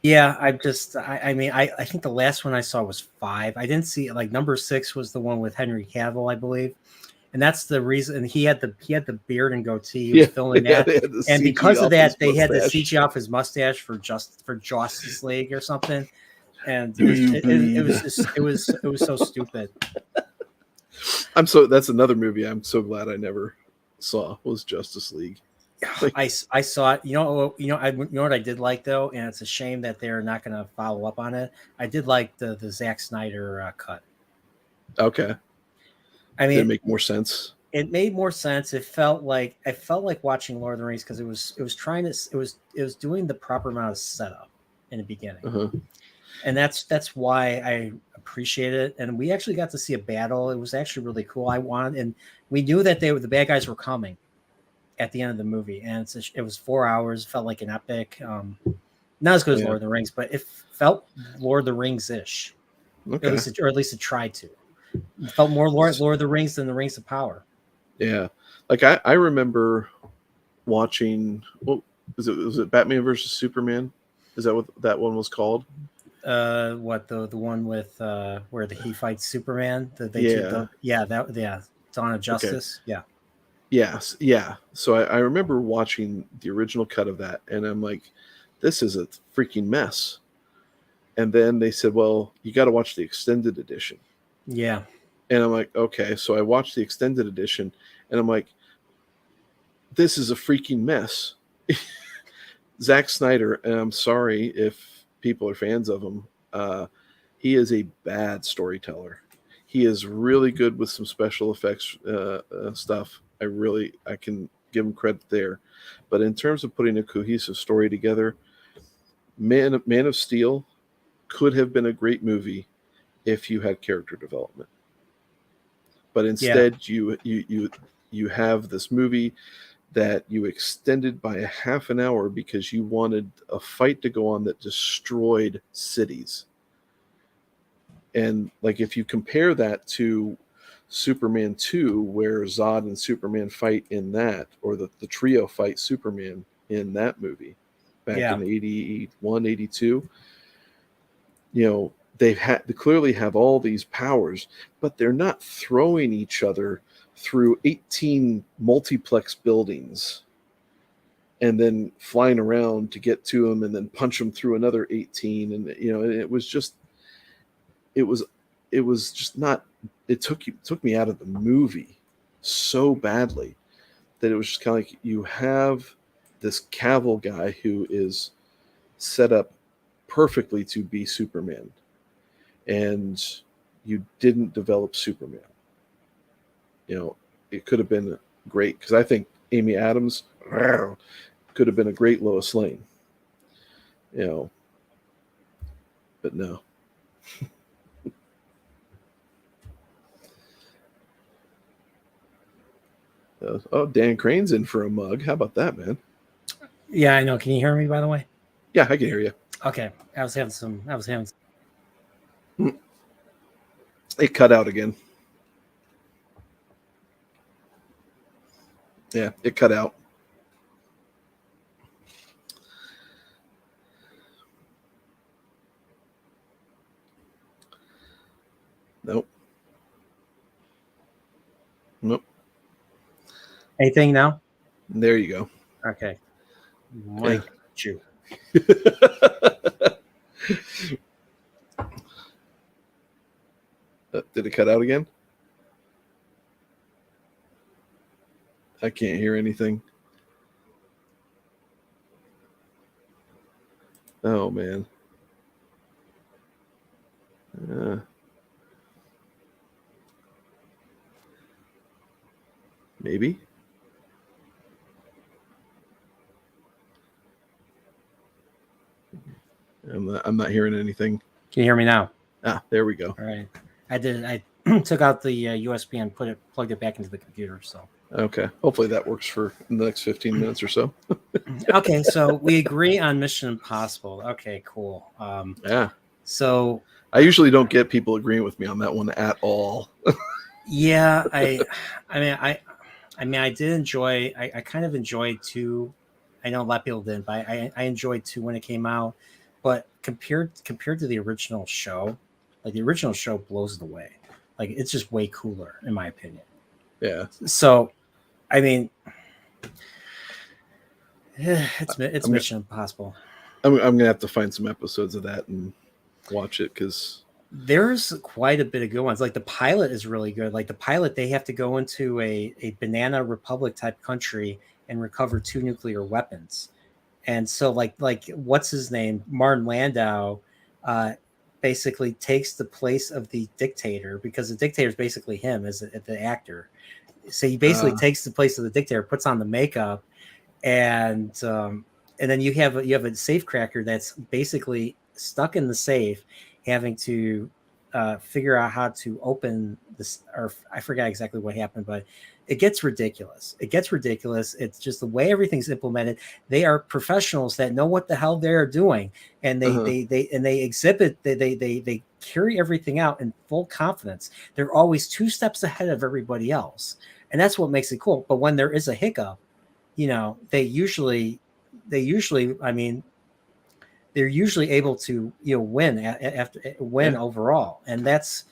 Yeah, I think the last one I saw was 5. I didn't see it. Like number 6 was the one with Henry Cavill, I believe. And that's the reason. And he had the beard and goatee. He was filming that, They had the and CG because of off his that, they had the mustache. CG off his mustache for Justice League or something. And Do you bleed? it was so stupid. That's another movie I'm so glad I never saw was Justice League. Like, I saw it. You know what I did like though, and it's a shame that they're not going to follow up on it. I did like the Zack Snyder cut. okay, I did it mean, make more sense? it made more sense. It felt like watching Lord of the Rings because it was doing the proper amount of setup in the beginning, Uh-huh. and that's why I appreciate it. And we actually got to see a battle. It was actually really cool. And we knew that the bad guys were coming at the end of the movie, and it was 4 hours. It felt like an epic. Not as good as Yeah. Lord of the Rings, but it felt Lord of the Rings ish. Okay. Or at least it tried to. It felt more Lord of the Rings than the Rings of Power. Yeah, like I remember watching. What was it Batman versus Superman? Is that what that one was called? What the one with where he fights Superman? Yeah. Dawn of Okay. Justice. Yeah. Yes. Yeah. So I remember watching the original cut of that, and I'm like, this is a freaking mess. And then they said, well, you got to watch the extended edition. Yeah. And I'm like, okay. So I watched the extended edition, and I'm like, this is a freaking mess. Zack Snyder, and I'm sorry if people are fans of him, he is a bad storyteller. He is really good with some special effects stuff. I can give him credit there. But in terms of putting a cohesive story together, Man of Steel could have been a great movie if you had character development. But Yeah. instead, you have this movie that you extended by a half an hour because you wanted a fight to go on that destroyed cities. And like if you compare that to Superman 2, where Zod and Superman fight in that, or the trio fight Superman in that movie back Yeah. in 81, 82, they clearly have all these powers, but they're not throwing each other through 18 multiplex buildings and then flying around to get to them and then punch them through another 18. And it was just it was just not. It took me out of the movie so badly that it was just kind of like you have this Cavill guy who is set up perfectly to be Superman, and you didn't develop Superman. It could have been great because I think Amy Adams could have been a great Lois Lane. But no. Oh, Dan Crane's in for a mug. How about that, man? Yeah, I know. Can you hear me, by the way? Yeah, I can hear you. Okay. I was having some. It cut out again. Yeah, it cut out. Nope. Nope. Anything now? There you go. Okay. Mike, you. Did it cut out again? I can't hear anything. Oh, man. Maybe. I'm not hearing anything. Can you hear me now? Ah, there we go. All right. I did. I took out the USB and plugged it back into the computer. So Okay. Hopefully that works for the next 15 minutes or so. okay. So we agree on Mission Impossible. Okay. Cool. Yeah. So I usually don't get people agreeing with me on that one at all. yeah, I mean, I did enjoy. I kind of enjoyed 2. I know a lot of people didn't, but I enjoyed 2 when it came out. But compared to the original show, like the original show blows it away. Like it's just way cooler, in my opinion. Yeah. So, I mean, it's Mission Impossible. I'm gonna have to find some episodes of that and watch it because There's quite a bit of good ones. Like the pilot is really good. Like the pilot, they have to go into a banana republic type country and recover 2 nuclear weapons. And so like what's his name? Martin Landau basically takes the place of the dictator, because the dictator is basically him as the actor. So he basically takes the place of the dictator, puts on the makeup, and then you have a safecracker that's basically stuck in the safe, having to figure out how to open this, or I forgot exactly what happened, but it gets ridiculous. It's just the way everything's implemented. They are professionals that know what the hell they're doing, and they exhibit, they carry everything out in full confidence. They're always 2 steps ahead of everybody else, and that's what makes it cool. But when there is a hiccup, they usually I mean, they're usually able to win overall, and that's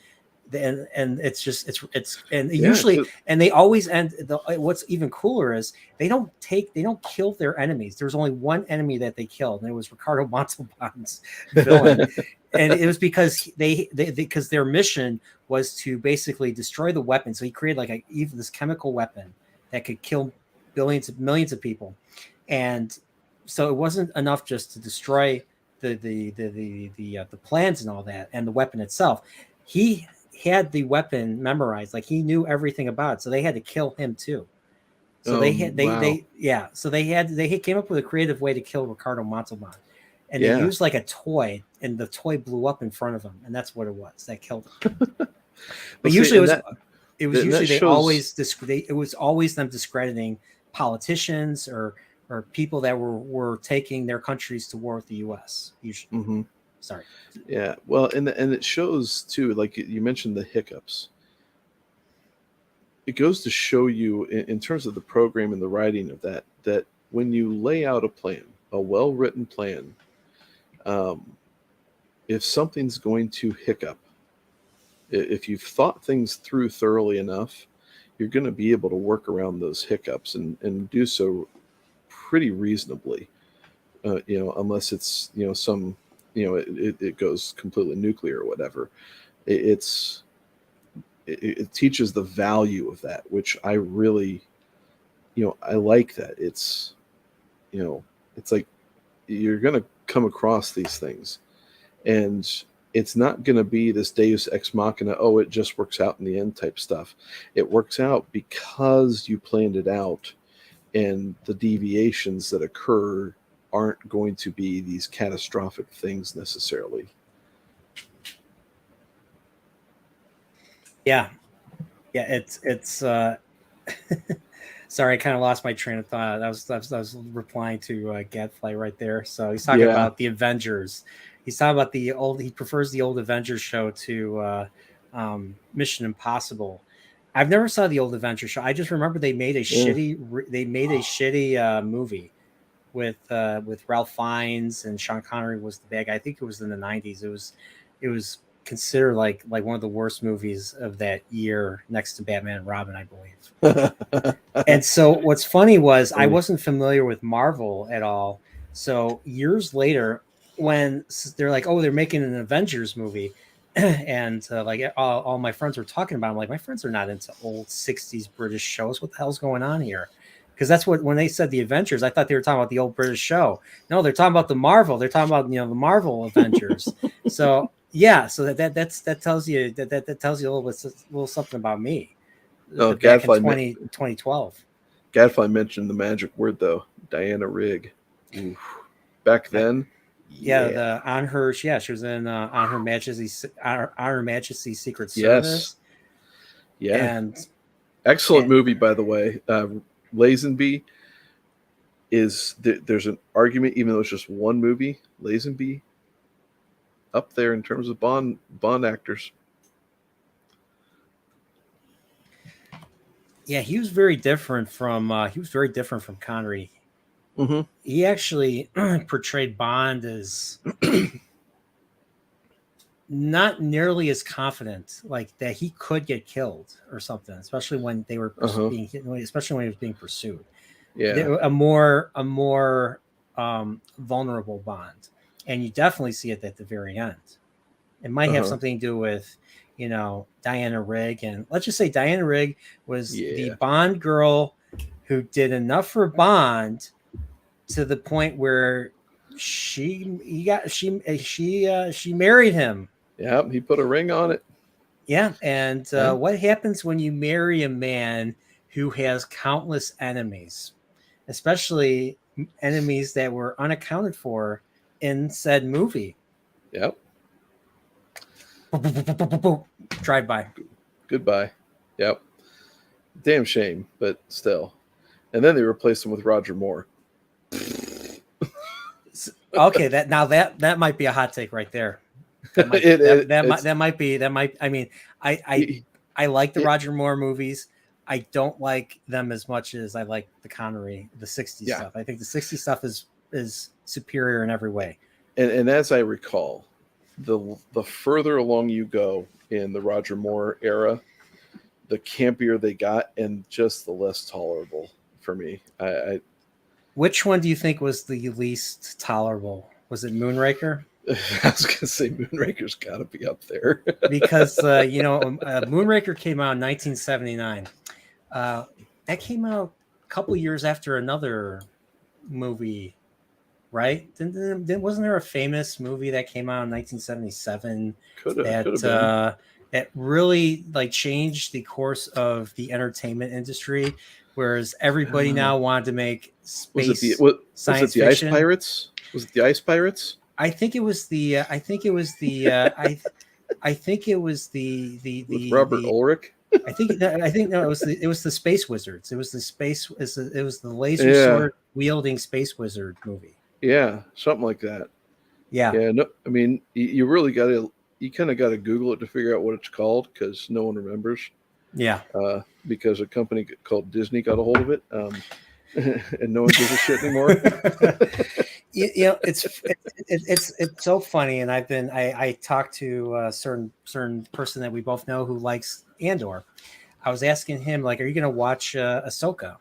and it's just it's and usually, and they always end. What's even cooler is they don't kill their enemies. There was only one enemy that they killed, and it was Ricardo Montalban's villain. And it was because because their mission was to basically destroy the weapon. So he created like even this chemical weapon that could kill millions of people. And so it wasn't enough just to destroy the plans and all that, and the weapon itself. He had the weapon memorized, like he knew everything about it. So they had to kill him too. So they came up with a creative way to kill Ricardo Montalban, and they used like a toy, and the toy blew up in front of him, and that's what it was that killed him. But usually it was always them discrediting politicians or people that were taking their countries to war with the U.S. usually. Mm-hmm. Sorry. Yeah, well, and it shows too. Like you mentioned, the hiccups. It goes to show you in terms of the program and the writing of that when you lay out a plan, a well-written plan, if something's going to hiccup, if you've thought things through thoroughly enough, you're going to be able to work around those hiccups and do so pretty reasonably. Unless it's some it goes completely nuclear or whatever. It teaches the value of that, which I really, I like that. It's like you're going to come across these things, and it's not going to be this Deus ex machina, oh, it just works out in the end type stuff. It works out because you planned it out, and the deviations that occur aren't going to be these catastrophic things necessarily. Yeah. It's Sorry, I kind of lost my train of thought. I was replying to Gadfly right there. So he's talking Yeah. about the Avengers. He's talking about the old. He prefers the old Avengers show to Mission Impossible. I've never saw the old Avengers show. I just remember they made a Yeah. shitty movie with Ralph Fiennes, and Sean Connery was the bad guy. I think it was in the '90s. It was considered like one of the worst movies of that year, next to Batman and Robin, I believe. And so what's funny was I wasn't familiar with Marvel at all. So years later, when they're like, "Oh, they're making an Avengers movie," and like all my friends were talking about, I'm like, my friends are not into old '60s British shows. What the hell's going on here? Because that's what when they said the Avengers, I thought they were talking about the old British show. No, they're talking about the Marvel. They're talking about the Marvel Avengers. So yeah, so that tells you that tells you a little something about me. Oh, Back in 2012. Gadfly mentioned the magic word though, Diana Rigg. Oof. Back then, Yeah, she was in on her Majesty's Secret yes, Service. yeah, and excellent and movie by the way. Lazenby there's an argument, even though it's just one movie. Lazenby up there in terms of Bond actors. yeah, he was very different from Connery. Mm-hmm. He actually portrayed Bond as not nearly as confident, like that he could get killed or something, especially when they were Uh-huh. being hit, especially when he was being pursued. Yeah. A more vulnerable Bond, and you definitely see it at the very end. It might have Uh-huh. something to do with Diana Rigg, and let's just say Diana Rigg was the Yeah. Bond girl who did enough for Bond to the point where she married him. Yeah. He put a ring on it. Yeah, and Yeah. what happens when you marry a man who has countless enemies, especially enemies that were unaccounted for in said movie? Yep. Drive by. Goodbye. Yep. Damn shame, but still. And then they replaced him with Roger Moore. Okay, that might be a hot take right there. I mean, I like the Roger Moore movies. I don't like them as much as I like the Connery, the '60s Yeah. stuff. I think the '60s stuff is superior in every way. And as I recall, the further along you go in the Roger Moore era, the campier they got, and just the less tolerable for me. Which one do you think was the least tolerable? Was it Moonraker? I was gonna say Moonraker's got to be up there. Because Moonraker came out in 1979. That came out a couple years after another movie, right? Wasn't there a famous movie that came out in 1977 Could have been. That really like changed the course of the entertainment industry? Whereas everybody now wanted to make space was it science the Ice fiction. Pirates? Was it the Ice Pirates? I think it was the I think it was the With Robert Ulrich? I think no, it was the Space Wizards. It was the laser Yeah. sword wielding Space Wizard movie. Yeah, something like that. Yeah. Yeah, no, I mean, you really kind of got to Google it to figure out what it's called, because no one remembers. Yeah. Because a company called Disney got a hold of it, and no one gives a shit anymore. It's so funny, and I talked to a certain person that we both know who likes Andor. I was asking him, like, are you going to watch Ahsoka?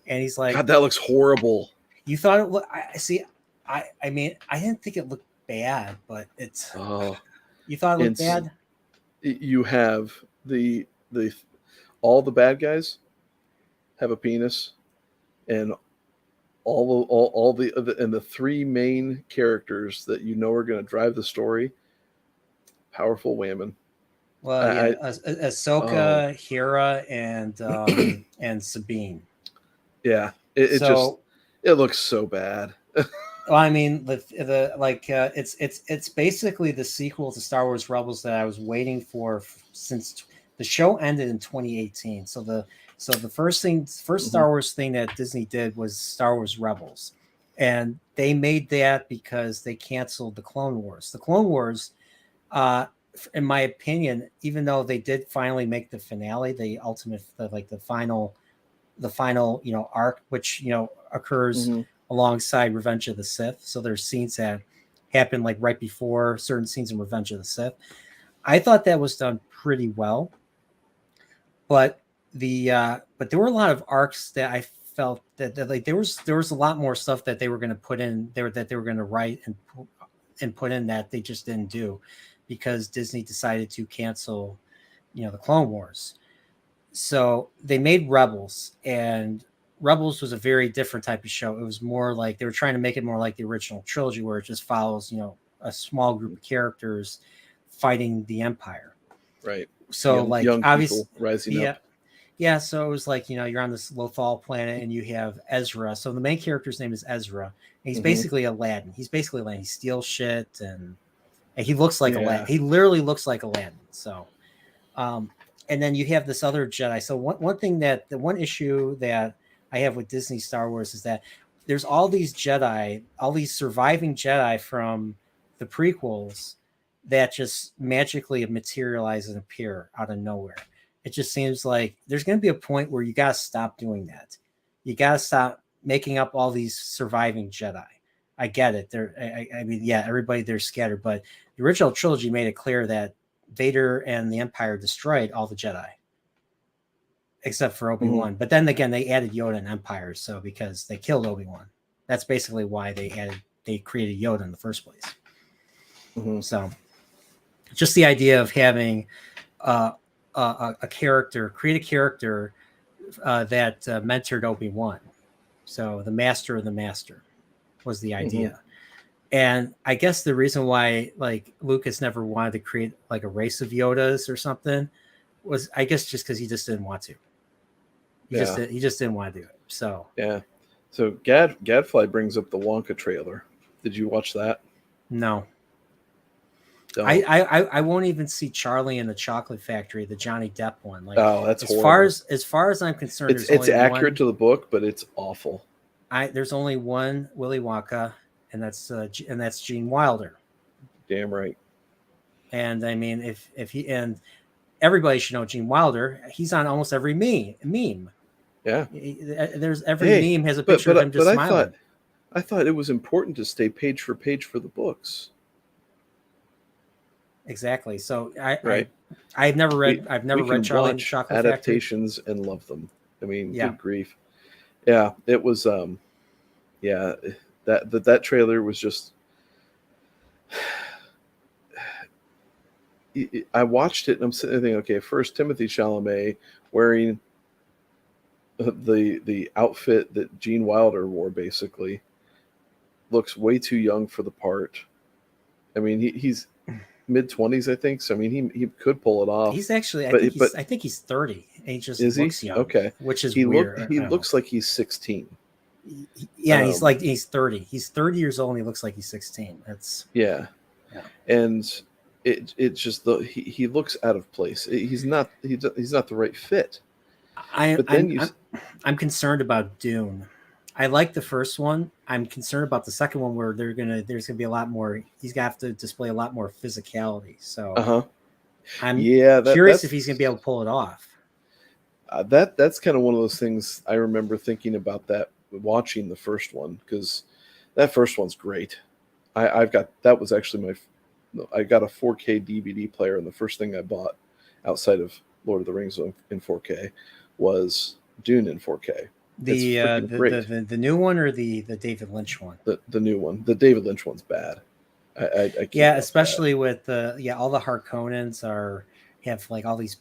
And he's like, God, that looks horrible. You thought it looked? I mean, I didn't think it looked bad, but it's. You thought it looked bad? You have the all the bad guys have a penis, and all the three main characters that are going to drive the story, powerful women. Well, yeah, Ahsoka, Hera, and Sabine. Yeah, it looks so bad. Well, I mean, it's basically the sequel to Star Wars Rebels that I was waiting for since The show ended in 2018. So the first Star Wars thing that Disney did was Star Wars Rebels, and they made that because they canceled the Clone Wars. The Clone Wars, in my opinion, even though they did finally make the finale, the final arc, which occurs alongside Revenge of the Sith. So there's scenes that happen like right before certain scenes in Revenge of the Sith. I thought that was done pretty well, but there were a lot of arcs that I felt that like there was a lot more stuff that they were going to put in there, that they were going to write and put in, that they just didn't do because Disney decided to cancel the Clone Wars. So they made Rebels, and Rebels was a very different type of show. It was more like they were trying to make it more like the original trilogy, where it just follows a small group of characters fighting the Empire. Right. So young obviously people rising up. Yeah, so it was like, you're on this Lothal planet and you have Ezra. So the main character's name is Ezra. And he's basically Aladdin. He's basically He steals shit and he looks like Aladdin. He literally looks like Aladdin. So, and then you have this other Jedi. So the one issue that I have with Disney Star Wars is that there's all these Jedi, all these surviving Jedi from the prequels that just magically materialize and appear out of nowhere. It just seems like there's going to be a point where you got to stop doing that. You got to stop making up all these surviving Jedi. I get it. I mean, everybody, they're scattered, but the original trilogy made it clear that Vader and the Empire destroyed all the Jedi, except for Obi-Wan. But then again, they added Yoda and Empire, so because they killed Obi-Wan. That's basically why they created Yoda in the first place. So just the idea of having a character, create a character that mentored Obi-Wan. So the master of the master was the idea. And I guess the reason why Lucas never wanted to create like a race of Yodas or something was, I guess, just because he just didn't want to. He just didn't want to do it. So So Gadfly brings up the Wonka trailer. Did you watch that? No. I won't even see Charlie and the Chocolate Factory, the Johnny Depp one. That's as horrible. As far as I'm concerned, it's accurate to the book, but it's awful. There's only one Willy Wonka, and that's Gene Wilder. Damn right. And I mean, if he, and everybody should know Gene Wilder. He's on almost every meme. Yeah. There's every meme has a picture of him just smiling. I thought it was important to stay page for page for the books. Exactly. So I've never read Charlie and the Chocolate adaptations Factory. And love them. I mean, good grief. Yeah, it was that trailer was just I watched it and I'm sitting there thinking, okay, first Timothée Chalamet wearing the outfit that Gene Wilder wore basically looks way too young for the part. I mean, he's mid-20s, I think. So I mean, he could pull it off. He's actually, I think he's 30. And he just looks young. Okay, which is weird. He looks like he's 16. He's 30. He's 30 years old and he looks like he's 16. That's and it just he looks out of place. He's not the right fit. I'm concerned about Dune. I like the first one. I'm concerned about the second one where there's gonna be a lot more. He's gonna have to display a lot more physicality. So I'm curious if he's gonna be able to pull it off. That's kind of one of those things I remember thinking about that watching the first one, because that first one's great. I got a 4K DVD player, and the first thing I bought outside of Lord of the Rings in 4K was Dune in 4K. The new one or the David Lynch one? The new one. The David Lynch one's bad. I can't especially with all the Harkonnens have like all these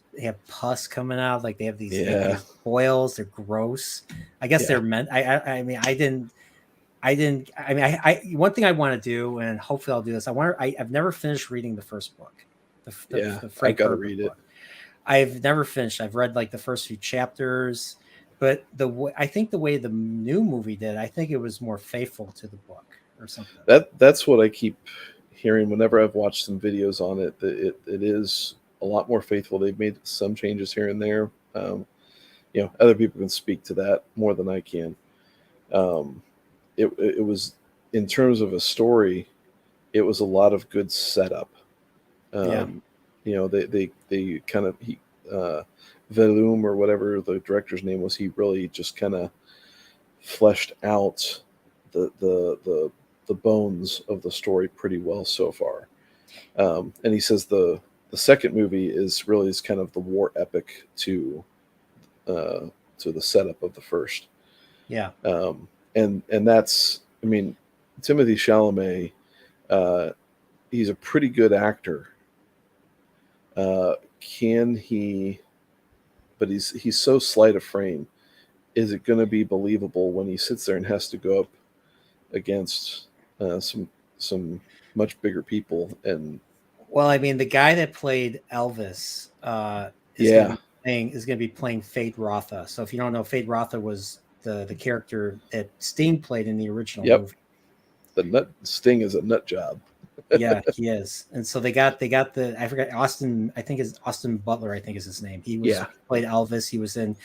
pus coming out, like they have these boils. They're gross. I guess they're meant. One thing I want to do, and hopefully I'll do this. I've never finished reading the first book. The I gotta read it. I've never finished. I've read like the first few chapters, but I think the way the new movie did, I think it was more faithful to the book or something. That's what I keep hearing whenever I've watched some videos on it. That it is a lot more faithful. They've made some changes here and there. Other people can speak to that more than I can. It was, in terms of a story, it was a lot of good setup. Yeah. They kind of Velum, or whatever the director's name was, he really just kind of fleshed out the bones of the story pretty well so far. And he says the second movie is kind of the war epic to the setup of the first. Yeah. And that's, I mean, Timothy Chalamet, he's a pretty good actor. Can he? But he's so slight of frame. Is it going to be believable when he sits there and has to go up against some much bigger people? And Well, I mean, the guy that played Elvis is yeah, going to be playing Fade Rotha. So if you don't know, Fade Rotha was the character that Sting played in the original yep. movie. The Sting is a nut job. Yeah, he is. And so they got the, I forgot, Austin, I think is Austin Butler, I think is his name. He played Elvis. He was in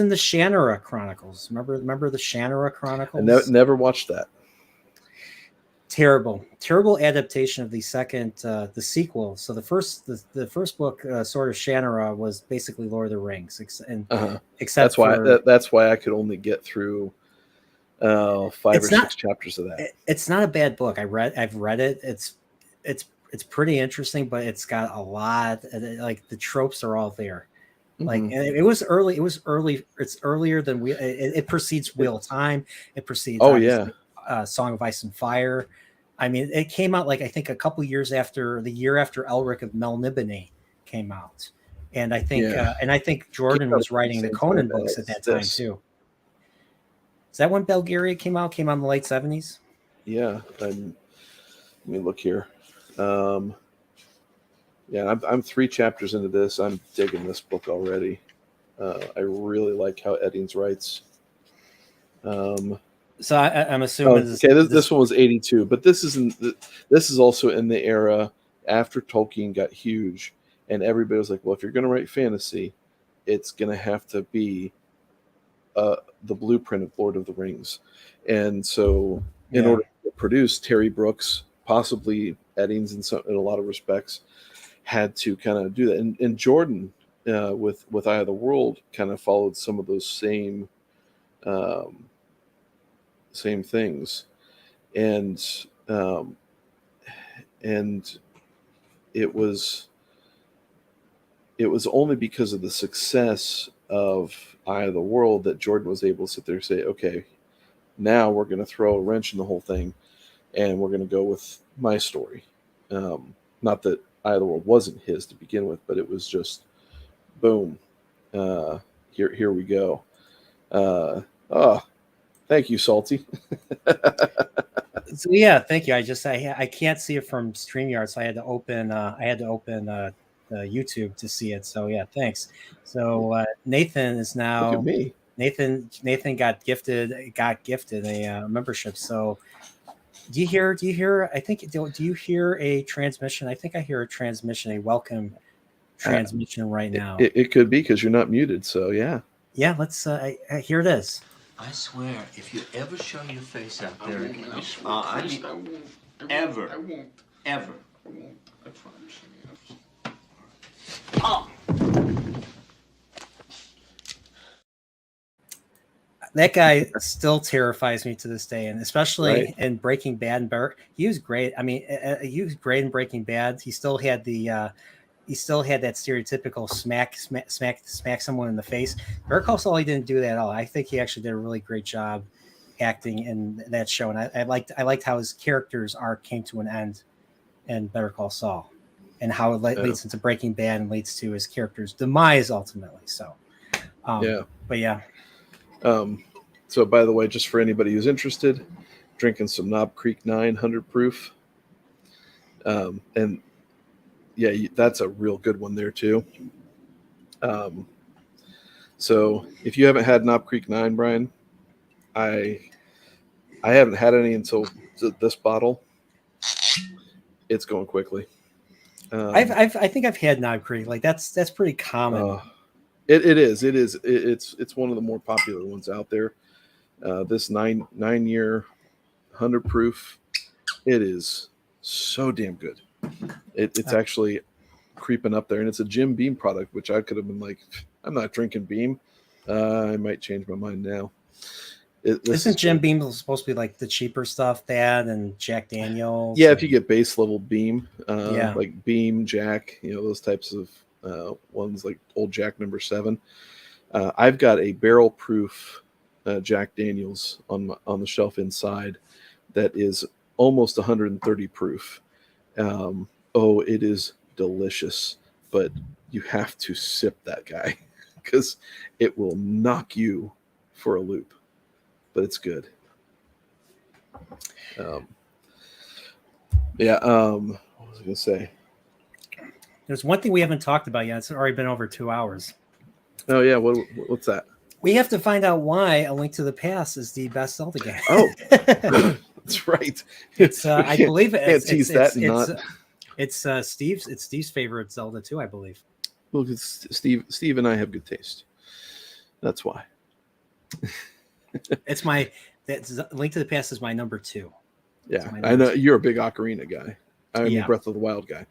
the Shannara Chronicles. Remember the Shannara Chronicles? I never watched that. Terrible adaptation of the sequel. So the first book, Sword of Shannara, was basically Lord of the Rings, except that's why I could only get through 5 or 6 chapters of that. It's not a bad book. I've read it. It's pretty interesting, but it's got a lot, like the tropes are all there. Like, and it was early. It's earlier than it precedes Wheel of Time. It precedes Song of Ice and Fire. I mean, it came out, like, I think a couple years after Elric of Melniboné came out, and I think Jordan was writing the Conan books at that time too. Is that when Belgaria came out? Came out in the late 70s? Yeah. Let me look here. I'm 3 chapters into this. I'm digging this book already. I really like how Eddings writes. So I'm assuming this one was 82, but this is also in the era after Tolkien got huge, and everybody was like, well, if you're going to write fantasy, it's going to have to be the blueprint of Lord of the Rings. And so in order to produce, Terry Brooks, possibly Eddings in a lot of respects, had to kind of do that. And Jordan, with Eye of the World, kind of followed some of those same things. And it was only because of the success of Eye of the World that Jordan was able to sit there and say, okay, now we're going to throw a wrench in the whole thing, and we're going to go with my story. Not that Eye of the World wasn't his to begin with, but it was just boom. Here we go. Thank you, Salty. So yeah, thank you. I can't see it from StreamYard, so I had to open YouTube to see it. So yeah, thanks. So Nathan is now. Look at me. Nathan got gifted a membership. So do you hear? I think do you hear a transmission? I think I hear a transmission, a welcome transmission right now. It could be because you're not muted. So yeah. Yeah, let's. Here it is. I swear, if you ever show your face out there again, I swear, I won't. Ever. I won't. Ever. I won't. I promise you. Oh! That guy still terrifies me to this day, and especially in Breaking Bad. And he was great. I mean, he was great in Breaking Bad. He still had that stereotypical smack someone in the face. Better Call Saul, he didn't do that at all. I think he actually did a really great job acting in that show, and I liked how his character's arc came to an end in Better Call Saul, and how it leads into Breaking Bad and leads to his character's demise ultimately. So, but yeah. So by the way, just for anybody who's interested, drinking some Knob Creek 900 proof, and yeah, that's a real good one there too. So if you haven't had Knob Creek 9, Brian, I haven't had any until this bottle. It's going quickly. I think I've had Knob Creek. Like that's pretty common. It is. It's one of the more popular ones out there. This 9-year 100 proof, it is so damn good. It's actually creeping up there, and it's a Jim Beam product, which I could have been like, I'm not drinking Beam. I might change my mind now. Isn't Jim Beam supposed to be like the cheaper stuff, that and Jack Daniels? Yeah, if you get base level Beam, Yeah. like Beam, Jack, those types of ones, like old Jack number 7. I've got a barrel proof Jack Daniels on the shelf inside that is almost 130 proof. It is delicious, but you have to sip that guy because it will knock you for a loop, but it's good. What was I gonna say? There's one thing we haven't talked about yet. It's already been over 2 hours. Oh yeah, what's that? We have to find out why A Link to the Past is the best Zelda game. Oh, that's right. It's I believe it's Steve's favorite Zelda too, I believe. Well, because Steve and I have good taste. That's why. Link to the Past is my number 2. Yeah, I know you're a big Ocarina guy. I'm a Breath of the Wild guy.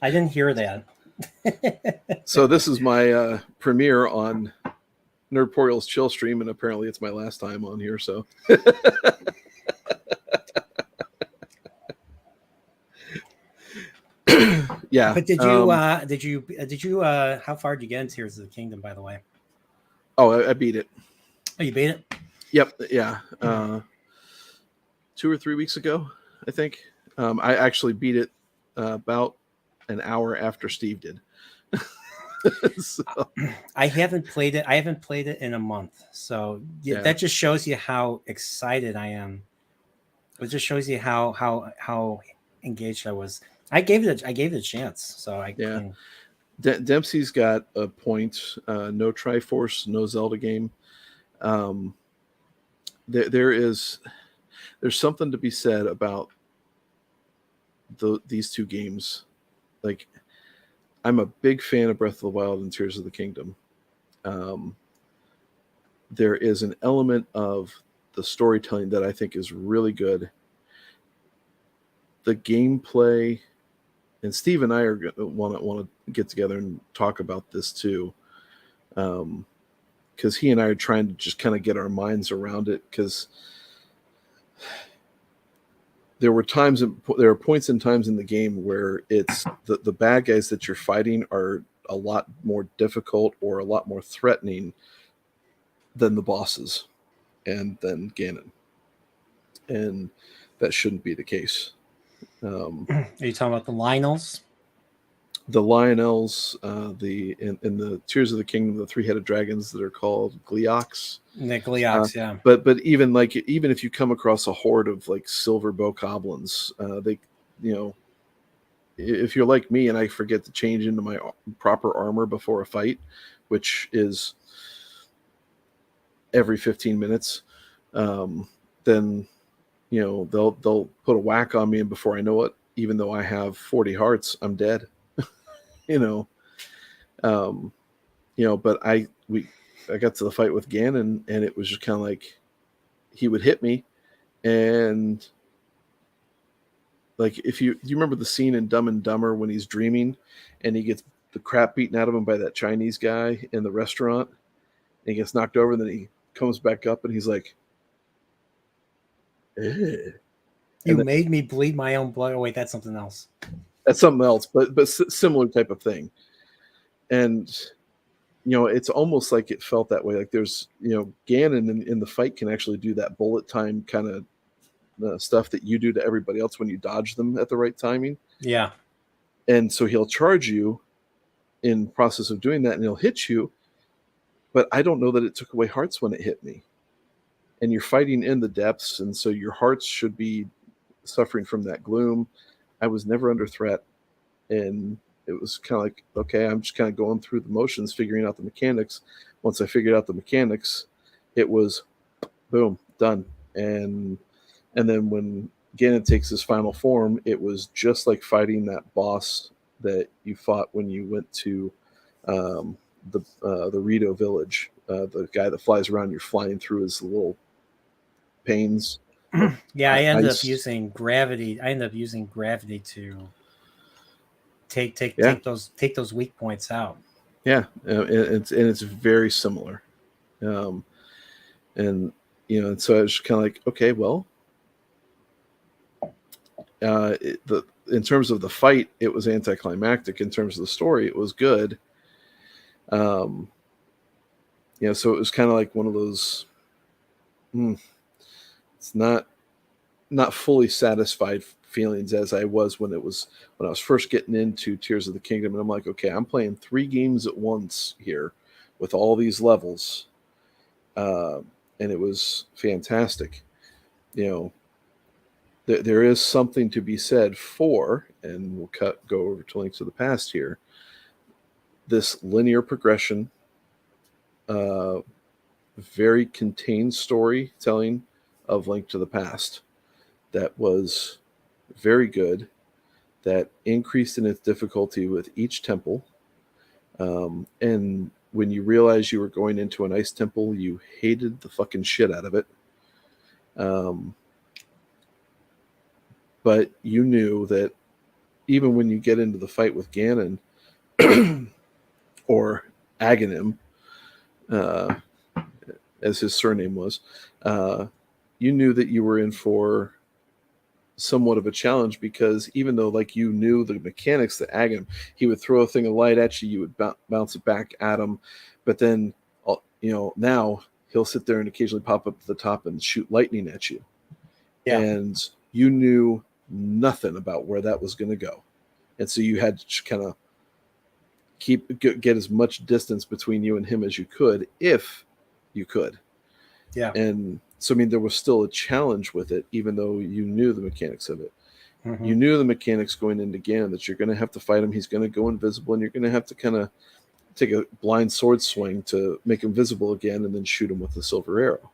I didn't hear that. So this is my premiere on Nerdporial's Chill Stream, and apparently it's my last time on here. So, yeah. But did you? How far did you get in Tears of the Kingdom? By the way. Oh, I beat it. Oh, you beat it? Yep. Yeah. 2 or 3 weeks ago, I think. I actually beat it about an hour after Steve did. So. I haven't played it. I haven't played it in a month. So that just shows you how excited I am. It just shows you how engaged I was. I gave it a chance. So Dempsey's got a point. No Triforce, no Zelda game. There's something to be said about these two games. Like, I'm a big fan of Breath of the Wild and Tears of the Kingdom. There is an element of the storytelling that I think is really good. The gameplay, and Steve and I are want to get together and talk about this too, because he and I are trying to just kind of get our minds around it. Because there are points and times in the game where it's the bad guys that you're fighting are a lot more difficult or a lot more threatening than the bosses and then Ganon. And that shouldn't be the case. Are you talking about the Lionels? The Lionels, in the Tears of the Kingdom, the 3-headed dragons that are called Gleoks. The Gleoks, yeah. But even if you come across a horde of like silver bokoblins, they, if you're like me and I forget to change into my proper armor before a fight, which is every 15 minutes, then they'll put a whack on me, and before I know it, even though I have 40 hearts, I'm dead. But I got to the fight with Ganon, and it was just kind of like he would hit me, and like, do you remember the scene in Dumb and Dumber when he's dreaming and he gets the crap beaten out of him by that Chinese guy in the restaurant, and he gets knocked over, and then he comes back up and he's like, "Eh." You made me bleed my own blood. Oh wait, that's something else. That's something else, but similar type of thing. And it's almost like it felt that way. Like there's Ganon in the fight can actually do that bullet time kind of stuff that you do to everybody else when you dodge them at the right timing. Yeah. And so he'll charge you in process of doing that, and he'll hit you. But I don't know that it took away hearts when it hit me. And you're fighting in the depths, and so your hearts should be suffering from that gloom. I was never under threat, and it was kind of like, okay, I'm just kind of going through the motions, figuring out the mechanics. Once I figured out the mechanics, it was boom, done. And And then when Ganon takes his final form, it was just like fighting that boss that you fought when you went to the Rito village. The guy that flies around, you're flying through his little panes. Yeah, I ended up Ice. using gravity. I ended up using gravity to take Yeah. take those weak points out. Yeah, it's very similar, and and so I was kind of like, okay, well, in terms of the fight, it was anticlimactic. In terms of the story, it was good. Um, so it was kind of like one of those. It's not fully satisfied feelings as I was when I was first getting into Tears of the Kingdom, and I'm like, okay, I'm playing 3 games at once here with all these levels, and it was fantastic. There is something to be said for, and we'll go over to Link to the Past here. This linear progression, very contained storytelling of Link to the Past that was very good, that increased in its difficulty with each temple. And when you realize you were going into an ice temple, you hated the fucking shit out of it. But you knew that even when you get into the fight with Ganon or Aghanim, as his surname was, you knew that you were in for somewhat of a challenge, because even though like you knew the mechanics that Aghanim, he would throw a thing of light at you, you would bounce it back at him, but then now he'll sit there and occasionally pop up to the top and shoot lightning at you. Yeah. And you knew nothing about where that was going to go, and so you had to kind of get as much distance between you and him as you could, if you could. Yeah. And so, I mean, there was still a challenge with it, even though you knew the mechanics of it. Mm-hmm. You knew the mechanics going into Ganon, that you're going to have to fight him. He's going to go invisible, and you're going to have to kind of take a blind sword swing to make him visible again, and then shoot him with the silver arrow.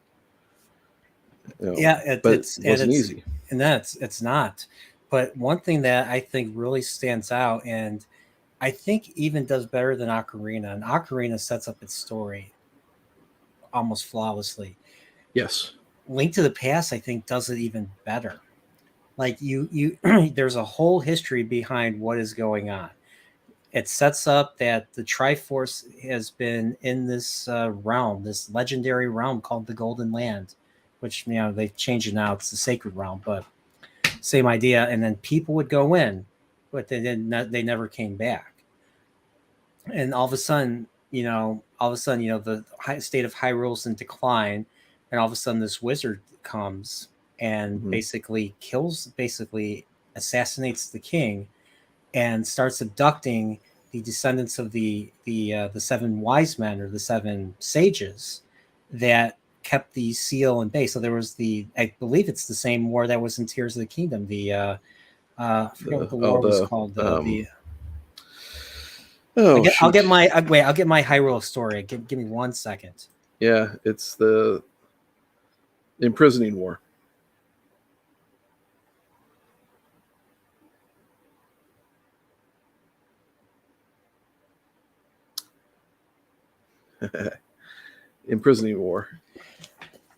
Yeah, but it wasn't easy. And it's not. But one thing that I think really stands out, and I think even does better than Ocarina, and Ocarina sets up its story almost flawlessly. Yes. Link to the Past, I think, does it even better. Like you there's a whole history behind what is going on. It sets up that the Triforce has been in this realm, this legendary realm called the Golden Land, which they've changed it now. It's the Sacred Realm, but same idea. And then people would go in, but they never came back. And all of a sudden, the state of Hyrule's in decline, and all of a sudden this wizard comes and basically assassinates the king, and starts abducting the descendants of the 7 wise men, or the 7 sages that kept the seal and base. So there was I believe it's the same war that was in Tears of the Kingdom. I forget what the war was called. I'll get my Hyrule story. Give me 1 second. Yeah, it's the Imprisoning War. Imprisoning War.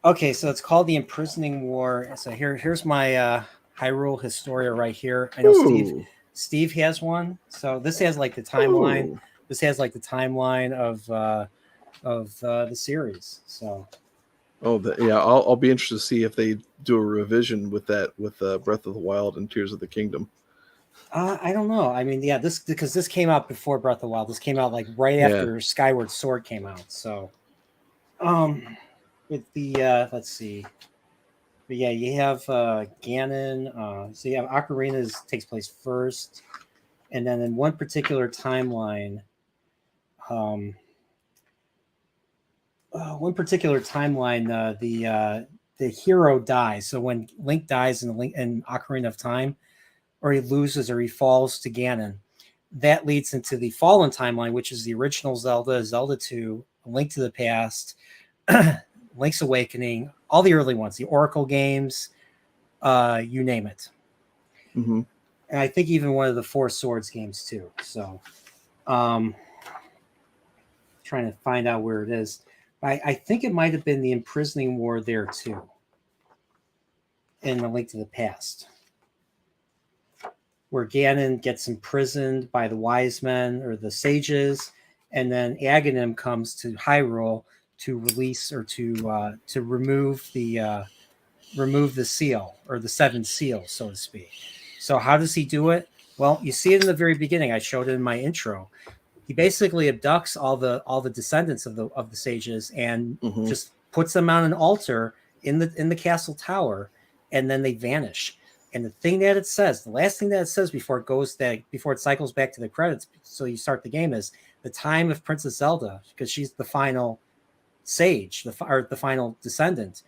Okay, so it's called the Imprisoning War. So here's my Hyrule Historia right here. I know Steve has one. So this has like the timeline. Ooh. This has like the timeline of the series. So. Yeah, I'll be interested to see if they do a revision with that, with Breath of the Wild and Tears of the Kingdom. I don't know. I mean, yeah, because this came out before Breath of the Wild. This came out like right after Skyward Sword came out. So, with the let's see, but yeah, you have Ganon. So you have Ocarina takes place first, and then in one particular timeline, the hero dies. So when Link dies in Ocarina of Time, or he loses, or he falls to Ganon, that leads into the Fallen timeline, which is the original Zelda, Zelda 2, Link to the Past, Link's Awakening, all the early ones, the Oracle games, you name it. Mm-hmm. And I think even one of the Four Swords games too. So, trying to find out where it is. I think it might have been the Imprisoning War there too, in the Link to the Past, where Ganon gets imprisoned by the wise men or the sages, and then Aghanim comes to Hyrule to release or to remove the seal or the seven seals, so to speak. So how does he do it? Well, you see it in the very beginning. I showed it in my intro. He basically abducts all the descendants of the sages and Mm-hmm. just puts them on an altar in the castle tower, and then they vanish. And the thing that it says, the last thing that it says before it cycles back to the credits, so you start the game, is the time of Princess Zelda, because she's the final sage, the final descendant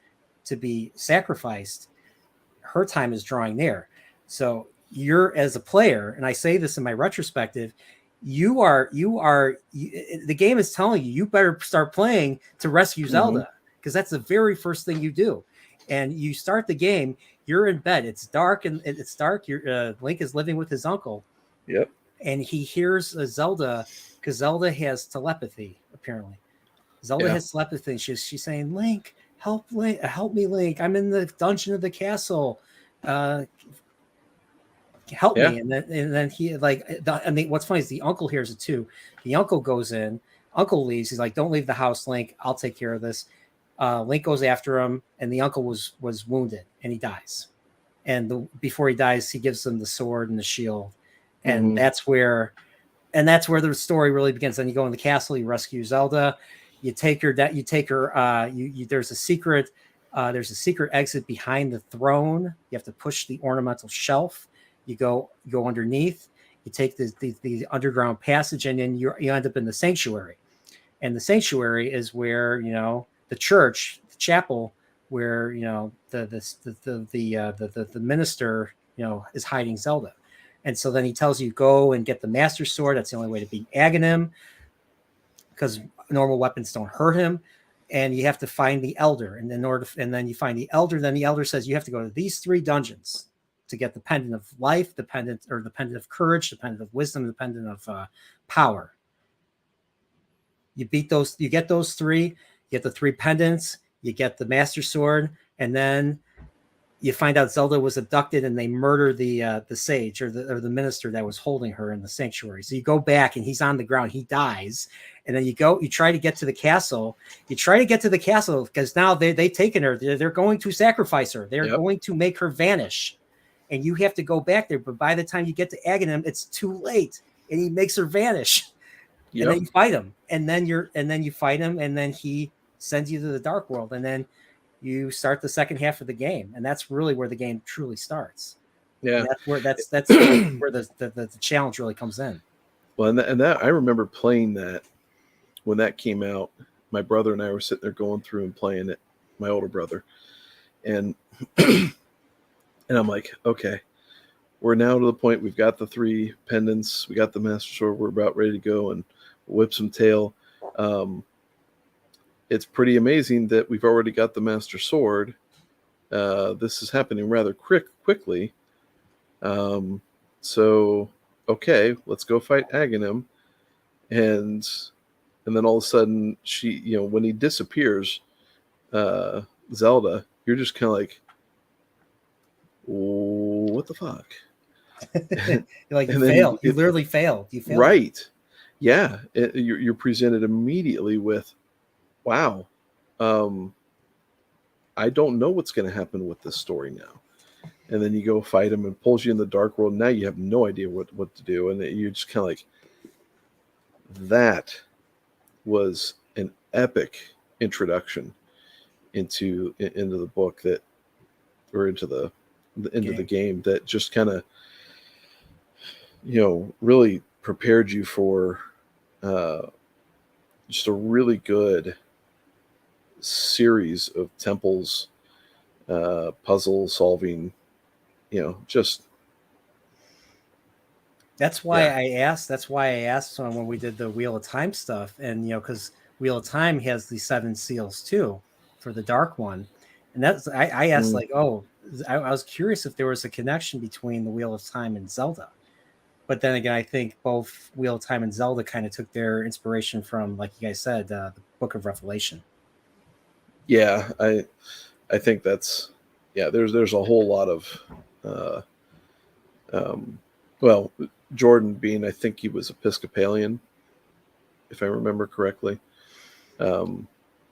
to be sacrificed. Her time is drawing near. So you're, as a player, and I say this in my retrospective, the game is telling you better start playing to rescue Zelda, because that's the very first thing you do. And you start the game, you're in bed, it's dark, and your Link is living with his uncle. Yep. And he hears Zelda, because Zelda has telepathy, apparently. Zelda has telepathy. She's saying, Link, help me, Link. I'm in the dungeon of the castle. Help me. And then he what's funny is the uncle hears it too. The uncle goes in, uncle leaves. He's like, don't leave the house, Link. I'll take care of this. Link goes after him, and the uncle was wounded, and he dies. And before he dies, he gives him the sword and the shield. And that's where the story really begins. Then you go in the castle, you rescue Zelda, you take her, there's a secret exit behind the throne. You have to push the ornamental shelf. You go underneath, you take the underground passage, and then you end up in the sanctuary. And the sanctuary is where, the church, the chapel, where, the minister, is hiding Zelda. And so then he tells you, go and get the Master Sword. That's the only way to beat Aghanim, because normal weapons don't hurt him. And you have to find the Elder. And then you find the Elder. Then the Elder says you have to go to these 3 dungeons to get the Pendant of Life, the Pendant of Courage, the Pendant of Wisdom, the Pendant of Power. You beat those. You get those 3. You get the 3 pendants. You get the Master Sword, and then you find out Zelda was abducted, and they murder the sage or the minister that was holding her in the sanctuary. So you go back, and he's on the ground. He dies, and then you try to get to the castle. You try to get to the castle because now they've taken her. They're going to sacrifice her. They're going to make her vanish, and you have to go back there. But by the time you get to Aghanim, it's too late, and he makes her vanish. And then you fight him, and then you fight him, and then he sends you to the Dark World, and then you start the second half of the game, and that's really where the game truly starts. Yeah, and that's where the challenge really comes in. Well, and that I remember playing that when that came out. My brother and I were sitting there going through and playing it. My older brother, and and I'm like, okay, we're now to the point. We've got the 3 pendants. We got the Master Sword. We're about ready to go and whip some tail. It's pretty amazing that we've already got the Master Sword. This is happening rather quickly. So, okay, let's go fight Aghanim. And then all of a sudden, she, when he disappears, Zelda, you're just kind of like, what the fuck? You're like, you failed. You literally failed. You failed. Right. Yeah. You're presented immediately with, wow, I don't know what's going to happen with this story now. And then you go fight him and pulls you in the Dark World. Now you have no idea what to do. And you're just kind of like, that was an epic introduction into the book or into the game that just kind of, really prepared you for just a really good series of temples, puzzle solving, just. That's why I asked when we did the Wheel of Time stuff, and because Wheel of Time has the 7 seals too for the dark one, And that's I asked like, oh, I was curious if there was a connection between the Wheel of Time and Zelda. But then again, I think both Wheel of Time and Zelda kind of took their inspiration from, like you guys said, the Book of Revelation. Yeah, I think that's There's a whole lot of uh, well, Jordan being, I think he was Episcopalian, if I remember correctly. Yeah,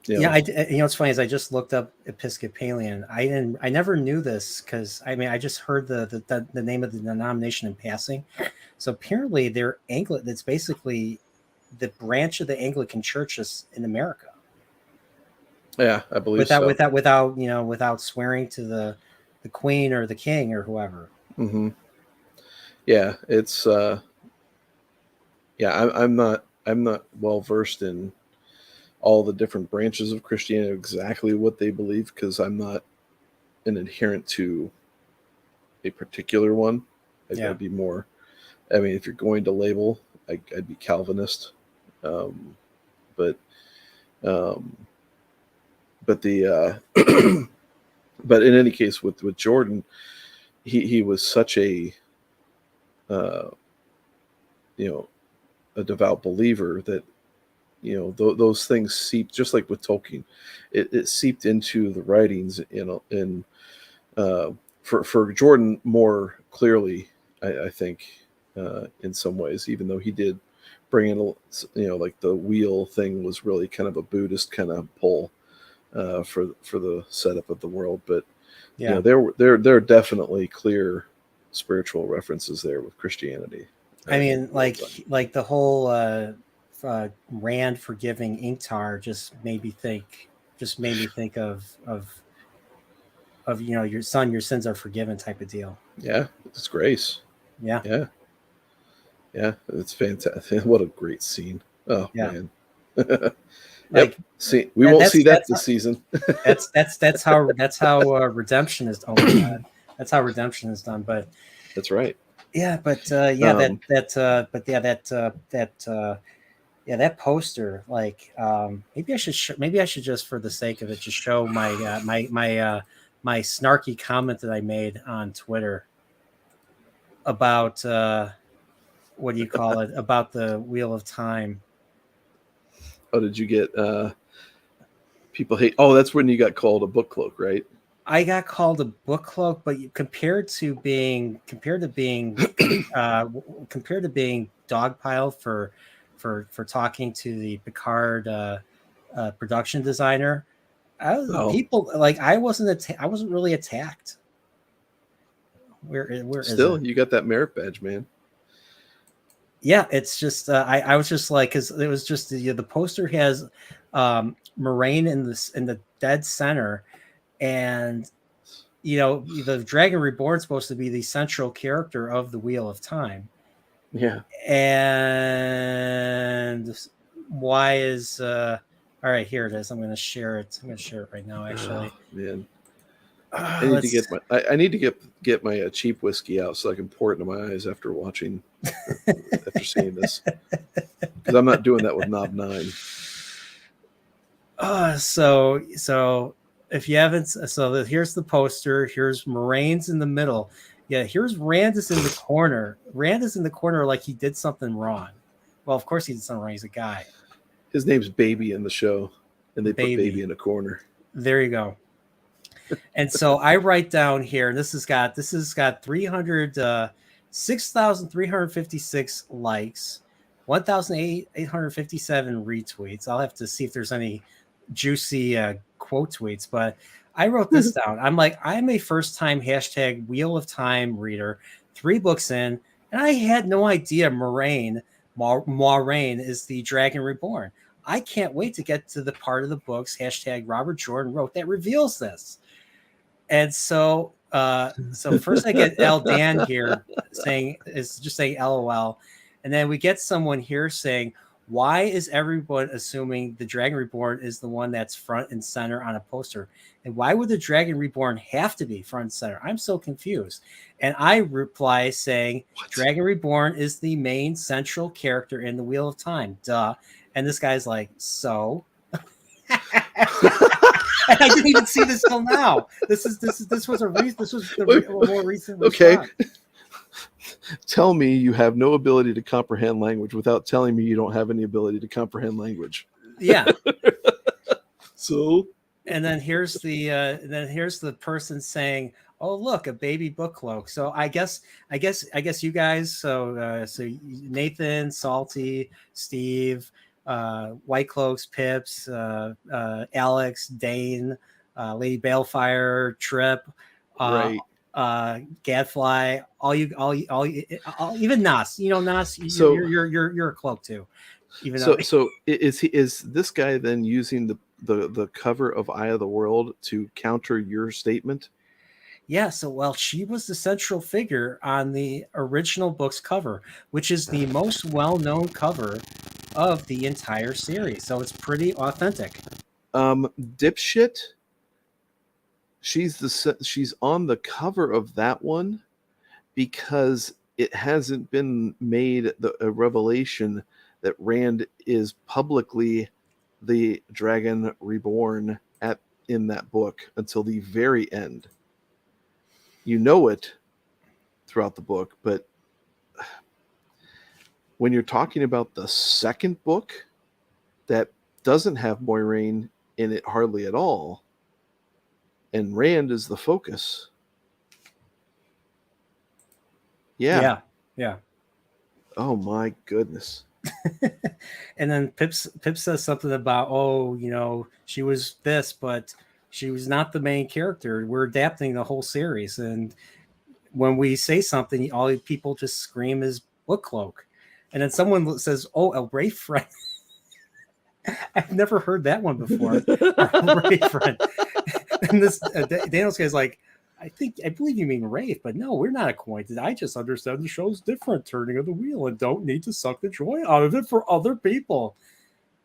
it's funny, is I just looked up Episcopalian. I never knew this because I just heard the name of the denomination in passing. So apparently they're Anglican. That's basically the branch of the Anglican churches in America. Yeah, I believe so. Without swearing to the Queen or the King or whoever. Mm-hmm. Yeah, it's I'm not well versed in all the different branches of Christianity, exactly what they believe, because I'm not an adherent to a particular one. I'd be more. I mean, if you're going to label, I'd be Calvinist, but the but in any case, with Jordan, he was such a a devout believer that those things seep, just like with Tolkien, it seeped into the writings for Jordan more clearly, I think, in some ways, even though he did bring in like the wheel thing was really kind of a Buddhist kind of pull for the setup of the world, but there are definitely clear spiritual references there with Christianity. I mean, like the whole Rand forgiving Inktar just made me think of your son, your sins are forgiven type of deal. Yeah, it's grace. Yeah, It's fantastic. What a great scene. Oh man. Like, see, we won't see that this season. that's how redemption is. Oh my God, that's how redemption is done. But that's right. Yeah, but that poster, like, maybe I should just, for the sake of it, just show my my snarky comment that I made on Twitter about what do you call it, about the Wheel of Time. Oh, did you get people hate? Oh, that's when you got called a book cloak, right? I got called a book cloak, but compared to being dogpiled for talking to the Picard production designer, people, like, I wasn't really attacked. Where still is it? You got that merit badge, man. Yeah, it's just I was just like, because it was just the poster has Moraine in the dead center. And the Dragon Reborn is supposed to be the central character of the Wheel of Time. Yeah. And why is all right, here it is. I'm going to share it. I'm going to share it right now, actually. Oh, man. I need to get my cheap whiskey out so I can pour it into my eyes after seeing this, because I'm not doing that with Knob 9. So if you haven't, here's the poster. Here's Moraine's in the middle. Yeah, here's Randus in the corner. Randus in the corner like he did something wrong. Well, of course he did something wrong. He's a guy. His name's Baby in the show, and they put Baby in a corner. There you go. And so I write down here, and this has got 6,356 likes, 1,857 retweets. I'll have to see if there's any juicy quote tweets, but I wrote this down. I'm like, I'm a first-time hashtag Wheel of Time reader, 3 books in, and I had no idea Moraine is the Dragon Reborn. I can't wait to get to the part of the books hashtag Robert Jordan wrote that reveals this. And so first I get L Dan here saying LOL, and then we get someone here saying, why is everyone assuming the Dragon Reborn is the one that's front and center on a poster? And why would the Dragon Reborn have to be front and center? I'm so confused. And I reply saying, Dragon Reborn is the main central character in the Wheel of Time. Duh. And this guy's like, so? I didn't even see this till now. This was a more recent Okay. response. Tell me you have no ability to comprehend language without telling me you don't have any ability to comprehend language. Yeah. So And then here's the person saying, "Oh, look, a baby book cloak." So I guess you guys. So Nathan, Salty, Steve, White Cloaks, Pips, Alex, Dane, Lady Balefire, Trip, uh, right. Gadfly, even Nas. You know, Nas, So you're a cloak too. Even though so is this guy then using the cover of Eye of the World to counter your statement? yeah, so well, she was the central figure on the original book's cover, which is the most well-known cover of the entire series. So it's pretty authentic. Dipshit. She's on the cover of that one because it hasn't been made a revelation that Rand is publicly the Dragon Reborn in that book until the very end. You know it throughout the book, but when you're talking about the second book that doesn't have Moiraine in it hardly at all, and Rand is the focus. Yeah. Yeah. Oh my goodness. And then Pip says something about, oh, she was this, but she was not the main character. We're adapting the whole series, and when we say something, all people just scream is book cloak. And then someone says, "Oh, a Wraith friend." I've never heard that one before. Wraith friend. And this Daniel's guy's like, I believe you mean Wraith, but no, we're not acquainted. I just understand the show's different, turning of the wheel, and don't need to suck the joy out of it for other people.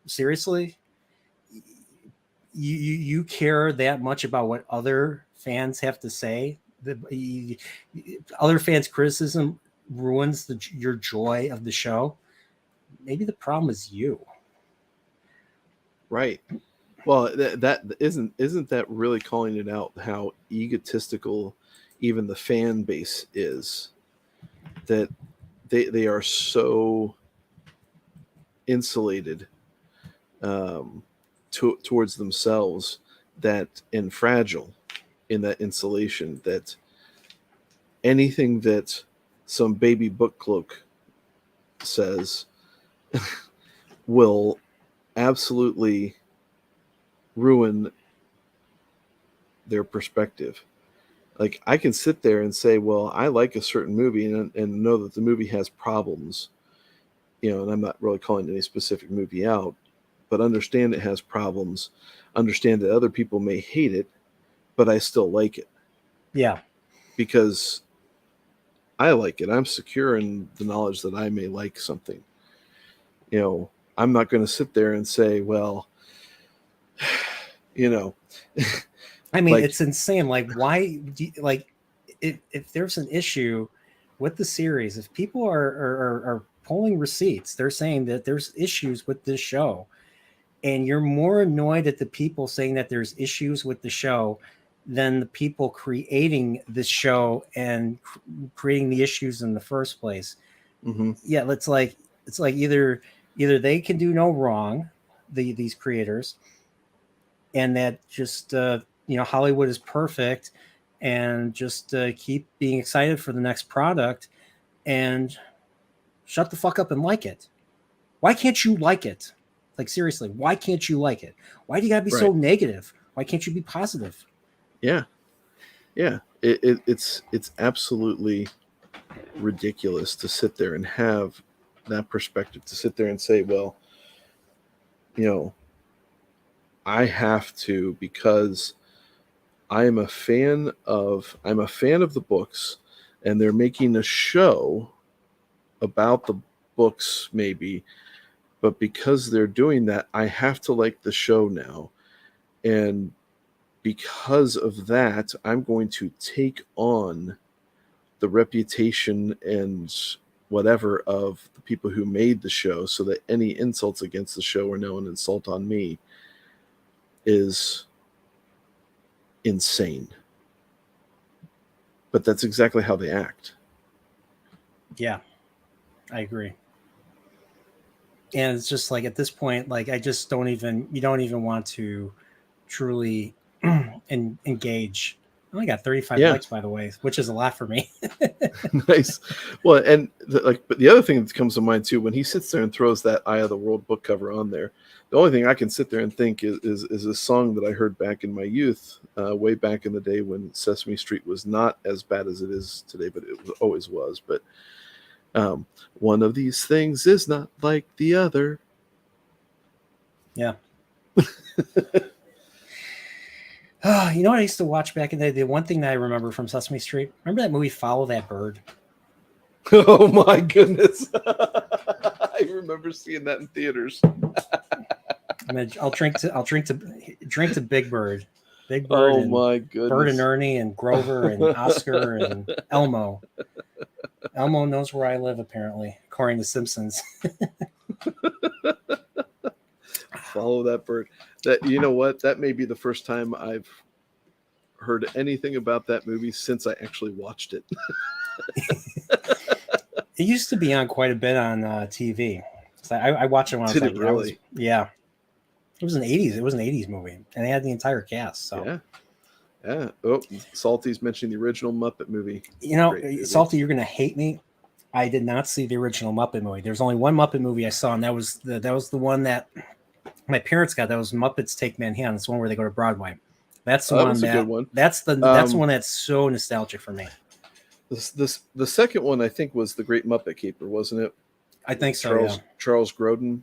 Seriously, you care that much about what other fans have to say? Other fans' criticism ruins your joy of the show. Maybe the problem is you. Right. Well, that isn't that really calling it out how egotistical even the fan base is, that they are so insulated towards themselves that and fragile in that insulation that anything that some baby book cloak says will absolutely ruin their perspective. Like, I can sit there and say, well, I like a certain movie and know that the movie has problems, and I'm not really calling any specific movie out, but understand it has problems, understand that other people may hate it, but I still like it. Yeah. Because I like it. I'm secure in the knowledge that I may like something. I'm not going to sit there and say, well, I mean, like, it's insane. Like, why do you, like if there's an issue with the series, if people are pulling receipts, they're saying that there's issues with this show, and you're more annoyed at the people saying that there's issues with the show than the people creating this show and creating the issues in the first place. mm-hmm. Yeah, it's like either they can do no wrong, these creators, and that just Hollywood is perfect, and just keep being excited for the next product, and shut the fuck up and like it. Why can't you like it? Like, seriously, why can't you like it? Why do you gotta be so negative? Why can't you be positive? Yeah. It's absolutely ridiculous to sit there and have that perspective, to sit there and say, well, I have to, because I'm a fan of the books, and they're making a show about the books maybe, but because they're doing that, I have to like the show now. And because of that, I'm going to take on the reputation and whatever of the people who made the show, so that any insults against the show are now an insult on me, is insane. But that's exactly how they act. Yeah, I agree. And it's just like at this point, like I just don't even you don't even want to truly engage. I only got 35 Yeah. likes, by the way, which is a lot for me. Nice. Well, and but the other thing that comes to mind too, when he sits there and throws that Eye of the World book cover on there, the only thing I can sit there and think is a song that I heard back in my youth, way back in the day when Sesame Street was not as bad as it is today, but it always was. But one of these things is not like the other. Yeah. Oh, you know what I used to watch back in the day? The one thing that I remember from Sesame Street. Remember that movie Follow That Bird? Oh my goodness! I remember seeing that in theaters. I'll drink to Big Bird, Big Bird, Oh and my Bert and goodness! Ernie and Grover and Oscar and Elmo. Elmo knows where I live, apparently, according to Simpsons. Follow That Bird. That, you know what? That may be the first time I've heard anything about that movie since I actually watched it. It used to be on quite a bit on TV. So I watched it when I was Did like, it really? yeah. It was an 80s. It was an 80s movie, and they had the entire cast. So Yeah. Oh, Salty's mentioning the original Muppet movie. you know, Great movie. Salty, you're gonna hate me. I did not see the original Muppet movie. There's only one Muppet movie I saw, and that was the one that my parents got. That was Muppets Take Manhattan. It's the one where they go to Broadway. That's the That one was a good one. That's the one that's so nostalgic for me. The second one I think was The Great Muppet Caper, wasn't it? I think so. Charles Grodin.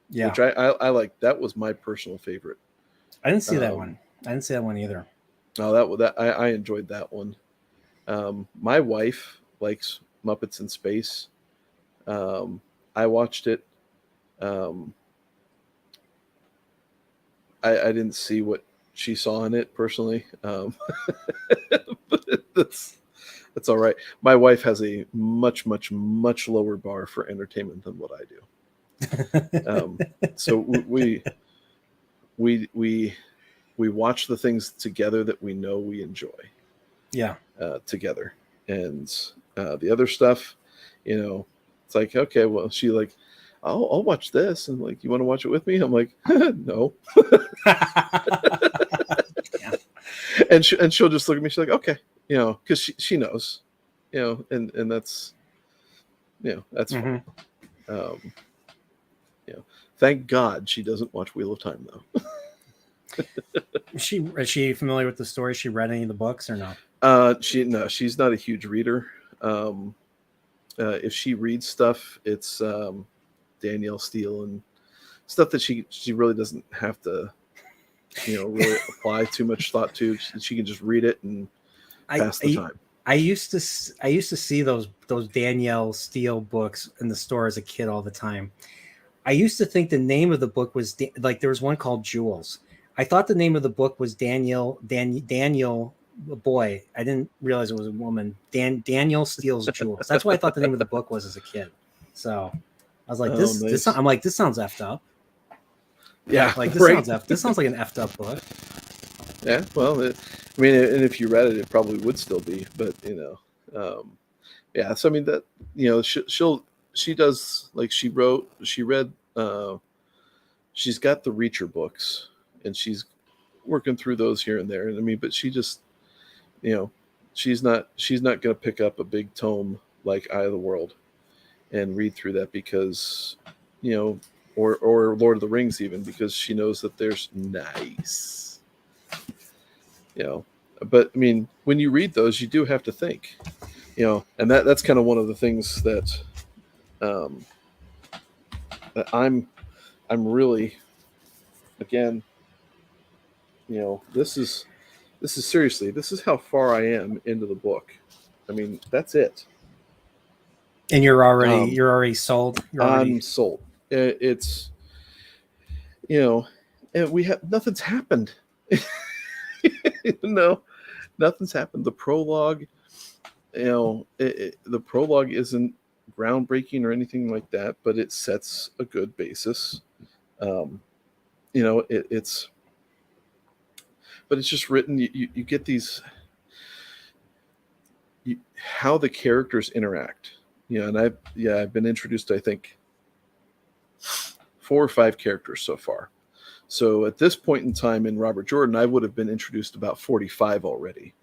Yeah. Which I like. That was my personal favorite. I didn't see that one. I didn't see that one either. Oh, I enjoyed that one. My wife likes Muppets in Space. I watched it. I didn't see what she saw in it personally, but that's all right. My wife has a much lower bar for entertainment than what I do. So we watch the things together that we know we enjoy. Yeah. Together, and the other stuff, it's like, okay, well, she like, I'll watch this, and like, you want to watch it with me? I'm like, no. Yeah. and she'll just look at me. She's like, okay, because she knows, and that's, that's mm-hmm. fine. Thank God she doesn't watch Wheel of Time though. Is she familiar with the story? She read any of the books or no? She's not a huge reader. If she reads stuff, it's Danielle Steele and stuff that she really doesn't have to, really apply too much thought to. She can just read it and pass the time. I used to see those Danielle Steele books in the store as a kid all the time. I used to think the name of the book was like there was one called Jules. I thought the name of the book was Daniel boy. I didn't realize it was a woman. Daniel Steele's Jules. That's what I thought the name of the book was as a kid. So I was like, nice. I'm like, this sounds effed up. Yeah, like this right? This sounds like an effed up book. Yeah, well, and if you read it, it probably would still be, but yeah. So I mean that, she does, like, she read, she's got the Reacher books, and she's working through those here and there, and I mean, but she just, she's not going to pick up a big tome like Eye of the World and read through that because, or Lord of the Rings even, because she knows that there's nice, but I mean, when you read those, you do have to think, and that's kind of one of the things that, that I'm really, again, this is seriously, this is how far I am into the book. I mean, that's it. And you're already sold. I'm sold. It's, and we have, nothing's happened. Nothing's happened. The prologue, the prologue isn't groundbreaking or anything like that, but it sets a good basis. It's but it's just written. You get these how the characters interact. And I've been introduced to, I think, 4 or 5 characters so far. So at this point in time in Robert Jordan, I would have been introduced about 45 already.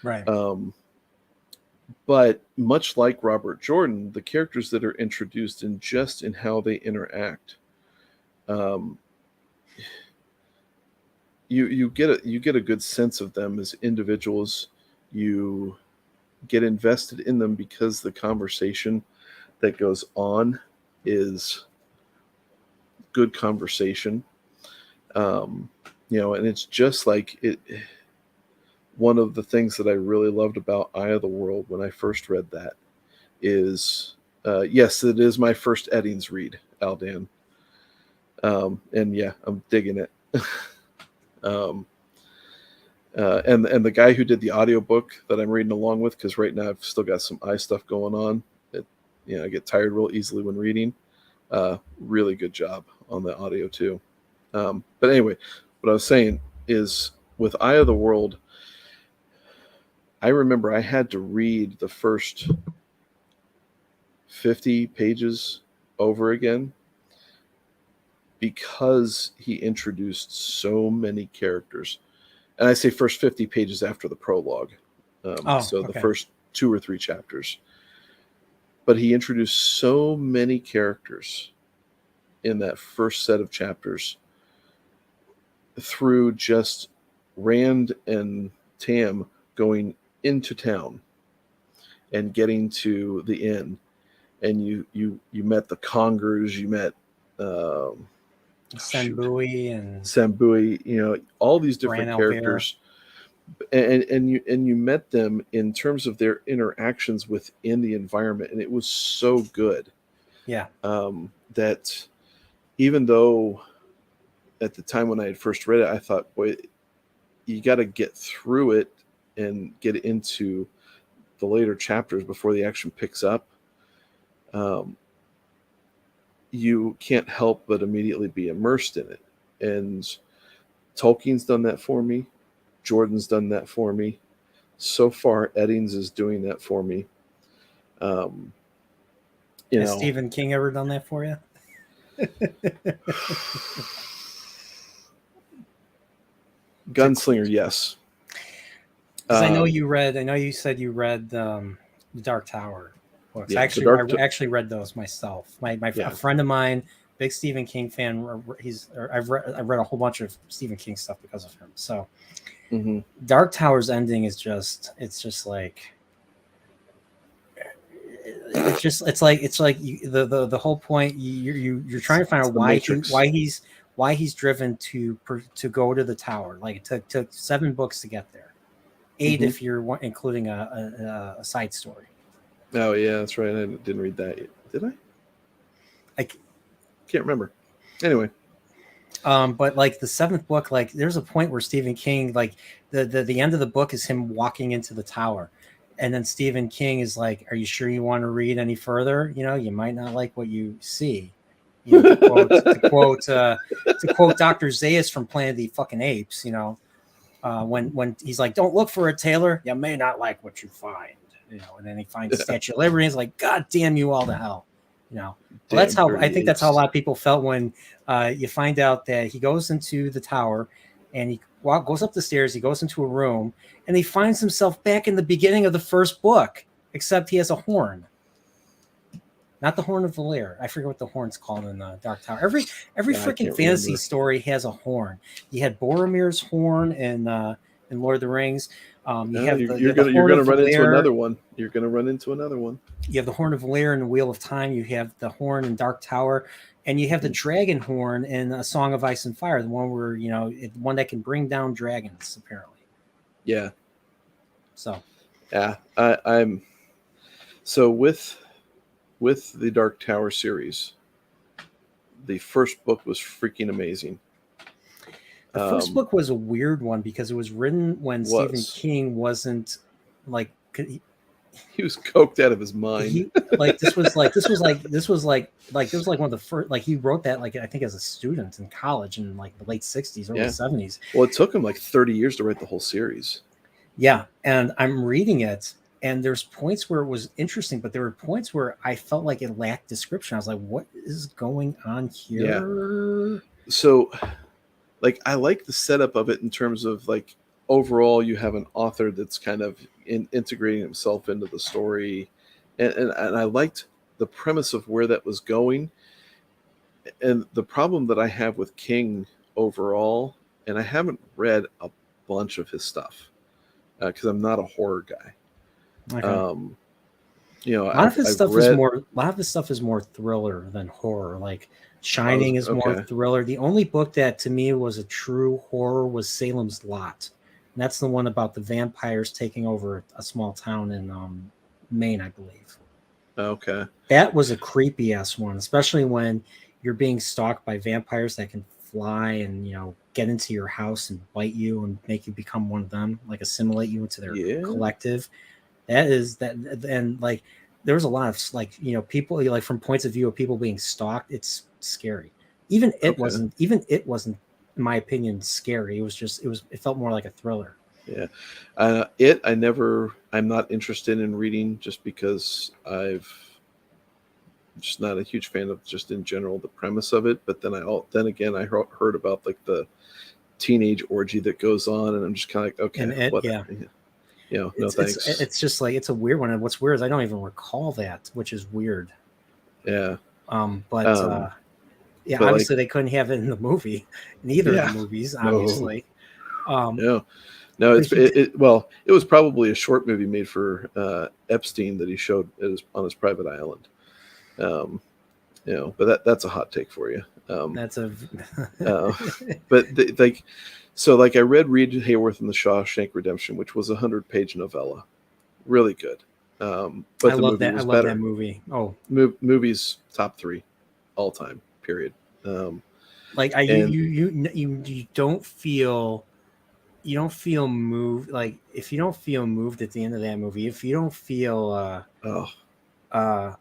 Right. But much like Robert Jordan, the characters that are introduced in how they interact, you get a good sense of them as individuals. You get invested in them because the conversation that goes on is good conversation. And it's just like it. One of the things that I really loved about Eye of the World when I first read that is, yes, it is my first Eddings read, Aldan. And yeah, I'm digging it. And the guy who did the audiobook that I'm reading along with, because right now I've still got some eye stuff going on. I get tired real easily when reading. Really good job on the audio too. But anyway, what I was saying is with Eye of the World, I remember I had to read the first 50 pages over again because he introduced so many characters. And I say first 50 pages after the prologue. The first 2 or 3 chapters. But he introduced so many characters in that first set of chapters through just Rand and Tam going into town and getting to the inn. And you met the Congers, you met Sambui, all these different characters. And you met them in terms of their interactions within the environment, and it was so good. Yeah. That even though at the time when I had first read it, I thought, boy, you got to get through it and get into the later chapters before the action picks up. You can't help but immediately be immersed in it. And Tolkien's done that for me. Jordan's done that for me. So far, Eddings is doing that for me. Has Stephen King ever done that for you? Gunslinger, yes. I know you said you read the Dark Tower books. Yeah, I actually read those myself. A friend of mine, big Stephen King fan. I've read a whole bunch of Stephen King stuff because of him. So, Dark Tower's ending is just like. It's like the whole point. You're trying to find out why he's driven to go to the tower. Like it took 7 books to get there, 8 if you're including a side story. Oh yeah, that's right. I didn't read that yet. Did I? I can't remember. Anyway. But like the 7th book, like there's a point where Stephen King, like the end of the book is him walking into the tower. And then Stephen King is like, "Are you sure you want to read any further? You might not like what you see." To quote Dr. Zaius from Planet of the fucking Apes. When he's like, "Don't look for a tailor. You may not like what you find." And then he finds the Statue of Liberty. And he's like, "God damn you all to hell." Well, that's how I think that's how a lot of people felt when you find out that he goes into the tower and he goes up the stairs. He goes into a room. And he finds himself back in the beginning of the first book, except he has a horn. Not the Horn of Valyr. I forget what the horn's called in the Dark Tower. Every freaking fantasy story has a horn. You had Boromir's horn in Lord of the Rings. You're going to run into another one. You're going to run into another one. You have the Horn of Valyr in the Wheel of Time. You have the horn in Dark Tower. And you have the dragon horn in A Song of Ice and Fire, the one where, one that can bring down dragons, apparently. Yeah. So. Yeah, I'm. So with the Dark Tower series, the first book was freaking amazing. The first book was a weird one because it was written when Stephen King wasn't like He was coked out of his mind. he like this was like one of the first, like he wrote that like I think as a student in college in like the late 60s, early Yeah. 70s. Well, it took him like 30 years to write the whole series. Yeah, and I'm reading it, and there's points where it was interesting, but there were points where I felt like it lacked description. I was like, what is going on here? So like I like the setup of it in terms of like overall you have an author that's kind of integrating himself into the story, and I liked the premise of where that was going. And the problem that I have with King overall, and I haven't read a bunch of his stuff because I'm not a horror guy. Okay. You know, A lot of his I've stuff read, is more thriller than horror. Like I was Shining is more okay. thriller. The only book that to me was a true horror was Salem's Lot. And that's the one about the vampires taking over a small town in Maine, I believe. Okay. That was a creepy ass one, especially when you're being stalked by vampires that can fly and get into your house and bite you and make you become one of them, like assimilate you into their Yeah. collective. That is that, and like there was a lot of like people like from points of view of people being stalked. It's scary. Even it Okay. wasn't, in my opinion, scary. It felt more like a thriller. Yeah. I'm not interested in reading just because I'm just not a huge fan of just in general the premise of it. But then again, I heard about like the teenage orgy that goes on, and I'm just kind of like, okay, And it, what? yeah, No thanks. it's just like it's a weird one. And what's weird is I don't even recall that, which is weird. Yeah. But yeah, but obviously like, they couldn't have it in the movie, in either of yeah, the movies, no, obviously. no, But he did, it was probably a short movie made for Epstein that he showed on his private island. But that's a hot take for you. that's a Uh, but like I read Reed Hayworth and the Shawshank Redemption, which was a 100-page novella, really good. But I the love movie that. I was love that better. movie. Oh, Movies top 3 all time. Period. like And you don't feel moved. Like if you don't feel moved at the end of that movie, if you don't feel oh, uh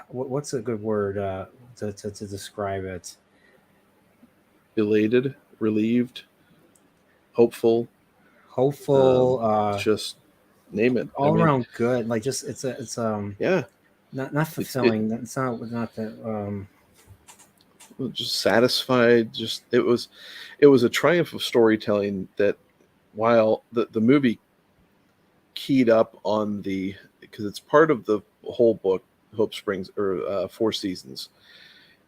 what's a good word to describe it? elated, relieved, hopeful, Hopeful, just name it. I all mean, around good. Like just it's yeah, not it fulfilling. It's not that just satisfied. Just it was a triumph of storytelling that while the movie keyed up on because it's part of the whole book, Hope Springs, or Four Seasons,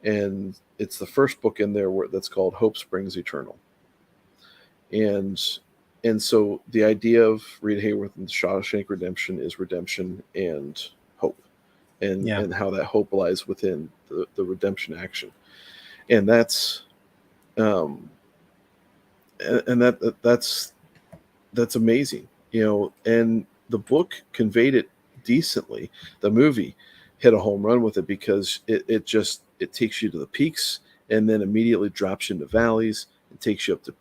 and it's the first book in there that's called Hope Springs Eternal. And so the idea of Rita Hayworth and the Shawshank Redemption is redemption and hope, yeah. and how that hope lies within the redemption action. And that's that's amazing, and the book conveyed it decently. The movie hit a home run with it because it takes you to the peaks and then immediately drops you into valleys and takes you up to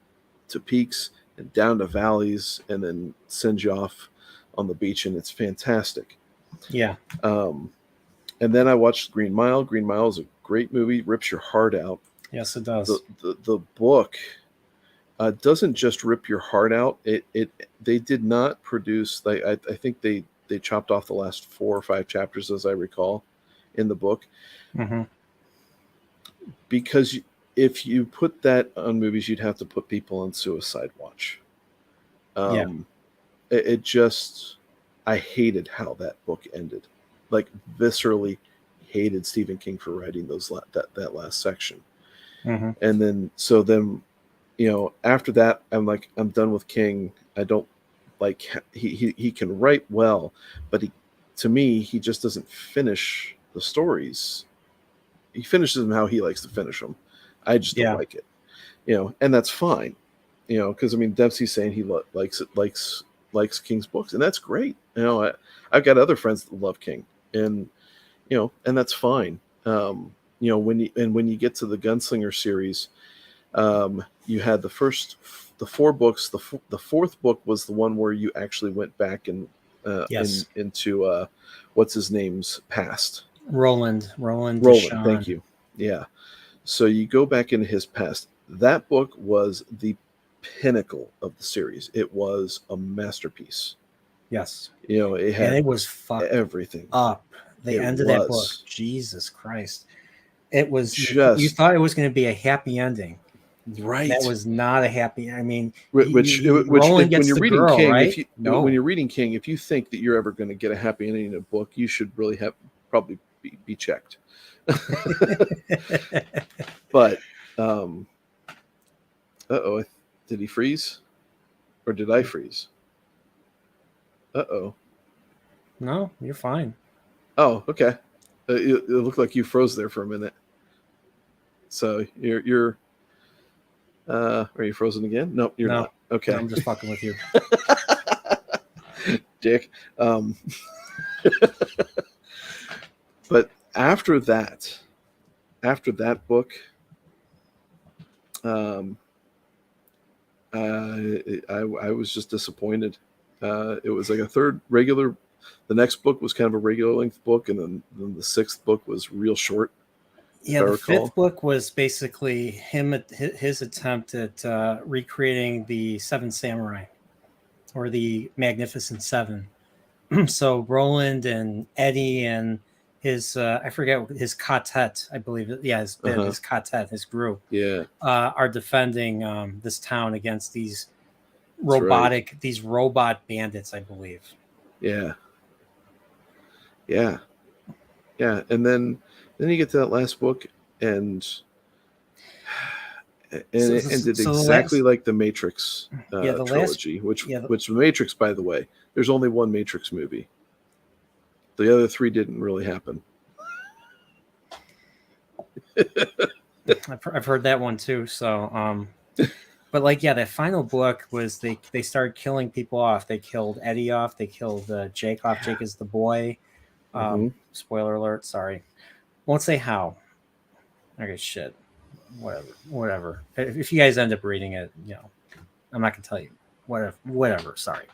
peaks and down to valleys and then sends you off on the beach, and it's fantastic. Yeah. And then I watched Green Mile. Green Mile is a great movie, rips your heart out. Yes, it does. The book doesn't just rip your heart out. They did not produce. I think they chopped off the last 4 or 5 chapters, as I recall, in the book, Mm-hmm. because if you put that on movies, you'd have to put people on suicide watch. Yeah. It just, I hated how that book ended. Like viscerally hated Stephen King for writing that last section. Mm-hmm. And then after that, I'm like, I'm done with King. I don't like he can write well, but to me he just doesn't finish the stories. He finishes them how he likes to finish them. I just don't Yeah. like it, and that's fine, because I mean Dempsey's saying he likes King's books, and that's great. I've got other friends that love King, and and that's fine. When you get to the Gunslinger series, you had the 4 books. The fourth book was the one where you actually went back and Yes. into what's his name's past. Roland Roland, Deshawn. thank you. Yeah. So you go back into his past. That book was the pinnacle of the series. It was a masterpiece. Yes. You know, it And had it was fucked everything. up. The It end of that book. was. Jesus Christ. It was you Just thought it was going to be a happy ending. right. That was not a happy. I mean, Which Roland when gets you're the reading girl, King, right? No. when you're reading King, if you think that you're ever going to get a happy ending in a book, you should really have probably be checked. But uh-oh, did he freeze? Or did I freeze? Uh-oh. No, you're fine. Oh, okay. It looked like you froze there for a minute. So you're are you frozen again? Nope, you're No. not. Okay. No, I'm just fucking with you. Dick. But after that book, I was just disappointed. It was like a third regular. The next book was kind of a regular length book, and then the sixth book was real short. Yeah, I the recall. fifth book was basically his attempt at recreating the Seven Samurai or the Magnificent Seven. So Roland and Eddie and his I forget his quartet, I believe. Yeah, his band, his quartet, his group, Yeah, are defending this town against these that's right. robot bandits, I believe. Yeah, yeah, yeah. And then you get to that last book, and So, it ended so the exactly last, like the Matrix yeah, the last, trilogy, yeah, which the Matrix, by the way, there's only one Matrix movie. The other three didn't really happen. I've heard that one too. So, but like, yeah, that final book was they started killing people off. They killed Eddie off. They killed Jake off. Jake is the boy. Mm-hmm. Spoiler alert. Sorry, won't say how. Okay, shit. Whatever. If you guys end up reading it, I'm not gonna tell you. Whatever. Sorry.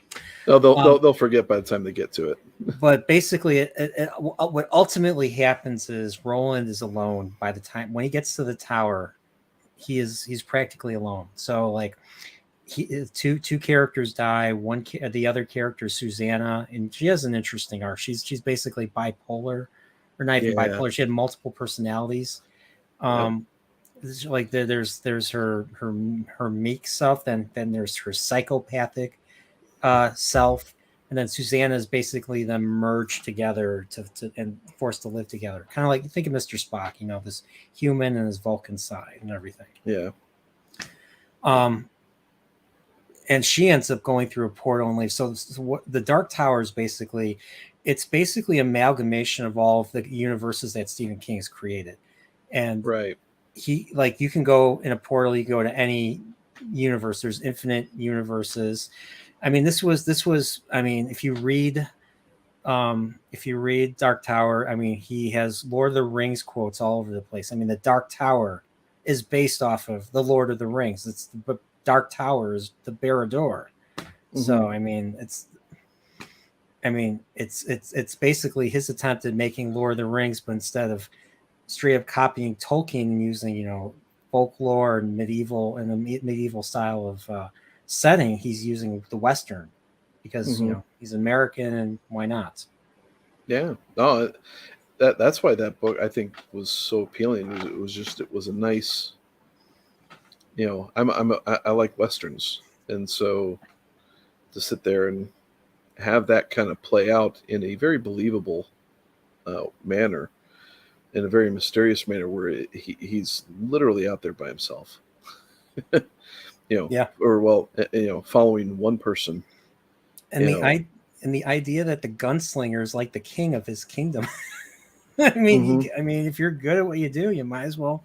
No, they'll forget by the time they get to it. But basically, what ultimately happens is Roland is alone by the time when he gets to the tower. He's practically alone. So like, two characters die. The other character, Susanna, and she has an interesting arc. She's basically bipolar, or not even Yeah. bipolar. She had multiple personalities. Yep. Like there's her meek self, then there's her psychopathic self, and then Susanna is basically them merged together to and forced to live together. Kind of like, you think of Mr. Spock, this human and his Vulcan side and everything. Yeah. And she ends up going through a portal and leaves. So what the Dark Tower is basically, it's basically amalgamation of all of the universes that Stephen King has created. And Right. you can go in a portal, you go to any universe. There's infinite universes. I mean, this was. I mean, if you read Dark Tower, I mean, he has Lord of the Rings quotes all over the place. I mean, the Dark Tower is based off of the Lord of the Rings. But Dark Tower is the Barad-dûr. Mm-hmm. So I mean, it's basically his attempt at making Lord of the Rings, but instead of straight up copying Tolkien and using folklore and medieval style of setting, he's using the Western because he's American, and why not? Yeah. No, that's why that book, I think, was so appealing. It was a nice. I like westerns, and so to sit there and have that kind of play out in a very believable manner, in a very mysterious manner, where he's literally out there by himself. Yeah. Or following one person. And the idea that the gunslinger is like the king of his kingdom. I mean, if you're good at what you do, you might as well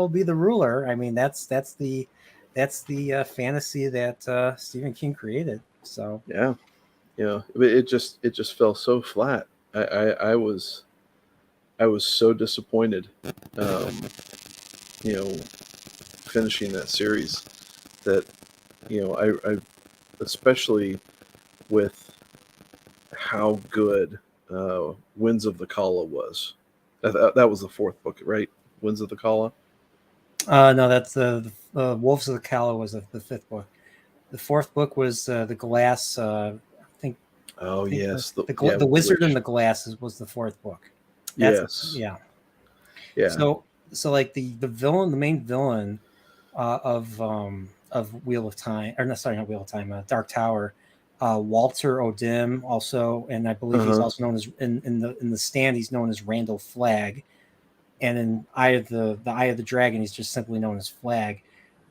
be the ruler. I mean, that's the fantasy that Stephen King created. So yeah, it just fell so flat. I was so disappointed, finishing that series, that I especially with how good Winds of the Kala was. That was the fourth book, right? Winds of the Kala. No, that's the Wolves of the Kala was the fifth book. The fourth book was the Glass. I think. Oh I think yes, the with the Wizard witch. and the Glasses was the fourth book. That's Yes. yeah. Yeah. So like the villain, the main villain of Wheel of Time, or no, sorry, not Wheel of Time, Dark Tower. Walter O'Dim also, and I believe he's Uh-huh. also known as in the Stand. He's known as Randall Flagg, and in Eye of the Eye of the Dragon, he's just simply known as Flag.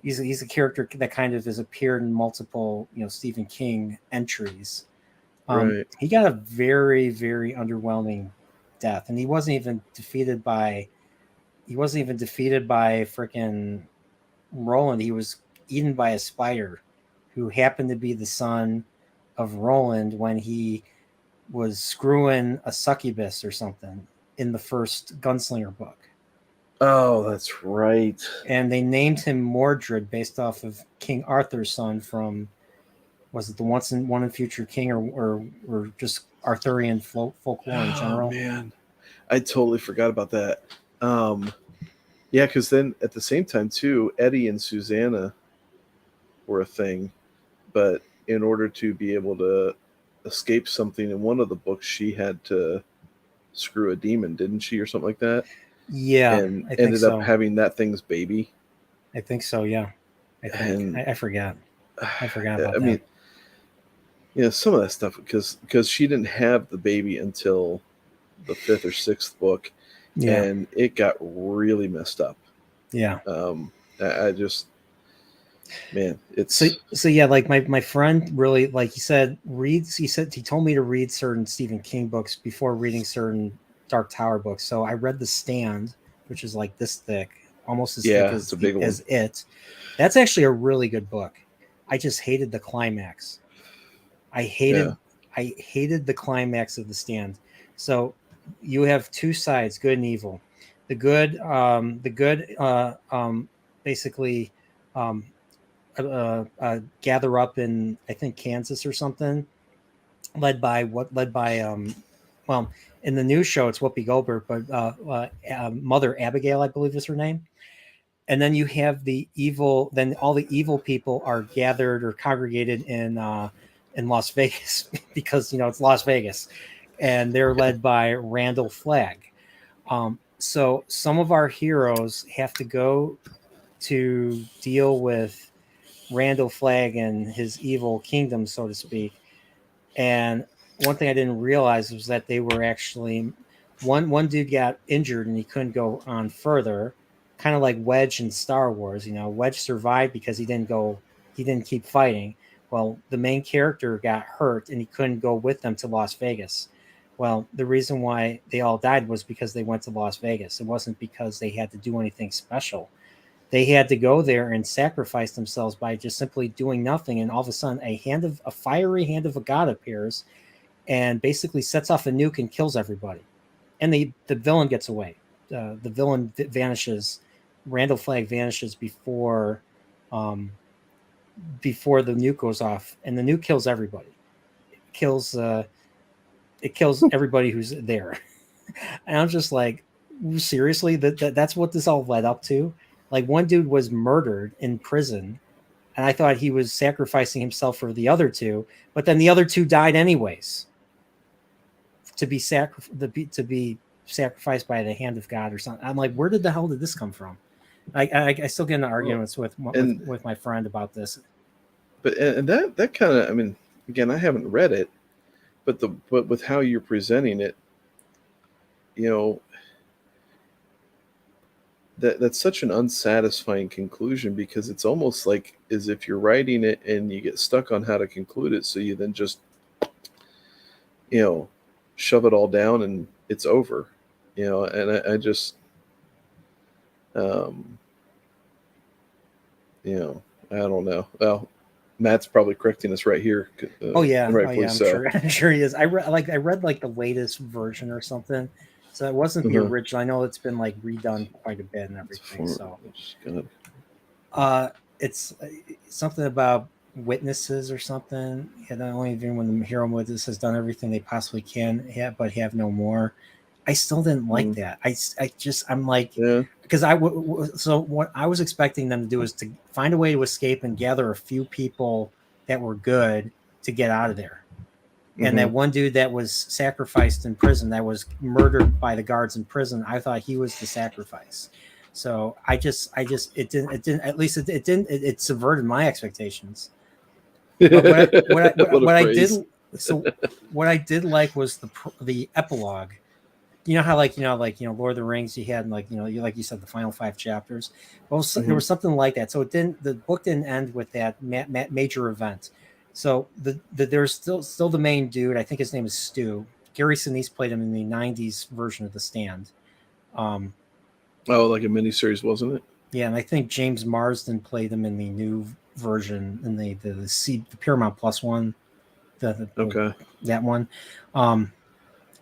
He's a character that kind of has appeared in multiple Stephen King entries. Right. He got a very very underwhelming death, and he wasn't even defeated by freaking Roland. He was eaten by a spider who happened to be the son of Roland when he was screwing a succubus or something in the first Gunslinger book. Oh, that's right. And they named him Mordred based off of King Arthur's son from, was it the One and Future King, or just Arthurian folklore in Oh general? man, I totally forgot about that. Yeah, because then at the same time too, Eddie and Susanna were a thing, but in order to be able to escape something in one of the books, she had to screw a demon, didn't she, or something like that? Yeah, And I think ended up so. having that thing's baby. I think so. Yeah, I think And I forgot. I forgot about I that. mean, some of that stuff because she didn't have the baby until the fifth or sixth book, Yeah, and it got really messed up. yeah. I just, man, it's So yeah, like my friend really, like he said, he told me to read certain Stephen King books before reading certain Dark Tower books. So I read The Stand, which is like this thick, almost as thick yeah, it's a big one. as it. That's actually a really good book. I just hated the climax. I hated the climax of The Stand. So you have two sides, good and evil. The good basically um, gather up in, I think, Kansas or something, led by well, in the news show it's Whoopi Goldberg, but Mother Abigail, I believe is her name. And then you have the evil. Then all the evil people are gathered or congregated in Las Vegas because it's Las Vegas, and they're led by Randall Flagg. So some of our heroes have to go to deal with Randall Flagg and his evil kingdom, so to speak. And one thing I didn't realize was that they were actually one dude got injured and he couldn't go on further, kind of like Wedge in Star Wars. Wedge survived because he didn't keep fighting. Well, the main character got hurt and he couldn't go with them to Las Vegas. Well, the reason why they all died was because they went to Las Vegas. It wasn't because they had to do anything special. They had to go there and sacrifice themselves by just simply doing nothing, and all of a sudden a fiery hand of a god appears and basically sets off a nuke and kills everybody, and the villain gets away. The villain vanishes. Randall Flagg vanishes before the nuke goes off, and the nuke kills everybody. It kills everybody who's there. And I'm just like, seriously, that's what this all led up to. Like, one dude was murdered in prison, and I thought he was sacrificing himself for the other two, but then the other two died anyways to be sacrificed by the hand of God or something. I'm like, where the hell did this come from? I still get into arguments with my friend about this. But and that kind of, I mean, again, I haven't read it, but with how you're presenting it, that's such an unsatisfying conclusion, because it's almost like as if you're writing it and you get stuck on how to conclude it, so you then just shove it all down and it's over. And I just I don't know. Well, Matt's probably correcting us right here. Oh yeah, rightfully I'm so. sure. I'm sure he is. I read like the latest version or something, so it wasn't the original. I know it's been like redone quite a bit and everything. So, it's something about witnesses or something. And only even when the hero witness has done everything they possibly can, but have no more. I still didn't like that. I'm like, Yeah. because so what I was expecting them to do is to find a way to escape and gather a few people that were good to get out of there. And that one dude that was sacrificed in prison, that was murdered by the guards in prison, I thought he was the sacrifice. So it subverted my expectations. But what I did, so what I did like was the epilogue. You know how Lord of the Rings, you had like like you said, the final 5 chapters. Well, there was something like that. So the book didn't end with that major event. So there's still the main dude. I think his name is Stu. Gary Sinise played him in the '90s version of The Stand. Oh, like a miniseries, wasn't it? Yeah, and I think James Marsden played him in the new version in the Paramount Plus one. That one.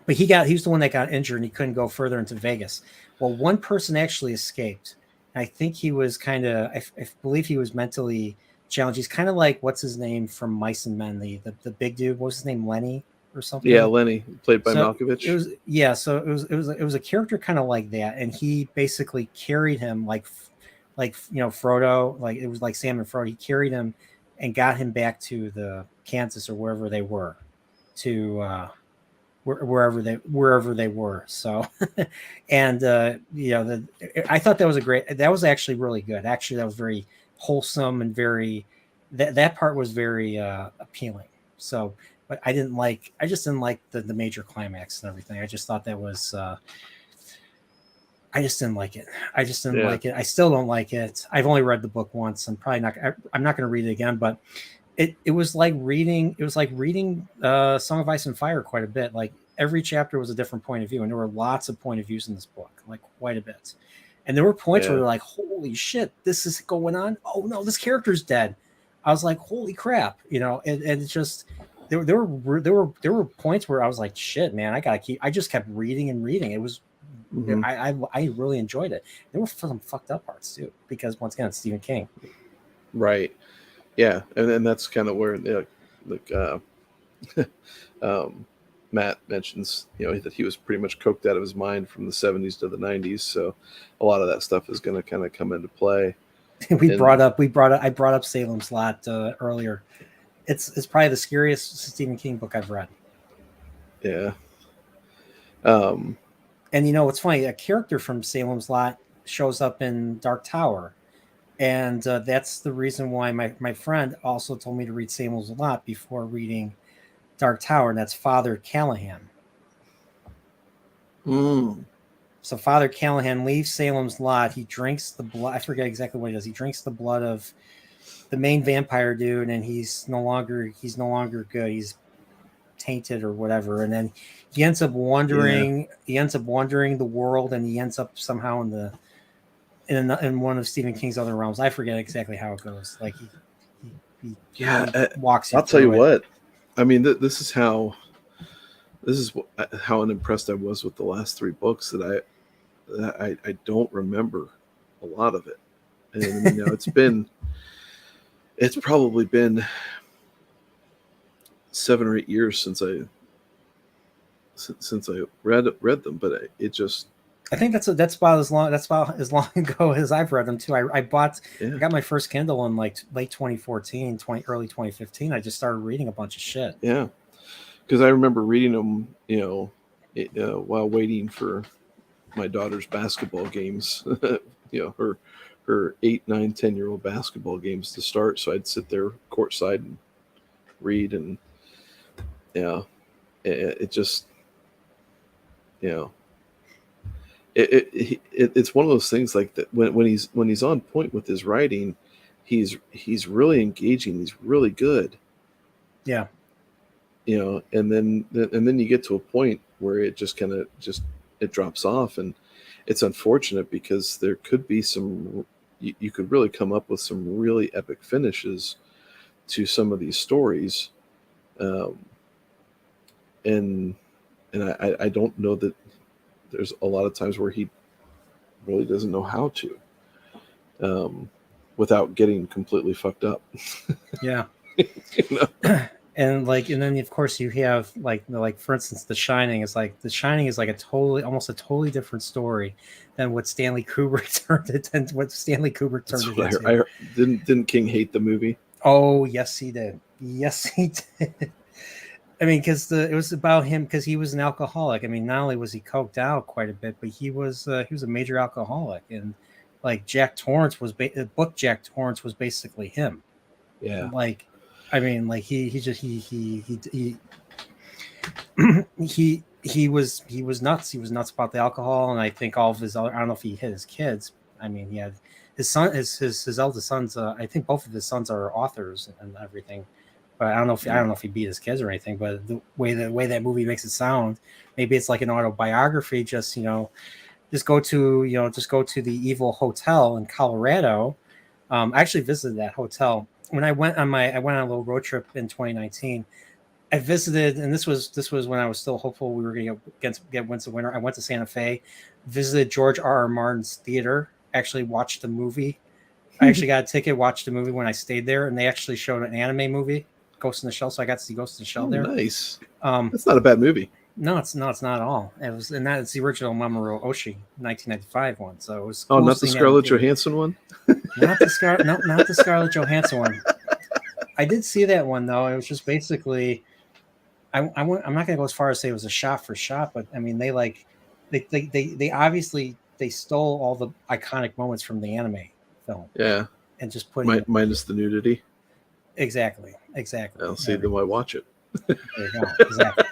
But he was the one that got injured and he couldn't go further into Vegas. Well, one person actually escaped. I think he was I believe he was mentally challenged. He's kind of like, what's his name from Mice and Men, the big dude. What was his name? Lenny or something? Yeah, Lenny, played by Malkovich. It was a character kind of like that. And he basically carried him like Frodo, like it was like Sam and Frodo. He carried him and got him back to the Kansas or wherever they were to, wherever they were. So, and I thought that was actually really good. Actually, that was very wholesome and that part was very appealing. So, but I just didn't like the major climax and everything. I just thought that was, I just didn't like it. I still don't like it. I've only read the book once. I'm not going to read it again, but it was like reading Song of Ice and Fire quite a bit. Like every chapter was a different point of view, and there were lots of point of views in this book, like quite a bit. And there were points where they're like, holy shit, this is going on. Oh no, this character's dead. I was like, holy crap, and it's just there were points where I was like, shit, man, I just kept reading and reading. It was I really enjoyed it. There were some fucked up parts too, because once again, it's Stephen King. Right. Yeah, and that's kind of where Matt mentions, that he was pretty much coked out of his mind from the 70s to the 90s. So a lot of that stuff is going to kind of come into play. I brought up Salem's Lot earlier. It's probably the scariest Stephen King book I've read. Yeah. And what's funny? A character from Salem's Lot shows up in Dark Tower. And that's the reason why my friend also told me to read Salem's Lot before reading Dark Tower, and that's Father Callahan. So Father Callahan leaves Salem's Lot. He drinks the blood. I forget exactly what he does. He drinks the blood of the main vampire dude, and he's no longer good. He's tainted or whatever. And then he ends up wandering. Yeah. He ends up wandering the world, and he ends up somehow in one of Stephen King's other realms. I forget exactly how it goes. Like he walks. I'll tell you what. I mean, this is how unimpressed I was with the last 3 books that I don't remember a lot of it. And it's probably been 7 or 8 years since I read them, but it just. I think that's about as long ago as I've read them too. I got my first Kindle in like late 2014, early 2015. I just started reading a bunch of shit. Yeah, because I remember reading them, while waiting for my daughter's basketball games. Her 8, 9, 10-year-old basketball games to start. So I'd sit there courtside and read, and it just, it's one of those things like that when he's on point with his writing, he's really engaging. He's really good. Yeah. And then you get to a point where it just kind of it drops off, and it's unfortunate because there could be you could really come up with some really epic finishes to some of these stories. And I don't know that there's a lot of times where he really doesn't know how to, without getting completely fucked up. Yeah. You know? And then of course you have like for instance, The Shining is like almost a totally different story than what Stanley Kubrick turned it into. What Stanley Kubrick That's turned it what into. I heard. Didn't King hate the movie? Oh yes, he did. Yes, he did. I mean, because it was about him because he was an alcoholic. I mean, not only was he coked out quite a bit, but he was a major alcoholic, and like Jack Torrance was the book Jack Torrance was basically him. Yeah. Like, I mean, like he just he was nuts. He was nuts about the alcohol, and I think all of his other, I don't know if he hit his kids. I mean, he had his son, his eldest sons. I think both of his sons are authors and everything. But I don't know if he beat his kids or anything. But the way that movie makes it sound, maybe it's like an autobiography. Just just go to the evil hotel in Colorado. I actually visited that hotel when I went on a little road trip in 2019. I visited, and this was when I was still hopeful we were going to get Winds of Winter. I went to Santa Fe, visited George R. R. Martin's theater, actually watched the movie. I actually got a ticket, watched the movie when I stayed there, and they actually showed an anime movie, Ghost in the Shell. So I got to see Ghost in the Shell there. Nice. Um, That's not a bad movie. no, it's not at all. It's the original Mamoru Oshii 1995 one. So it was Oh, cool not the seeing that Scarlett in theater. Johansson one. Not the Scarlett Johansson one. I did see that one though. It was just basically. I'm not going to go as far as say it was a shot for shot, but I mean they obviously they stole all the iconic moments from the anime film Yeah. and just put it Minus the nudity. exactly. I'll see them. I watch it. There you go. Exactly.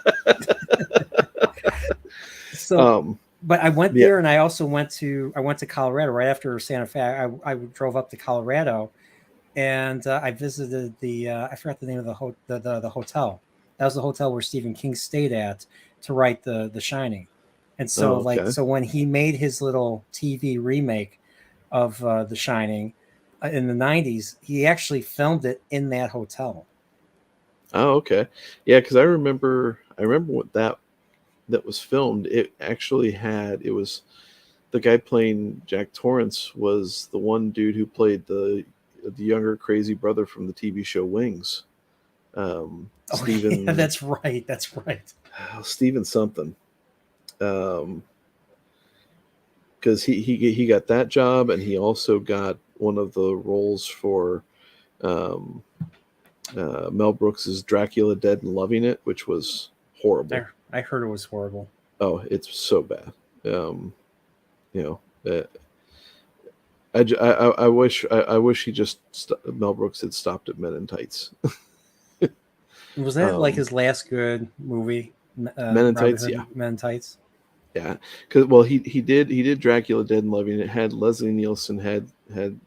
So, but I went there, and I also went to Colorado right after Santa Fe. I drove up to Colorado, and I visited the I forgot the name of the hotel. That was the hotel where Stephen King stayed at to write the Shining. And so so when he made his little TV remake of The Shining in the 90s, he actually filmed it in that hotel. Oh, okay. Yeah, because I remember what that was filmed. It actually it was the guy playing Jack Torrance was the one dude who played the younger crazy brother from the TV show Wings. Stephen. Yeah, that's right. Stephen something. Because he got that job, and he also got one of the roles for Mel Brooks's Dracula Dead and Loving It, which was horrible. I heard it was horrible. Oh, it's so bad. I wish Mel Brooks had stopped at Men in Tights. Was that like his last good movie? Men in Tights, yeah. Men in Tights. Yeah, because he did Dracula Dead and Loving It. Had Leslie Nielsen, had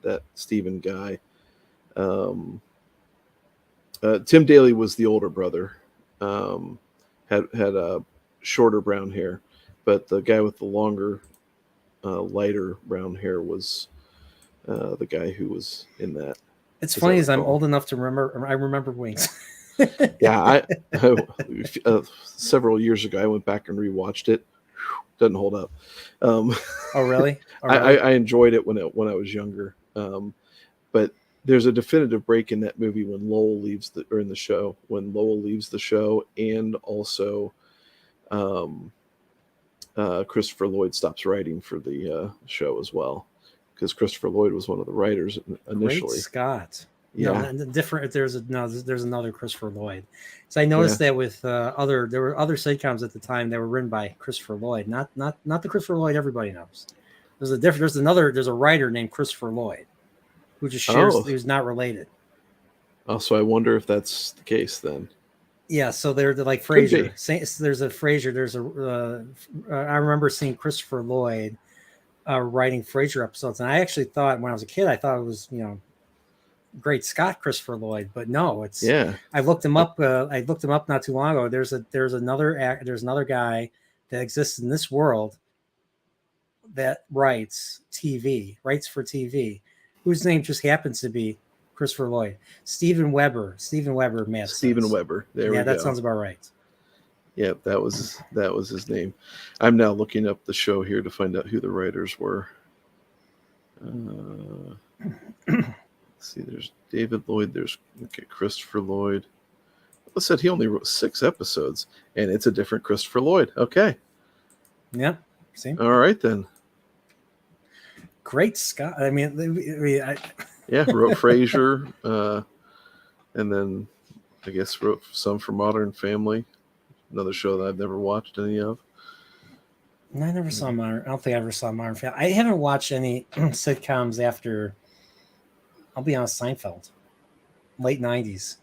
that Stephen guy. Tim Daly was the older brother. Had a shorter brown hair, but the guy with the longer, lighter brown hair was the guy who was in that. It's funny as I'm old enough to remember. I remember Wings. Yeah, several years ago I went back and rewatched it. Doesn't hold up. Oh really? I enjoyed it when I was younger. But there's a definitive break in that movie when Lowell leaves the show, and also Christopher Lloyd stops writing for the show as well, because Christopher Lloyd was one of the writers initially. Great Scott. Yeah, no, different. There's another Christopher Lloyd. So I noticed that with there were other sitcoms at the time that were written by Christopher Lloyd, not the Christopher Lloyd everybody knows. There's a writer named Christopher Lloyd who just shares who's not related. Oh, so I wonder if that's the case then. Yeah, so they're like Frasier. There's a Frasier. There's a I remember seeing Christopher Lloyd writing Frasier episodes, and I actually thought when I was a kid, I thought it was Great Scott Christopher Lloyd, but no, it's I looked him up. I looked him up not too long ago. There's another guy that exists in this world that writes for TV, whose name just happens to be Christopher Lloyd. Steven Weber, Matt. Steven Weber. There we go. Yeah, that sounds about right. Yeah, that was his name. I'm now looking up the show here to find out who the writers were. see, there's David Lloyd. There's Christopher Lloyd. I said he only wrote 6 episodes, and it's a different Christopher Lloyd. Okay. Yeah. See? All right, then. Great Scott. I mean, Yeah, wrote Frasier, and then I guess wrote some for Modern Family, another show that I've never watched any of. I never saw Modern. I don't think I ever saw Modern Family. I haven't watched any sitcoms after, I'll be honest, Seinfeld, late 90s.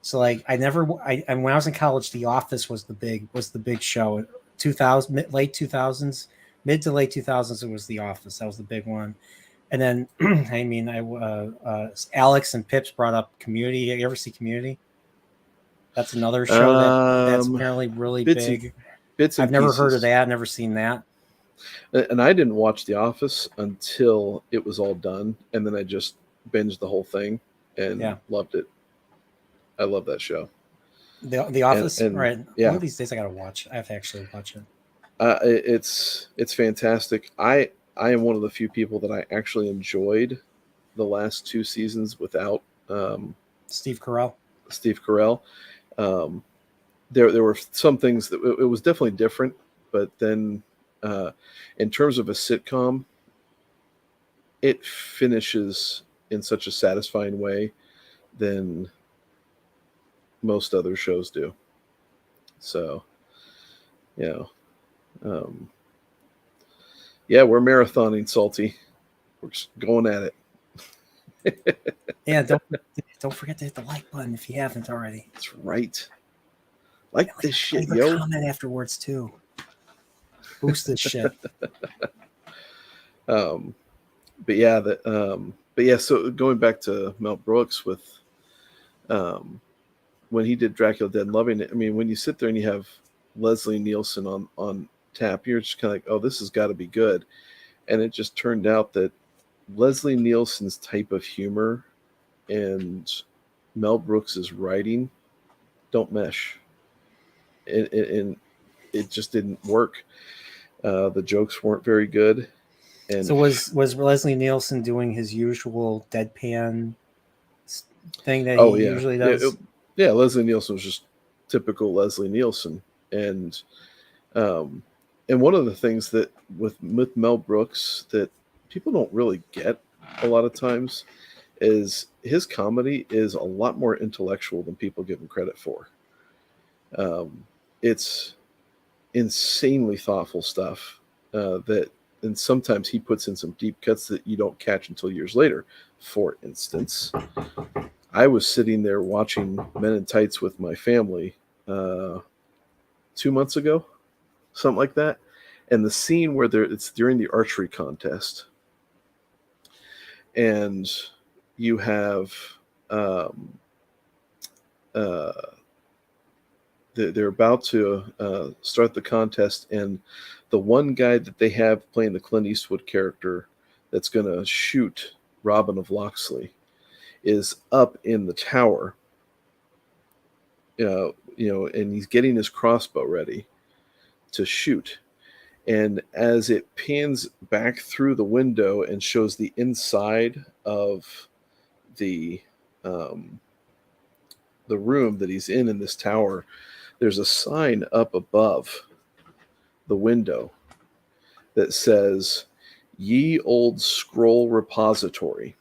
So like and when I was in college, The Office was the big show. 2000, late 2000s, mid to late 2000s, it was The Office. That was the big one. And then, I mean, Alex and Pips brought up Community. You ever see Community? That's another show that's apparently really big. I've never heard of that. Never seen that. And I didn't watch The Office until it was all done, and then I just binged the whole thing and loved it. I love that show. The Office, right? Yeah. One of these days I gotta watch. I have to actually watch it. It's fantastic. I am one of the few people that I actually enjoyed the last 2 seasons without Steve Carell. There were some things that it was definitely different, but then in terms of a sitcom, it finishes in such a satisfying way than most other shows do. So, we're marathoning, Salty. We're just going at it. Yeah, don't forget to hit the like button if you haven't already. That's right. Like this shit, yo. Comment afterwards too. Boost this shit. So going back to Mel Brooks with when he did Dracula Dead and Loving It, I mean, when you sit there and you have Leslie Nielsen on tap, you're just kind of like, oh, this has got to be good. And it just turned out that Leslie Nielsen's type of humor and Mel Brooks's writing don't mesh. And it just didn't work. The jokes weren't very good. And so was Leslie Nielsen doing his usual deadpan thing that he usually does? Leslie Nielsen was just typical Leslie Nielsen. And one of the things that with Mel Brooks that people don't really get a lot of times is his comedy is a lot more intellectual than people give him credit for. It's insanely thoughtful stuff and sometimes he puts in some deep cuts that you don't catch until years later. For instance, I was sitting there watching Men in Tights with my family 2 months ago, something like that. And the scene where it's during the archery contest, and you have they're about to start the contest, and the one guy that they have playing the Clint Eastwood character that's going to shoot Robin of Locksley is up in the tower, and he's getting his crossbow ready to shoot. And as it pans back through the window and shows the inside of the room that he's in this tower, there's a sign up above the window that says, "Ye Old Scroll Repository."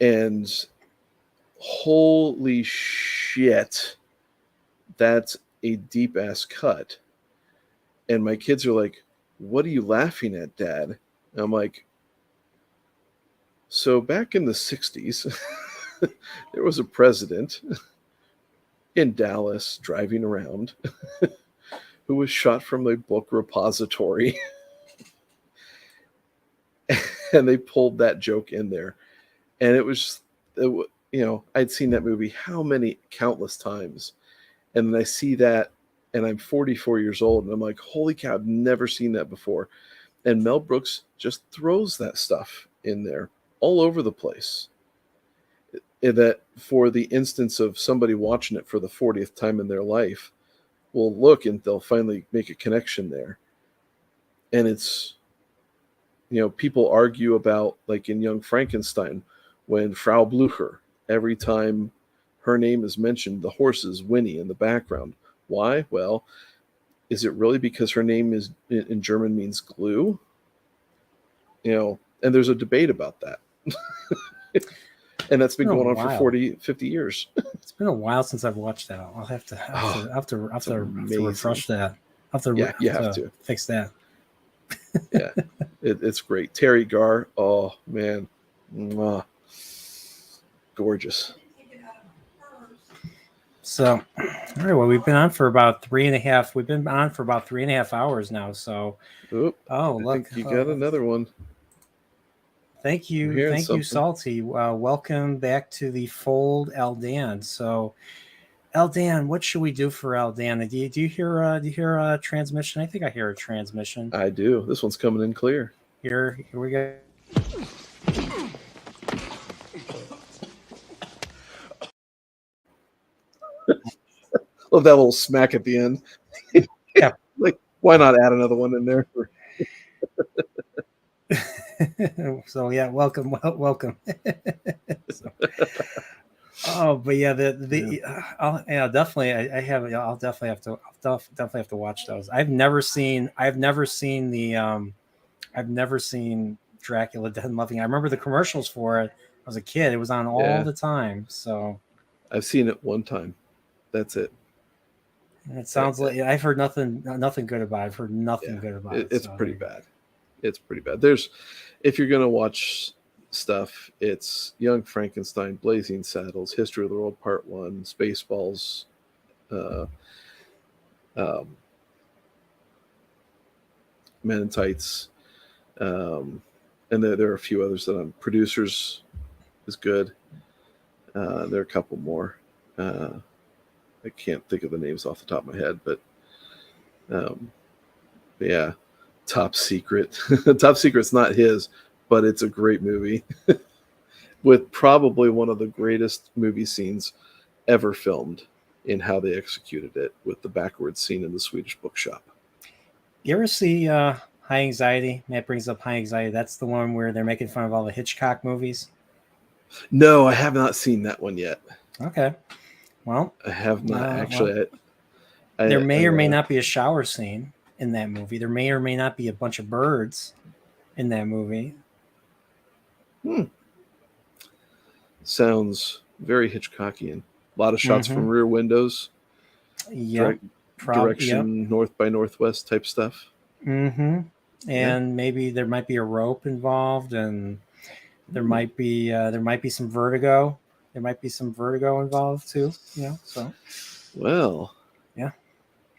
And holy shit, that's a deep ass cut. And my kids are like, "What are you laughing at, Dad?" And I'm like, so back in the 60s, there was a president in Dallas driving around who was shot from the book repository. And they pulled that joke in there. And it was, I'd seen that movie how many countless times. And then I see that, and I'm 44 years old, and I'm like, holy cow, I've never seen that before. And Mel Brooks just throws that stuff in there all over the place. That for the instance of somebody watching it for the 40th time in their life will look and they'll finally make a connection there. And it's people argue about, like in Young Frankenstein, when Frau Blucher, every time her name is mentioned, the horse is whinny in the background. Why? Well, is it really because her name is in German means glue? And there's a debate about that. And that's been going on for 40, 50 years. It's been a while since I've watched that. I'll have to refresh that. Yeah, you have to fix that. Yeah, it's great. Terry Garr, oh man, mwah. Gorgeous. So, all right. Well, we've been on for about 3.5. We've been on for about 3.5 hours now. So, I look, think you got another one. Thank you, you, Salty. Welcome back to the fold, Aldan. So, Aldan, what should we do for Aldan? Do you hear a transmission? I think I hear a transmission. I do. This one's coming in clear. Here we go. Love that little smack at the end. Yeah. Like, why not add another one in there? So yeah, welcome. But yeah, I'll definitely have to watch those. I've never seen Dracula Dead and Loving. I remember the commercials for it. I was a kid. It was on all the time. So I've seen it one time. That's it. And it sounds like I've heard nothing good about it. I've heard nothing good about it. It's so pretty bad. It's pretty bad. If you're gonna watch stuff, it's Young Frankenstein, Blazing Saddles, History of the World Part 1, Spaceballs, Men in Tights, and there are a few others that I'm. Producers is good. There are a couple more. I can't think of the names off the top of my head, but yeah, Top Secret. Top Secret's not his, but it's a great movie with probably one of the greatest movie scenes ever filmed in how they executed it with the backwards scene in the Swedish bookshop. You ever see High Anxiety? Matt brings up High Anxiety. That's the one where they're making fun of all the Hitchcock movies. No, I have not seen that one yet. Okay. Well, I have not actually. There may or may not be a shower scene in that movie. There may or may not be a bunch of birds in that movie. Sounds very Hitchcockian. A lot of shots from rear windows. Yeah. Direction north by northwest type stuff. And maybe there might be a rope involved, and there might be some vertigo. There might be some vertigo involved too. So. Well. Yeah.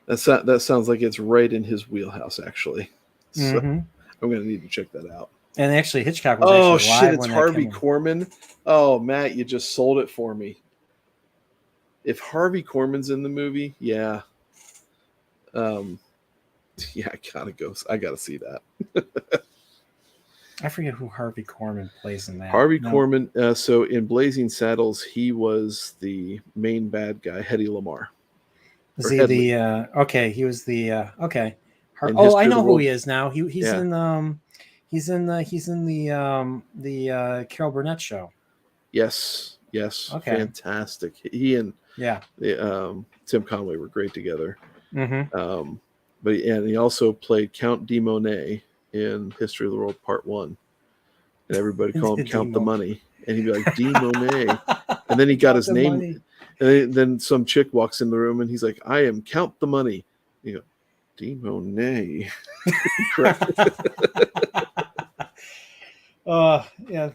That sounds like it's right in his wheelhouse, actually. So I'm going to need to check that out. And actually, Hitchcock was actually live. It's Harvey Korman. Oh, Matt, you just sold it for me. If Harvey Korman's in the movie, yeah. I gotta go. I gotta see that. I forget who Harvey Korman plays in that. Korman. So in Blazing Saddles, he was the main bad guy, Hedy Lamarr. Is he the okay? He was the okay. I know who he is now. He's in the Carol Burnett show. Yes. Okay. Fantastic. He and Tim Conway were great together. But he also played Count de Monet in History of the World Part 1, and everybody called him Count the Money, and he'd be like de Monet, and then he got his name. Money. And then some chick walks in the room, and he's like, "I am Count the Money." And you go, de Monet. Yeah.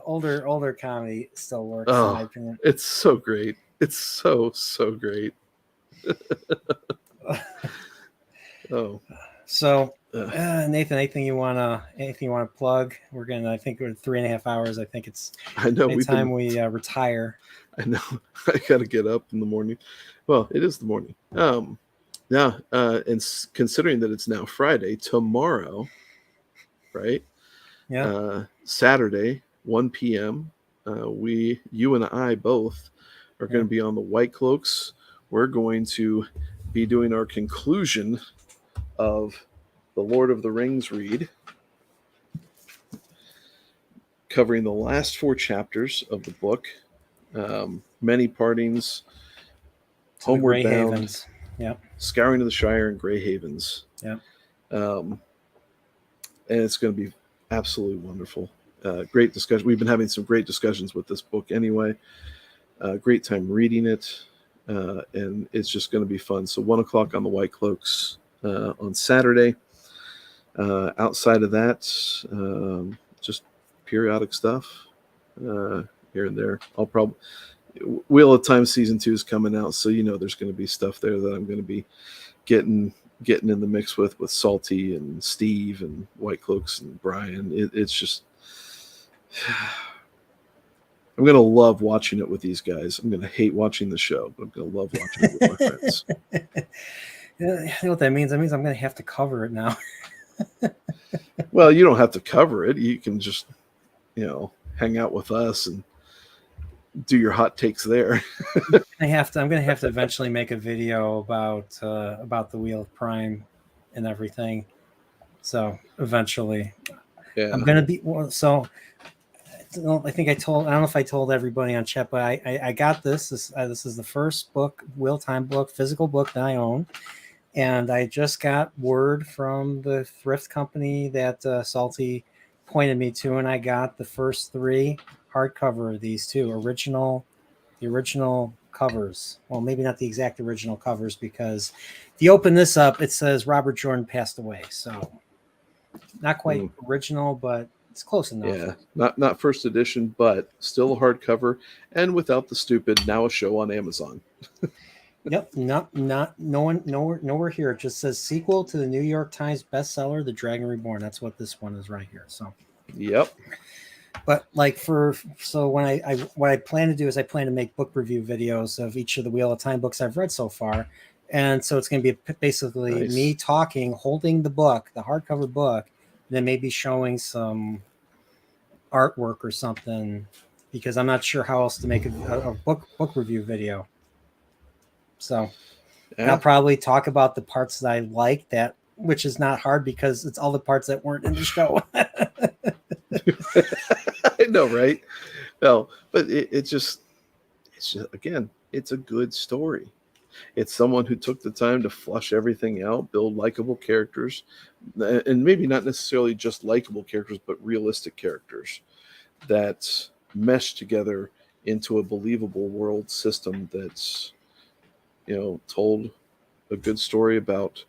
Older comedy still works. In my opinion. It's so great. It's so great. So Nathan, anything you wanna plug? I think we're 3.5 hours. I think it's time we retire. I know. I gotta get up in the morning. Well, it is the morning. And considering that it's now Friday, tomorrow, right? Yeah. Saturday, 1 p.m. You and I both are going to be on the White Cloaks. We're going to be doing our conclusion of the Lord of the Rings read. covering the last 4 chapters of the book. Many partings, To the homeward Grey bound, Havens. Yep. scouring of the Shire and Grey Havens. Yep. And it's going to be absolutely wonderful. Great discussion. We've been having some great discussions with this book anyway. Great time reading it. And it's just going to be fun. So 1:00 on the White Cloaks on Saturday. Outside of that, just periodic stuff here and there. I'll probably Wheel of Time season 2 is coming out, so there's going to be stuff there that I'm going to be getting in the mix with Salty and Steve and White Cloaks and Brian. It's just I'm going to love watching it with these guys. I'm going to hate watching the show, but I'm going to love watching it with my friends. You know what that means? That means I'm going to have to cover it now. Well, you don't have to cover it. You can just, hang out with us and do your hot takes there. I'm going to have to eventually make a video about the Wheel of Prime and everything. So eventually, Yeah. I'm going to be. So I think I don't know if I told everybody on chat, but I got this. This is the first book, Wheel of Time book, physical book that I own. And I just got word from the thrift company that Salty pointed me to, and I got the first 3 hardcover of these 2 the original covers. Well, maybe not the exact original covers, because if you open this up, it says Robert Jordan passed away. So not quite original, but it's close enough. Yeah, not first edition, but still a hardcover, and without the stupid now a show on Amazon. Yep, nowhere here. It just says sequel to the New York Times bestseller, The Dragon Reborn. That's what this one is right here. So, yep. But what I plan to do is I plan to make book review videos of each of the Wheel of Time books I've read so far, and so it's going to be basically me talking, holding the book, the hardcover book, and then maybe showing some artwork or something, because I'm not sure how else to make a book review video. So I'll probably talk about the parts that I like, which is not hard because it's all the parts that weren't in the show. I know, right? No, but it's just again, it's a good story. It's someone who took the time to flush everything out, build likable characters, and maybe not necessarily just likable characters, but realistic characters that mesh together into a believable world system that's told a good story about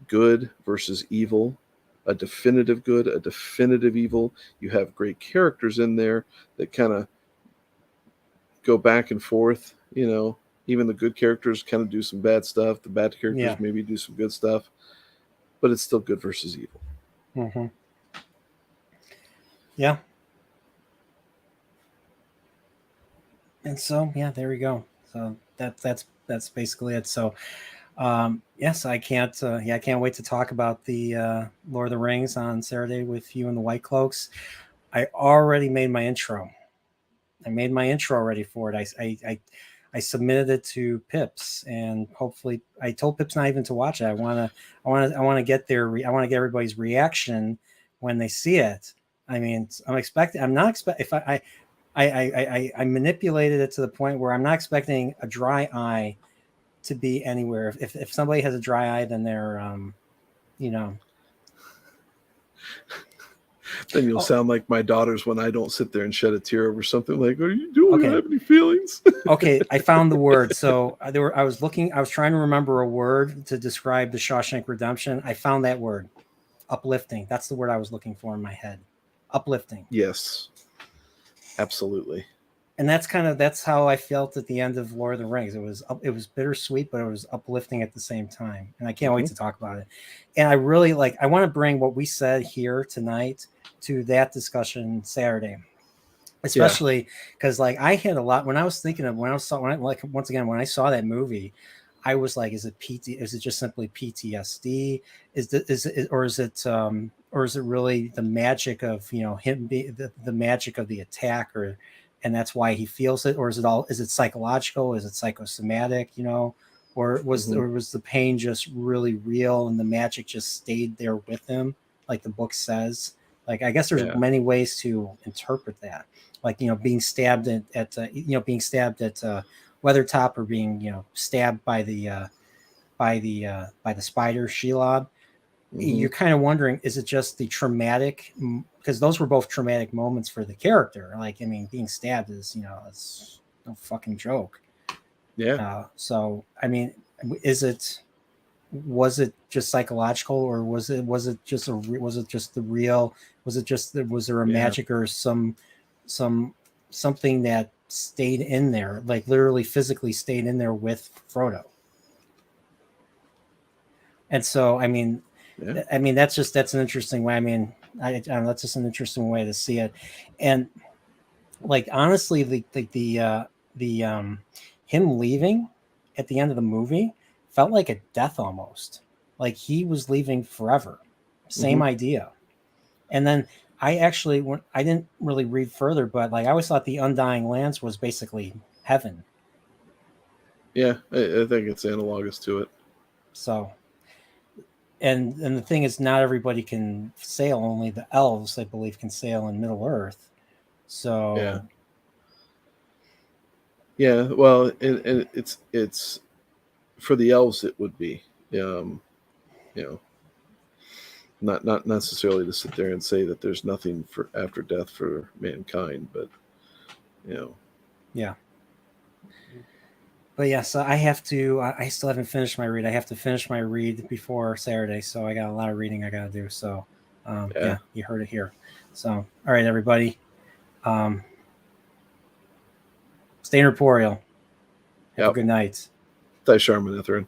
good versus evil, a definitive good, a definitive evil. You have great characters in there that kind of go back and forth. Even the good characters kind of do some bad stuff. The bad characters maybe do some good stuff, but it's still good versus evil. Mm-hmm. Yeah. And so, there we go. So that's basically it. So, yes, I can't wait to talk about the Lord of the Rings on Saturday with you and the White Cloaks. I already made my intro. I made my intro already for it. I submitted it to Pips, and hopefully I told Pips not even to watch it. I want to get everybody's reaction when they see it. I mean, I manipulated it to the point where I'm not expecting a dry eye to be anywhere. If somebody has a dry eye, then they're Then you'll sound like my daughters when I don't sit there and shed a tear over something like, "Are you doing? Have any feelings?" Okay, I found the word. So I was trying to remember a word to describe the Shawshank Redemption. I found that word, uplifting. That's the word I was looking for in my head, uplifting. Yes, absolutely. And that's how I felt at the end of Lord of the Rings. It was bittersweet, but it was uplifting at the same time. And I can't wait to talk about it. And I really I want to bring what we said here tonight to that discussion Saturday, especially because I had a lot when I was thinking of when I saw that movie. I was like, is it is it just simply PTSD? Is it really the magic of him being the magic of the attack, and that's why he feels it, or is it psychological? Is it psychosomatic? Or was the pain just really real and the magic just stayed there with him, like the book says? Like, I guess there's Yeah. many ways to interpret that. Like, being stabbed at Weathertop, or being, stabbed by the spider Shelob. You're kind of wondering, is it just the traumatic? Because those were both traumatic moments for the character. Like, I mean, being stabbed is, it's no fucking joke. Yeah. So, I mean, was it just psychological, or was it just the real? Was there a magic or something that stayed in there, like literally physically stayed in there with Frodo? And so, I mean, that's an interesting way. I mean, I don't know, that's just an interesting way to see it. And like, honestly, the him leaving at the end of the movie felt like a death almost. Like he was leaving forever. Same idea. And then I didn't really read further, but like I always thought the Undying Lands was basically heaven. Yeah, I think it's analogous to it. So, and the thing is, not everybody can sail. Only the elves, I believe, can sail in Middle Earth. So yeah. Well, and it's for the elves. It would be, you know, not necessarily to sit there and say that there's nothing for after death for mankind, but yeah. But yeah, so I have to. I still haven't finished my read. I have to finish my read before Saturday, so I got a lot of reading I got to do. So, yeah, you heard it here. So, all right, everybody, stay incorporeal. Have a good night. Thy Man of Manetheren.